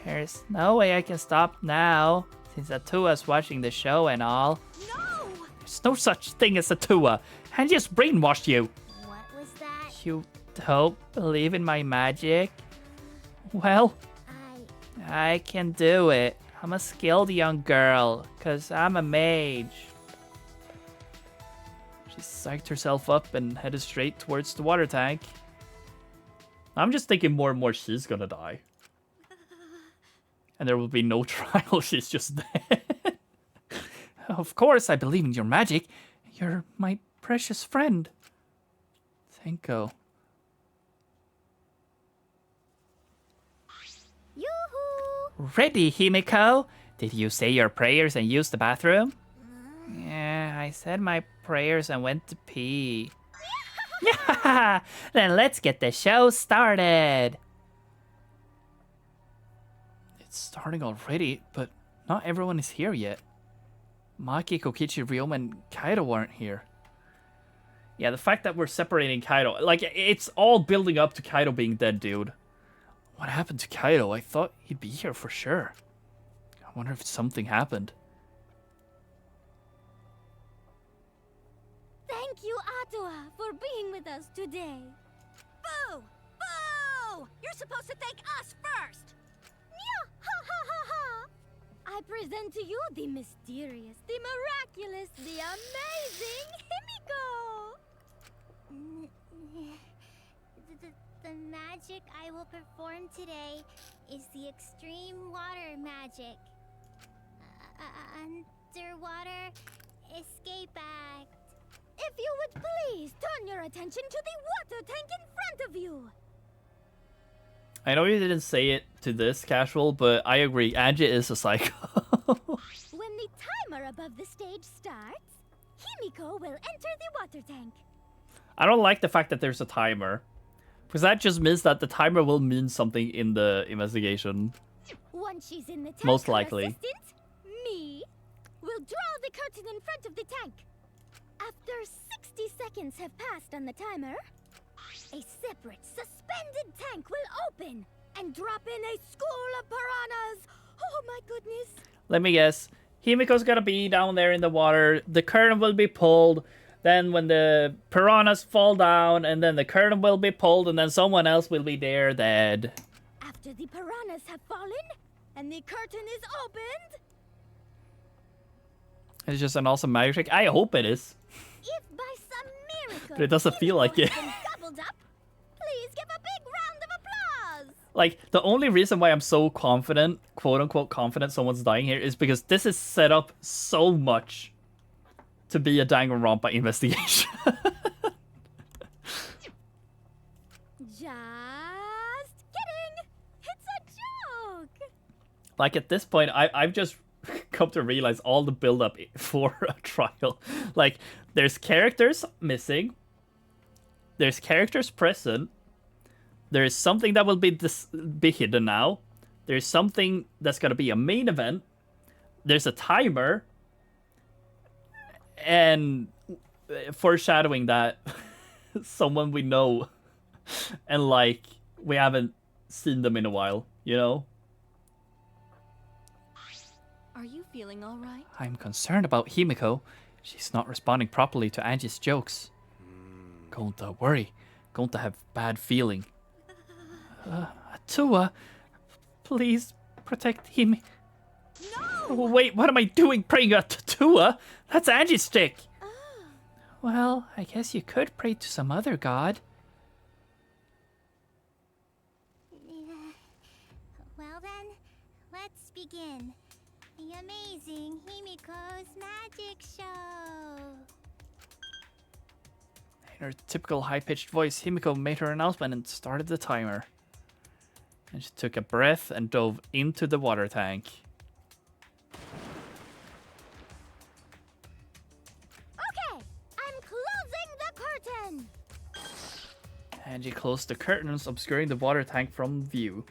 There's no way I can stop now, since Atua's watching the show and all. No! There's no such thing as Atua. I just brainwashed you. What was that? You don't believe in my magic? Well, I can do it. I'm a skilled young girl, 'cause I'm a mage. She psyched herself up and headed straight towards the water tank. I'm just thinking more and more she's gonna die. And there will be no trial, she's just dead. Of course I believe in your magic. You're my precious friend. Tenko. Yoo-hoo! Ready, Himiko? Did you say your prayers and use the bathroom? Yeah, I said my prayers and went to pee. Yeah, then let's get the show started. It's starting already, but not everyone is here yet. Maki, Kokichi, Ryoma, and Kaido aren't here. Yeah, the fact that we're separating Kaido, like, it's all building up to Kaido being dead, dude. What happened to Kaido? I thought he'd be here for sure. I wonder if something happened. Thank you, Atua, for being with us today. Boo! Boo! You're supposed to thank us first! Yeah, ha ha ha ha! I present to you the mysterious, the miraculous, the amazing Himiko! The magic I will perform today is the extreme water magic. Underwater escape act. If you would please turn your attention to the water tank in front of you. I know you didn't say it to this, Casual, but I agree. Angie is a psycho. When the timer above the stage starts, Himiko will enter the water tank. I don't like the fact that there's a timer. Because that just means that the timer will mean something in the investigation. Once she's in the tank, Most her likely. assistant, me, will draw the curtain in front of the tank. After 60 seconds have passed on the timer, a separate, suspended tank will open and drop in a school of piranhas. Oh my goodness. Let me guess. Himiko's gonna be down there in the water. The curtain will be pulled. Then when the piranhas fall down, and then the curtain will be pulled, and then someone else will be there dead. After the piranhas have fallen and the curtain is opened... It's just an awesome magic trick. I hope it is. If by some miracle But it doesn't feel like it. has been gobbled up, please give a big round of applause. Like, the only reason why I'm so confident, quote-unquote confident someone's dying here is because this is set up so much to be a Danganronpa investigation. Just kidding. It's a joke. Like, at this point, I've just come to realize all the build-up for a trial. Like, there's characters missing. There's characters present. There's something that will be hidden now. There's something that's going to be a main event. There's a timer. And foreshadowing that someone we know and, like, we haven't seen them in a while, you know? Are you feeling all right? I'm concerned about Himiko. She's not responding properly to Angie's jokes. Going to worry. Going to have bad feeling. Atua, please protect him. No! Oh, wait, what am I doing praying at Atua? That's Angie's stick. Well, I guess you could pray to some other god. Well then, let's begin. The amazing Himiko's magic show. In her typical high-pitched voice, Himiko made her announcement and started the timer. And she took a breath and dove into the water tank. Okay, I'm closing the curtain. Angie closed the curtains, obscuring the water tank from view.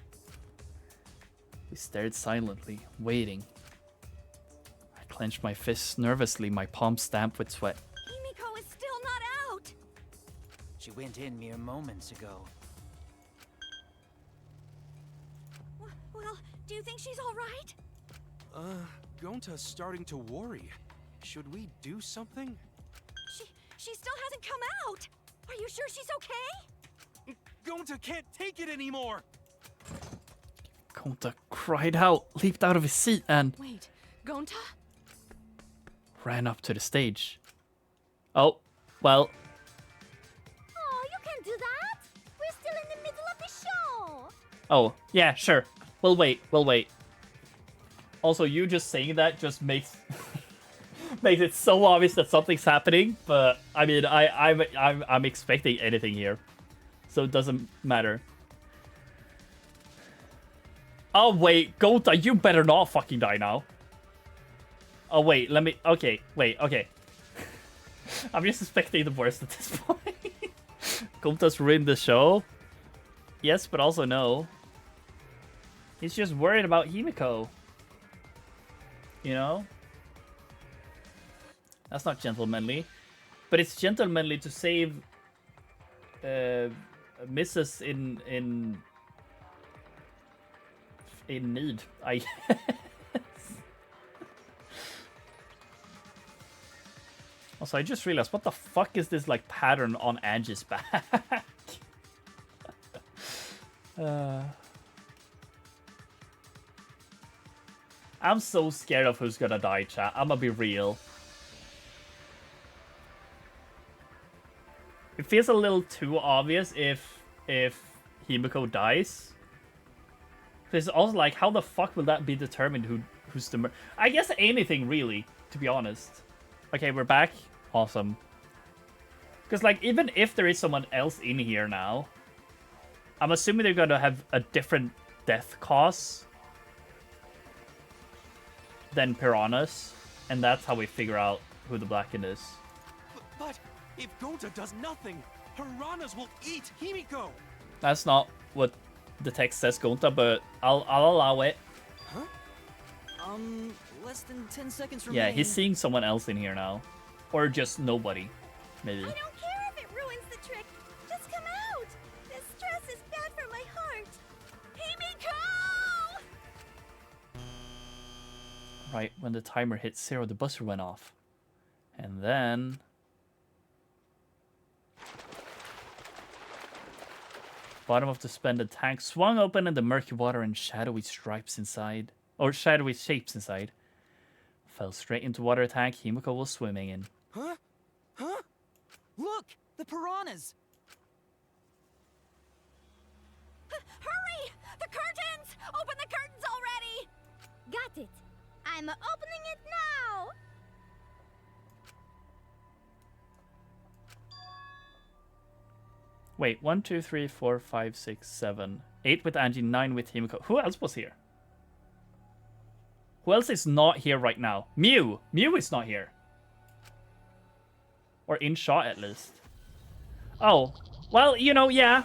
We stared silently, waiting. I clenched my fists nervously, my palms stamped with sweat. Himiko is still not out. She went in mere moments ago. Well, do you think she's all right? Gonta's starting to worry. Should we do something? She still hasn't come out. Are you sure she's okay? Gonta can't take it anymore! Gonta cried out, leaped out of his seat, and Wait, Gonta? ran up to the stage. Oh, well, Oh, you can't do that. We're still in the middle of the show. oh, yeah, sure. We'll wait. Also, you just saying that just makes makes it so obvious that something's happening. But I mean, I'm expecting anything here, so it doesn't matter. Oh wait, Gonta, you better not fucking die now. Oh wait, okay, wait, okay. I'm just expecting the worst at this point. Gonta's ruined the show? Yes, but also no. He's just worried about Himiko. You know? That's not gentlemanly. But it's gentlemanly to save Mrs. in need, I guess. Also, I just realized, what the fuck is this, like, pattern on Angie's back? I'm so scared of who's gonna die, chat. I'm gonna be real. It feels a little too obvious if Himiko dies. It's also like, how the fuck will that be determined who's the I guess anything, really, to be honest. Okay, we're back. Awesome. Because, like, even if there is someone else in here now, I'm assuming they're gonna have a different death cause than Piranhas, and that's how we figure out who the Blacken is. But if Gonta does nothing, piranhas will eat Himiko! That's not what the text says, Gonta, but I'll allow it. Huh? Less than 10 seconds from Yeah, he's seeing someone else in here now. Or just nobody, maybe. I don't care if it ruins the trick. Just come out. This stress is bad for my heart. Himiko! Right, when the timer hit 0, the buzzer went off. And then... bottom of the suspended tank swung open and the murky water and shadowy stripes inside, or shadowy shapes inside, fell straight into water tank Himiko was swimming in. Huh? Huh? Look! The piranhas! Hurry! The curtains! Open the curtains already! Got it. I'm opening it now! Wait, 1, 2, 3, 4, 5, 6, 7, 8 with Angie, 9 with Himiko. Who else was here? Who else is not here right now? Mew! Mew is not here. Or in shot, at least. Oh, well, you know, yeah.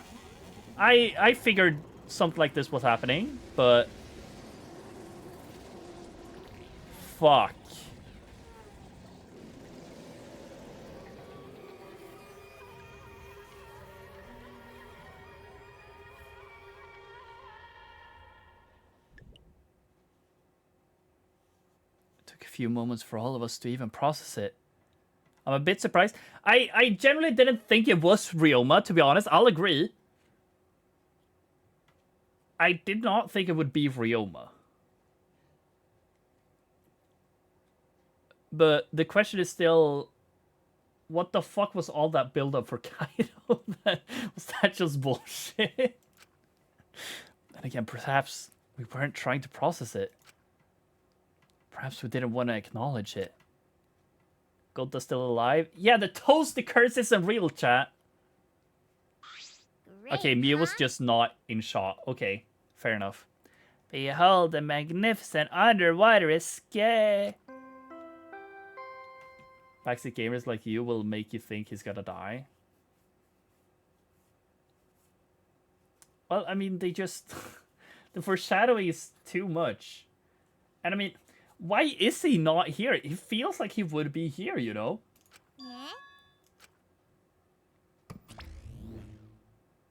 I figured something like this was happening, but... fuck. It took a few moments for all of us to even process it. I'm a bit surprised. I generally didn't think it was Ryoma, to be honest. I'll agree. I did not think it would be Ryoma. But the question is still, what the fuck was all that build-up for Kaido? Was that just bullshit? And again, perhaps we weren't trying to process it. Perhaps we didn't want to acknowledge it. Gonta's still alive? Yeah, the toasty curse isn't real, chat. Great, Okay, Mia was just not in shot. Okay, fair enough. Behold the magnificent underwater escape. Backseat gamers like you will make you think he's gonna die. Well, I mean, they just... the foreshadowing is too much. And I mean... why is he not here? He feels like he would be here, you know? Yeah?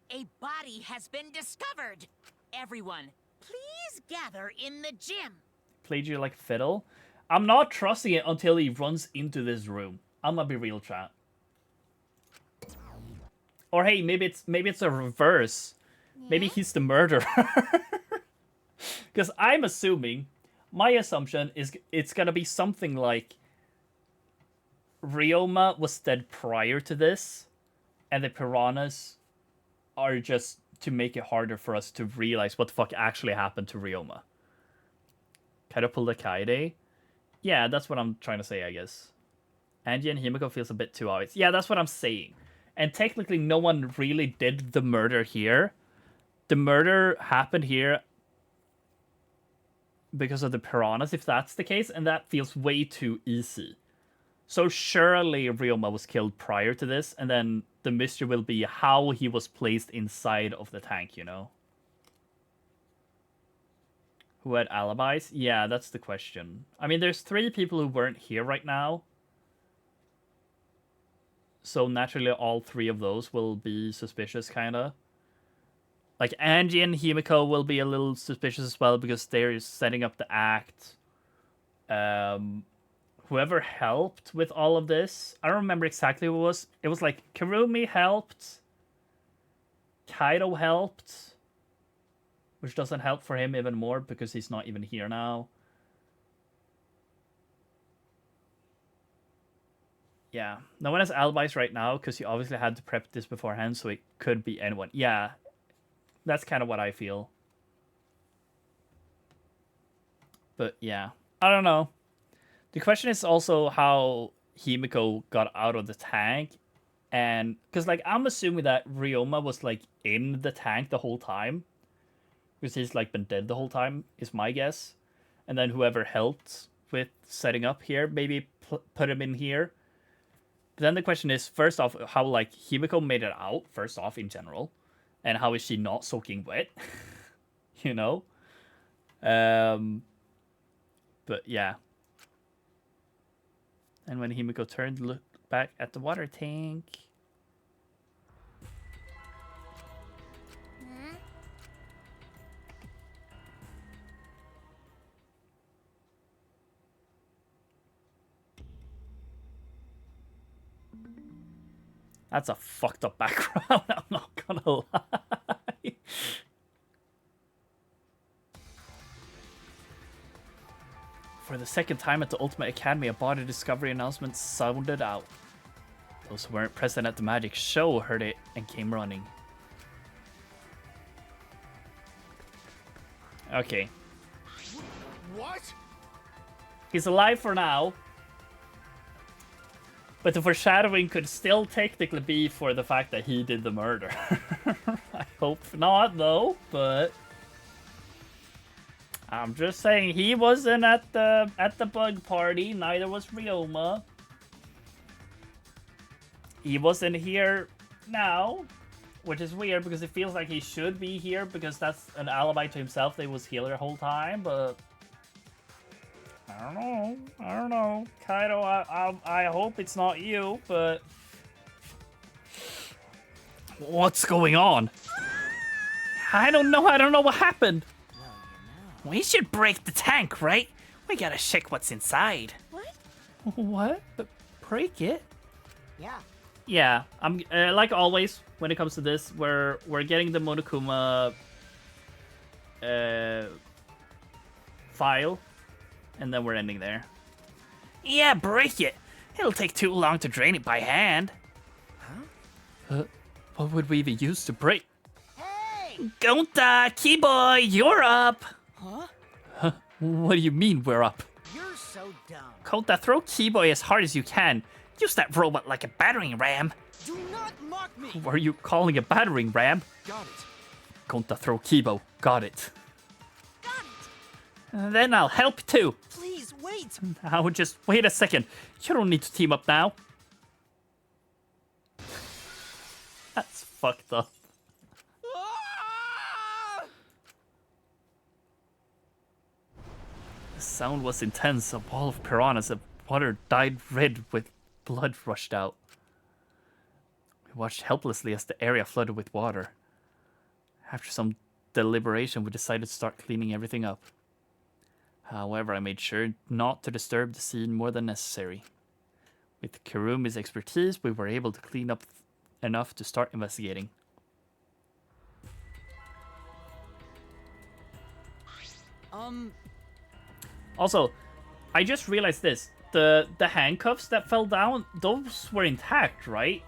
A body has been discovered. Everyone, please gather in the gym. Played you like fiddle? I'm not trusting it until he runs into this room. I'm gonna be real, chat. Or hey, maybe it's a reverse. Yeah? Maybe he's the murderer. Because I'm assuming... my assumption is it's gonna be something like Ryoma was dead prior to this, and the piranhas are just to make it harder for us to realize what the fuck actually happened to Ryoma. Kind of pull the Kaede? Yeah, that's what I'm trying to say, I guess. Angie and Himiko feels a bit too obvious. Yeah, that's what I'm saying. And technically no one really did the murder here. The murder happened here because of the piranhas, if that's the case, and that feels way too easy. So surely Ryoma was killed prior to this, and then the mystery will be how he was placed inside of the tank, you know? Who had alibis? Yeah, that's the question. I mean, there's 3 people who weren't here right now. So naturally, all 3 of those will be suspicious, kinda. Like, Angie and Himiko will be a little suspicious as well because they're setting up the act. Whoever helped with all of this, I don't remember exactly who it was. It was like Kurumi helped, Kaido helped, which doesn't help for him even more because he's not even here now. Yeah, no one has alibis right now because you obviously had to prep this beforehand, so it could be anyone. Yeah, that's kind of what I feel. But yeah, I don't know. The question is also how Himiko got out of the tank. And because, like, I'm assuming that Ryoma was, like, in the tank the whole time. Because he's, like, been dead the whole time, is my guess. And then whoever helped with setting up here, maybe put him in here. But then the question is, first off, how, like, Himiko made it out, first off, in general. And how is she not soaking wet? You know? But, yeah. And when Himiko turned, looked back at the water tank. That's a fucked up background, I'm not gonna lie. For the second time at the Ultimate Academy, a body discovery announcement sounded out. Those who weren't present at the magic show heard it and came running. Okay. What? He's alive for now. But the foreshadowing could still technically be for the fact that he did the murder. I hope not, though, but I'm just saying he wasn't at the bug party, neither was Ryoma. He wasn't here now, which is weird because it feels like he should be here because that's an alibi to himself that he was here the whole time, but I don't know. Kaido, I hope it's not you, but what's going on? I don't know what happened. We should break the tank, right? We gotta check what's inside. What? Break it? Yeah. Yeah, I'm like always when it comes to this, we're getting the Monokuma file, and then we're ending there. Yeah, break it. It'll take too long to drain it by hand. What would we even use to break? Hey! Gonta, Keyboy, you're up. Huh? What do you mean we're up? You're so dumb. Gonta, throw Keyboy as hard as you can. Use that robot like a battering ram. Do not mock me! What are you calling a battering ram? Got it. Gonta, throw Kibo. Got it. Got it. Then I'll help too. Please, wait! Now just wait a second. You don't need to team up now. That's fucked up. The sound was intense. A wall of piranhas of water dyed red with blood rushed out. We watched helplessly as the area flooded with water. After some deliberation, we decided to start cleaning everything up. However, I made sure not to disturb the scene more than necessary. With Kurumi's expertise, we were able to clean up enough to start investigating. Also, I just realized this. The handcuffs that fell down, those were intact, right?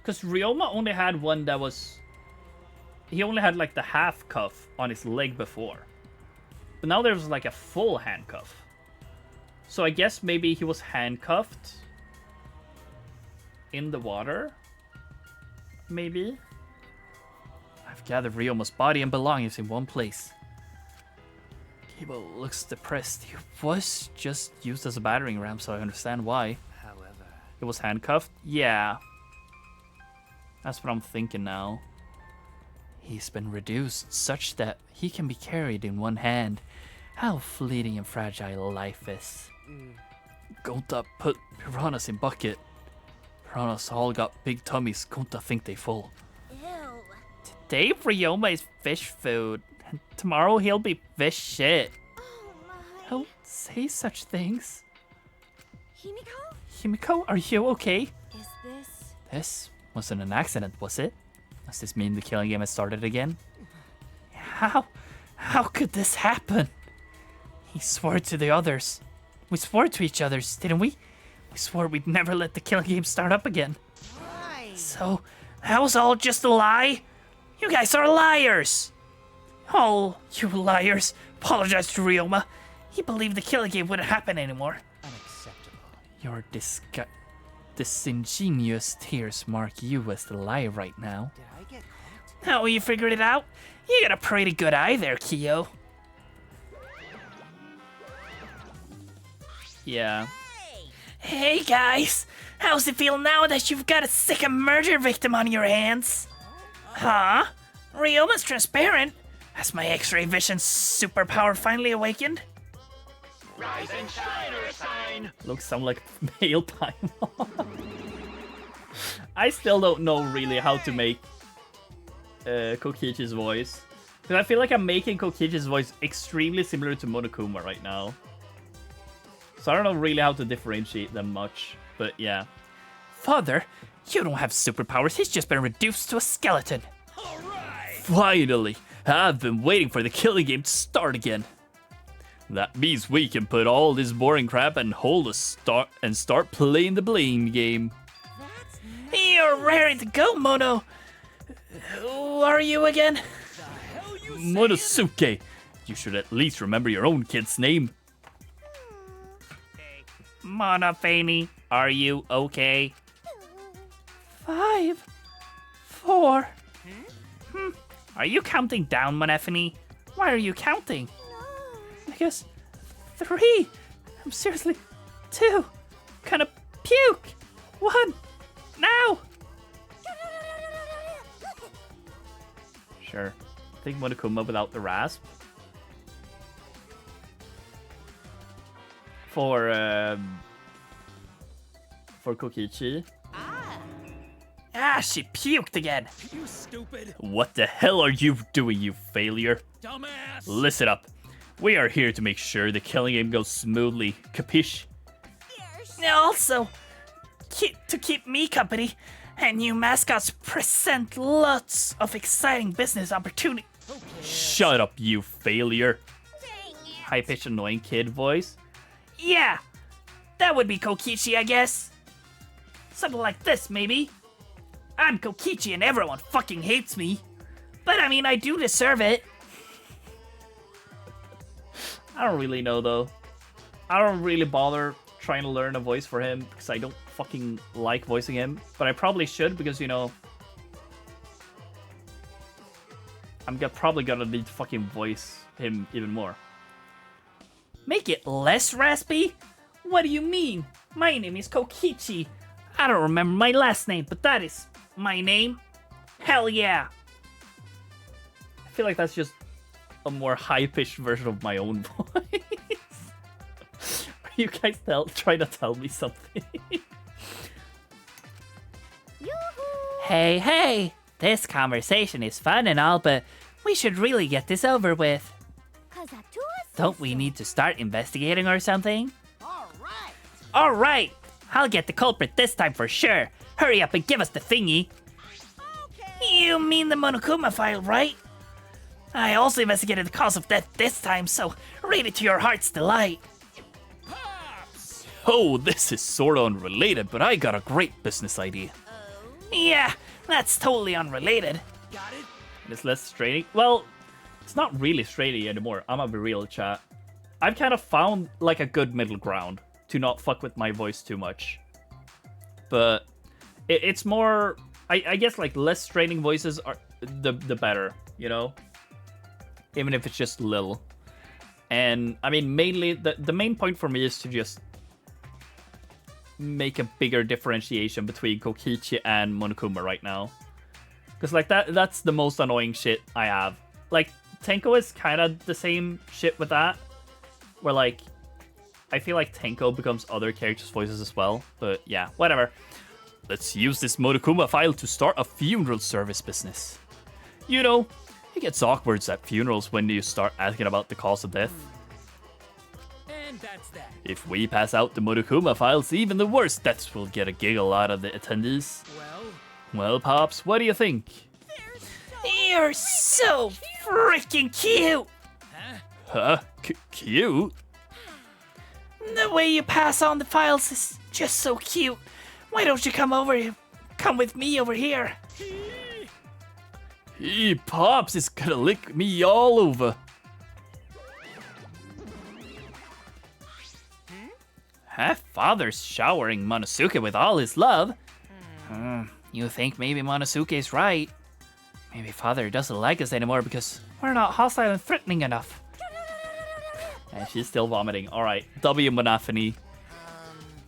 Because Ryoma only had one that was... He only had like the half cuff on his leg before. But now there's like a full handcuff. So I guess maybe he was handcuffed in the water? Maybe? I've gathered Ryoma's body and belongings in one place. Kibo looks depressed. He was just used as a battering ram, so I understand why. However, He was handcuffed? Yeah. That's what I'm thinking now. He's been reduced such that he can be carried in one hand. How fleeting and fragile life is. Gonta put piranhas in bucket. Piranhas all got big tummies. Gonta think they full. Ew. Today Ryoma is fish food. And tomorrow he'll be fish shit. Oh my. Don't say such things. Himiko? Himiko, are you okay? Is this... This wasn't an accident, was it? Does this mean the killing game has started again? How could this happen? He swore to the others. We swore to each other, didn't we? We swore we'd never let the killing game start up again. Why? So, that was all just a lie? You guys are liars! Oh, you liars. Apologize to Ryoma. He believed the killing game wouldn't happen anymore. Unacceptable. Your disingenuous tears mark you as the liar right now. Did I get caught? How you figured it out? You got a pretty good eye there, Kyo. Yeah. Hey guys, how's it feel now that you've got a sick murder victim on your hands? Huh? Ryoma's transparent. Has my X-ray vision superpower finally awakened? Rise and shine, Sign. Looks some like male Paimon. I still don't know really how to make Kokichi's voice. Because I feel like I'm making Kokichi's voice extremely similar to Monokuma right now. So I don't know really how to differentiate them much, but yeah. Father, you don't have superpowers. He's just been reduced to a skeleton. Finally! I've been waiting for the killing game to start again. That means we can put all this boring crap and start playing the blame game. You're raring to go, Mono. Who are you again? Monosuke. You should at least remember your own kid's name. Monofani, are you okay? 5, 4. Are you counting down, Monofani? Why are you counting? no. I guess 3. I'm seriously 2. Gonna puke. 1. Now. Sure. I think Monokuma without the rasp. For Kokichi. Ah, she puked again. You stupid What the hell are you doing, you failure? dumbass. Listen up. We are here to make sure the killing game goes smoothly. Capiche? Also, to keep me company, and new mascots present lots of exciting business opportunities. Shut up, you failure. High-pitched annoying kid voice. Yeah, that would be Kokichi, I guess. Something like this, maybe. I'm Kokichi and everyone fucking hates me. But I mean, I do deserve it. I don't really know, though. I don't really bother trying to learn a voice for him because I don't fucking like voicing him. But I probably should because, you know, I'm probably gonna need to fucking voice him even more. Make it less raspy? What do you mean? My name is Kokichi. I don't remember my last name, but that is my name. Hell yeah. I feel like that's just a more high-pitched version of my own voice. Are you guys trying to tell me something? Hey, this conversation is fun and all, but we should really get this over with. Don't we need to start investigating or something? All right, I'll get the culprit this time for sure. Hurry up and give us the thingy. You mean the Monokuma file, right? I also investigated the cause of death this time, so read it to your heart's delight. Oh, this is sorta unrelated, but I got a great business idea. Yeah, that's totally unrelated. Got it? It's less straining. Well, it's not really straining anymore. I'm gonna be real, chat. I've kind of found like a good middle ground to not fuck with my voice too much. But it's more, I guess like less straining voices are the better, you know? Even if it's just little. And I mean, mainly the main point for me is to just make a bigger differentiation between Kokichi and Monokuma right now. Because like that's the most annoying shit I have. Like Tenko is kind of the same shit with that, where like I feel like Tenko becomes other characters' voices as well. But yeah, whatever. Let's use this Monokuma file to start a funeral service business. You know, it gets awkward at funerals when you start asking about the cause of death. And that's that. If we pass out the Monokuma files, even the worst deaths will get a giggle out of the attendees. Well, Pops, what do you think? You're so freaking cute! Huh? Cute? The way you pass on the files is just so cute. Why don't you come with me over here? Hey, Pops is gonna lick me all over. Huh? Father's showering Monosuke with all his love. You think maybe Monosuke is right? Maybe Father doesn't like us anymore because we're not hostile and threatening enough. And she's still vomiting. Alright, W Monophony.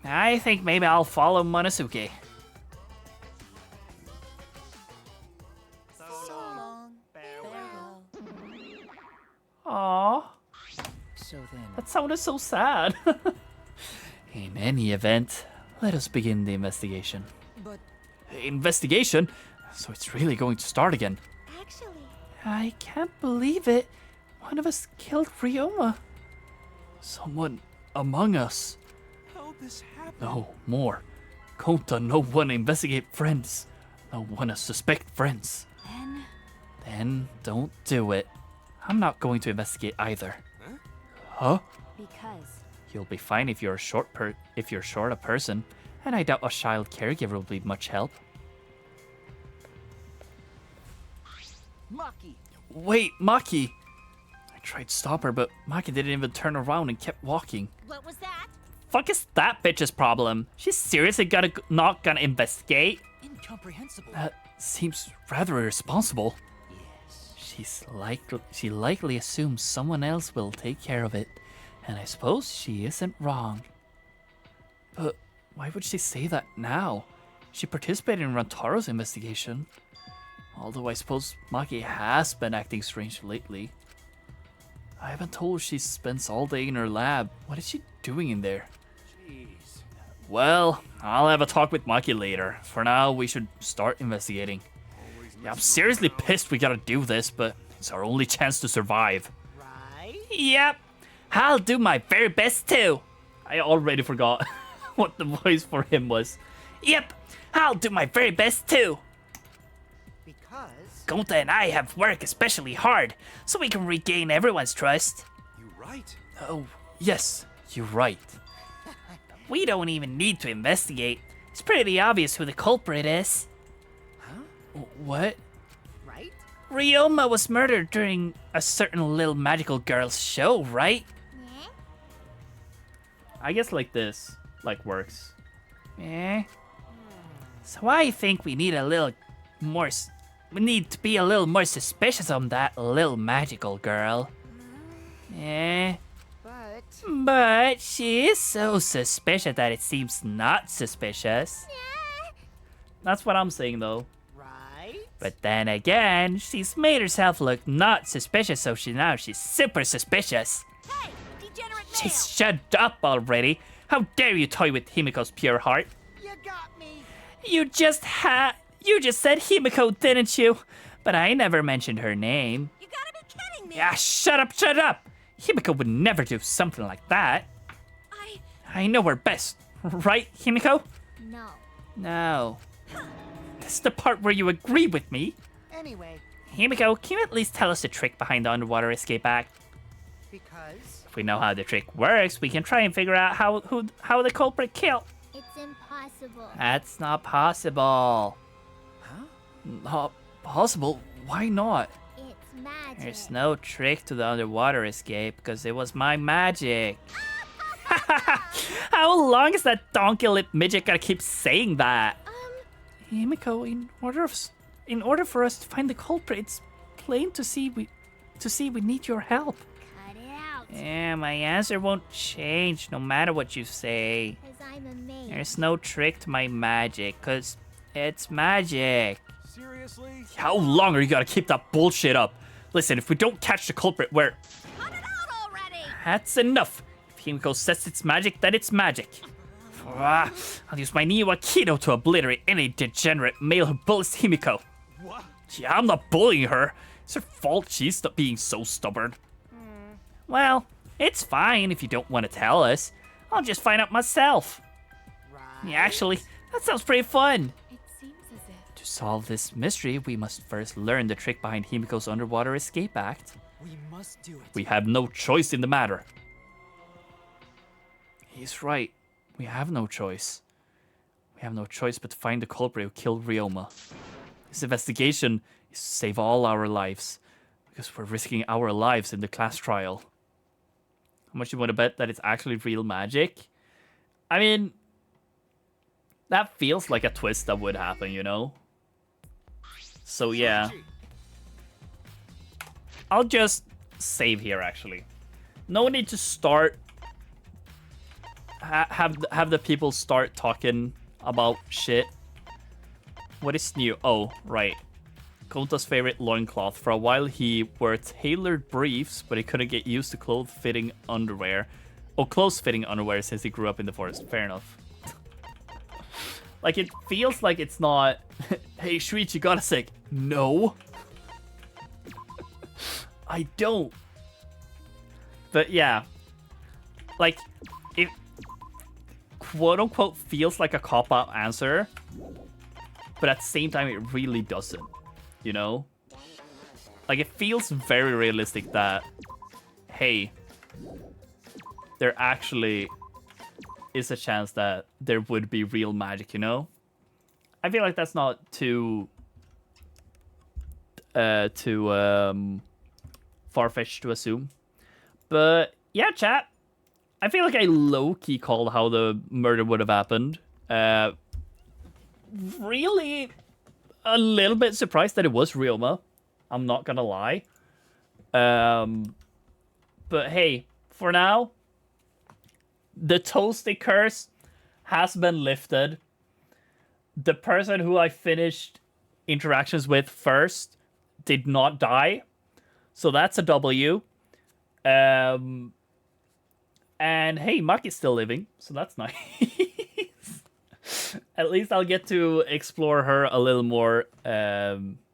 I think maybe I'll follow Monosuke. So long. Farewell. Aww. So then... That sounded so sad. In any event, let us begin the investigation. But... Investigation? So it's really going to start again. Actually... I can't believe it. One of us killed Ryoma. Someone among us. How'd this happen? No, more. Konta, no one investigate friends. No one suspect friends. Then don't do it. I'm not going to investigate either. Huh? Because You'll be fine if you're short a person, and I doubt a child caregiver will be much help. Maki! Wait, Maki! I tried to stop her, but Maki didn't even turn around and kept walking. What was that? Fuck is that bitch's problem? She's seriously not gonna investigate? Incomprehensible. That seems rather irresponsible. Yes. She likely assumes someone else will take care of it, and I suppose she isn't wrong. But why would she say that now? She participated in Rantaro's investigation. Although I suppose Maki has been acting strange lately. I haven't told she spends all day in her lab. What is she doing in there? Jeez. Well, I'll have a talk with Maki later. For now, we should start investigating. Yeah, I'm seriously pissed we gotta do this, but it's our only chance to survive. Right? Yep. I'll do my very best too. I already forgot what the voice for him was. Yep. I'll do my very best too. Because... Gonta and I have worked especially hard, so we can regain everyone's trust. You right? Oh, yes, you're right. We don't even need to investigate. It's pretty obvious who the culprit is. What? Right? Ryoma was murdered during a certain little magical girl's show, right? I guess like this, like works. So I think we need we need to be a little more suspicious of that little magical girl. But she is so suspicious that it seems not suspicious. That's what I'm saying though. Right? But then again, she's made herself look not suspicious, so she's super suspicious. Hey, degenerate male! She's shut up already. How dare you toy with Himiko's pure heart? You got me! You just said Himiko, didn't you? But I never mentioned her name. You gotta be kidding me! Yeah, shut up! Himiko would never do something like that. I know her best, right, Himiko? No. No. This is the part where you agree with me. Anyway, Himiko, can you at least tell us the trick behind the underwater escape act? because... If we know how the trick works, we can try and figure out how the culprit killed. It's impossible. That's not possible. Not possible? Why not? It's magic. There's no trick to the underwater escape because it was my magic. How long is that donkey lip midget gonna keep saying that? Himiko, in order for us to find the culprit, it's plain to see we need your help. Cut it out, Yeah, my answer won't change no matter what you say. 'Cause I'm a mage. There's no trick to my magic, 'cause it's magic. Seriously? How long are you gonna keep that bullshit up? Listen, if we don't catch the culprit, we're... Cut it out already! That's enough. If Himiko says it's magic, then it's magic. I'll use my Neo Aikido to obliterate any degenerate male who bullies Himiko. What? Yeah, I'm not bullying her. It's her fault she's being so stubborn. Well, it's fine if you don't want to tell us. I'll just find out myself. Right. Yeah, actually, that sounds pretty fun. It seems as if. To solve this mystery, we must first learn the trick behind Himiko's underwater escape act. We must do it. We have no choice in the matter. He's right. We have no choice. We have no choice but to find the culprit who killed Ryoma. This investigation is to save all our lives, because we're risking our lives in the class trial. How much you want to bet that it's actually real magic? I mean, that feels like a twist that would happen, you know? So yeah. I'll just save here, actually. No need to start... have the people start talking about shit. What is new? Oh, right. Konta's favorite loincloth. For a while, he wore tailored briefs, but he couldn't get used to clothes-fitting underwear. Oh, clothes-fitting underwear since he grew up in the forest. Fair enough. Like, it feels like it's not... Hey, Shuichi got a sick. No. I don't. But yeah. Like, it quote-unquote feels like a cop-out answer, but at the same time, it really doesn't. You know? Like, it feels very realistic that, hey, there actually is a chance that there would be real magic, you know? I feel like that's not too far-fetched to assume. But, yeah, chat. I feel like I low-key called how the murder would have happened. Really... a little bit surprised that it was Ryoma. I'm not gonna lie. But hey, for now, the toasty curse has been lifted. The person who I finished interactions with first did not die. So that's a W. And hey, Maki's still living, so that's nice. At least I'll get to explore her a little more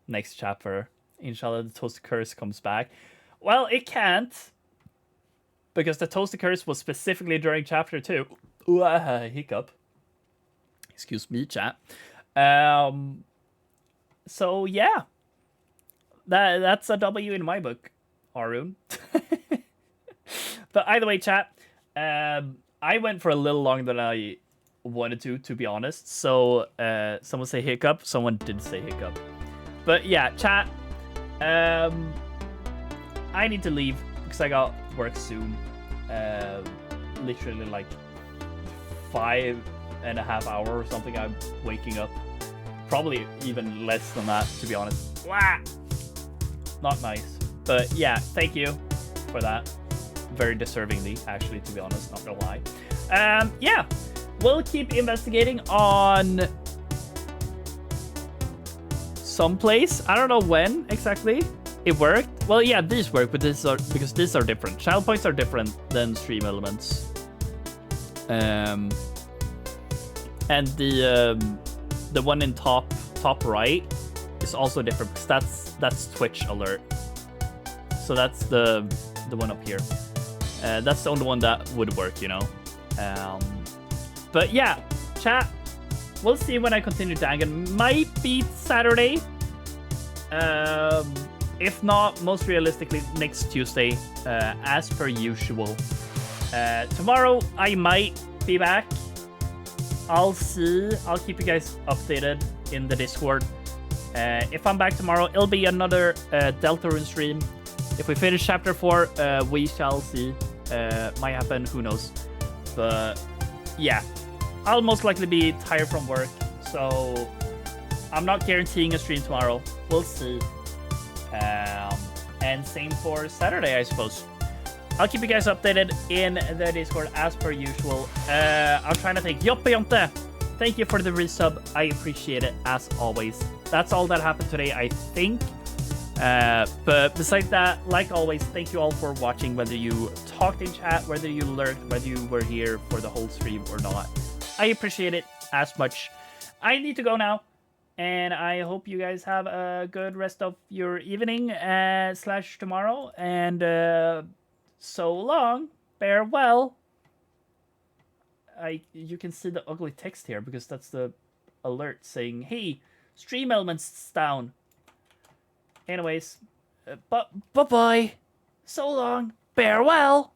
next chapter. Inshallah, the Toasted Curse comes back. Well, it can't, because the Toasted Curse was specifically during chapter 2. Ooh, hiccup. Excuse me, chat. So, yeah. That's a W in my book, Arun. But either way, chat, I went for a little longer than I wanted to be honest. So someone say hiccup, someone did say hiccup. But yeah, chat, I need to leave because I got work soon. Literally like 5.5 hours or something. I'm waking up, probably even less than that, to be honest. Wah! Not nice, but yeah, thank you for that. Very deservingly, actually, to be honest, not gonna lie. Yeah, we'll keep investigating on someplace. I don't know when exactly it worked. Well, yeah, these work, but these are because these are different. Child points are different than stream elements. And the one in top right is also different because that's Twitch alert. So that's the one up here. That's the only one that would work, you know. But yeah, chat. We'll see when I continue Dangan. Might be Saturday. If not, most realistically, next Tuesday, as per usual. Tomorrow, I might be back. I'll see. I'll keep you guys updated in the Discord. If I'm back tomorrow, it'll be another Deltarune stream. If we finish chapter 4, we shall see. Might happen, who knows. But yeah, I'll most likely be tired from work, so I'm not guaranteeing a stream tomorrow. We'll see. And same for Saturday, I suppose. I'll keep you guys updated in the Discord as per usual. I'm trying to think. Joppe Jonte, thank you for the resub. I appreciate it as always. That's all that happened today, I think. But besides that, like always, thank you all for watching, whether you talked in chat, whether you lurked, whether you were here for the whole stream or not. I appreciate it as much. I need to go now, and I hope you guys have a good rest of your evening / tomorrow, and so long, farewell. You can see the ugly text here because that's the alert saying, hey, stream elements down. Anyways, bye-bye. So long, farewell.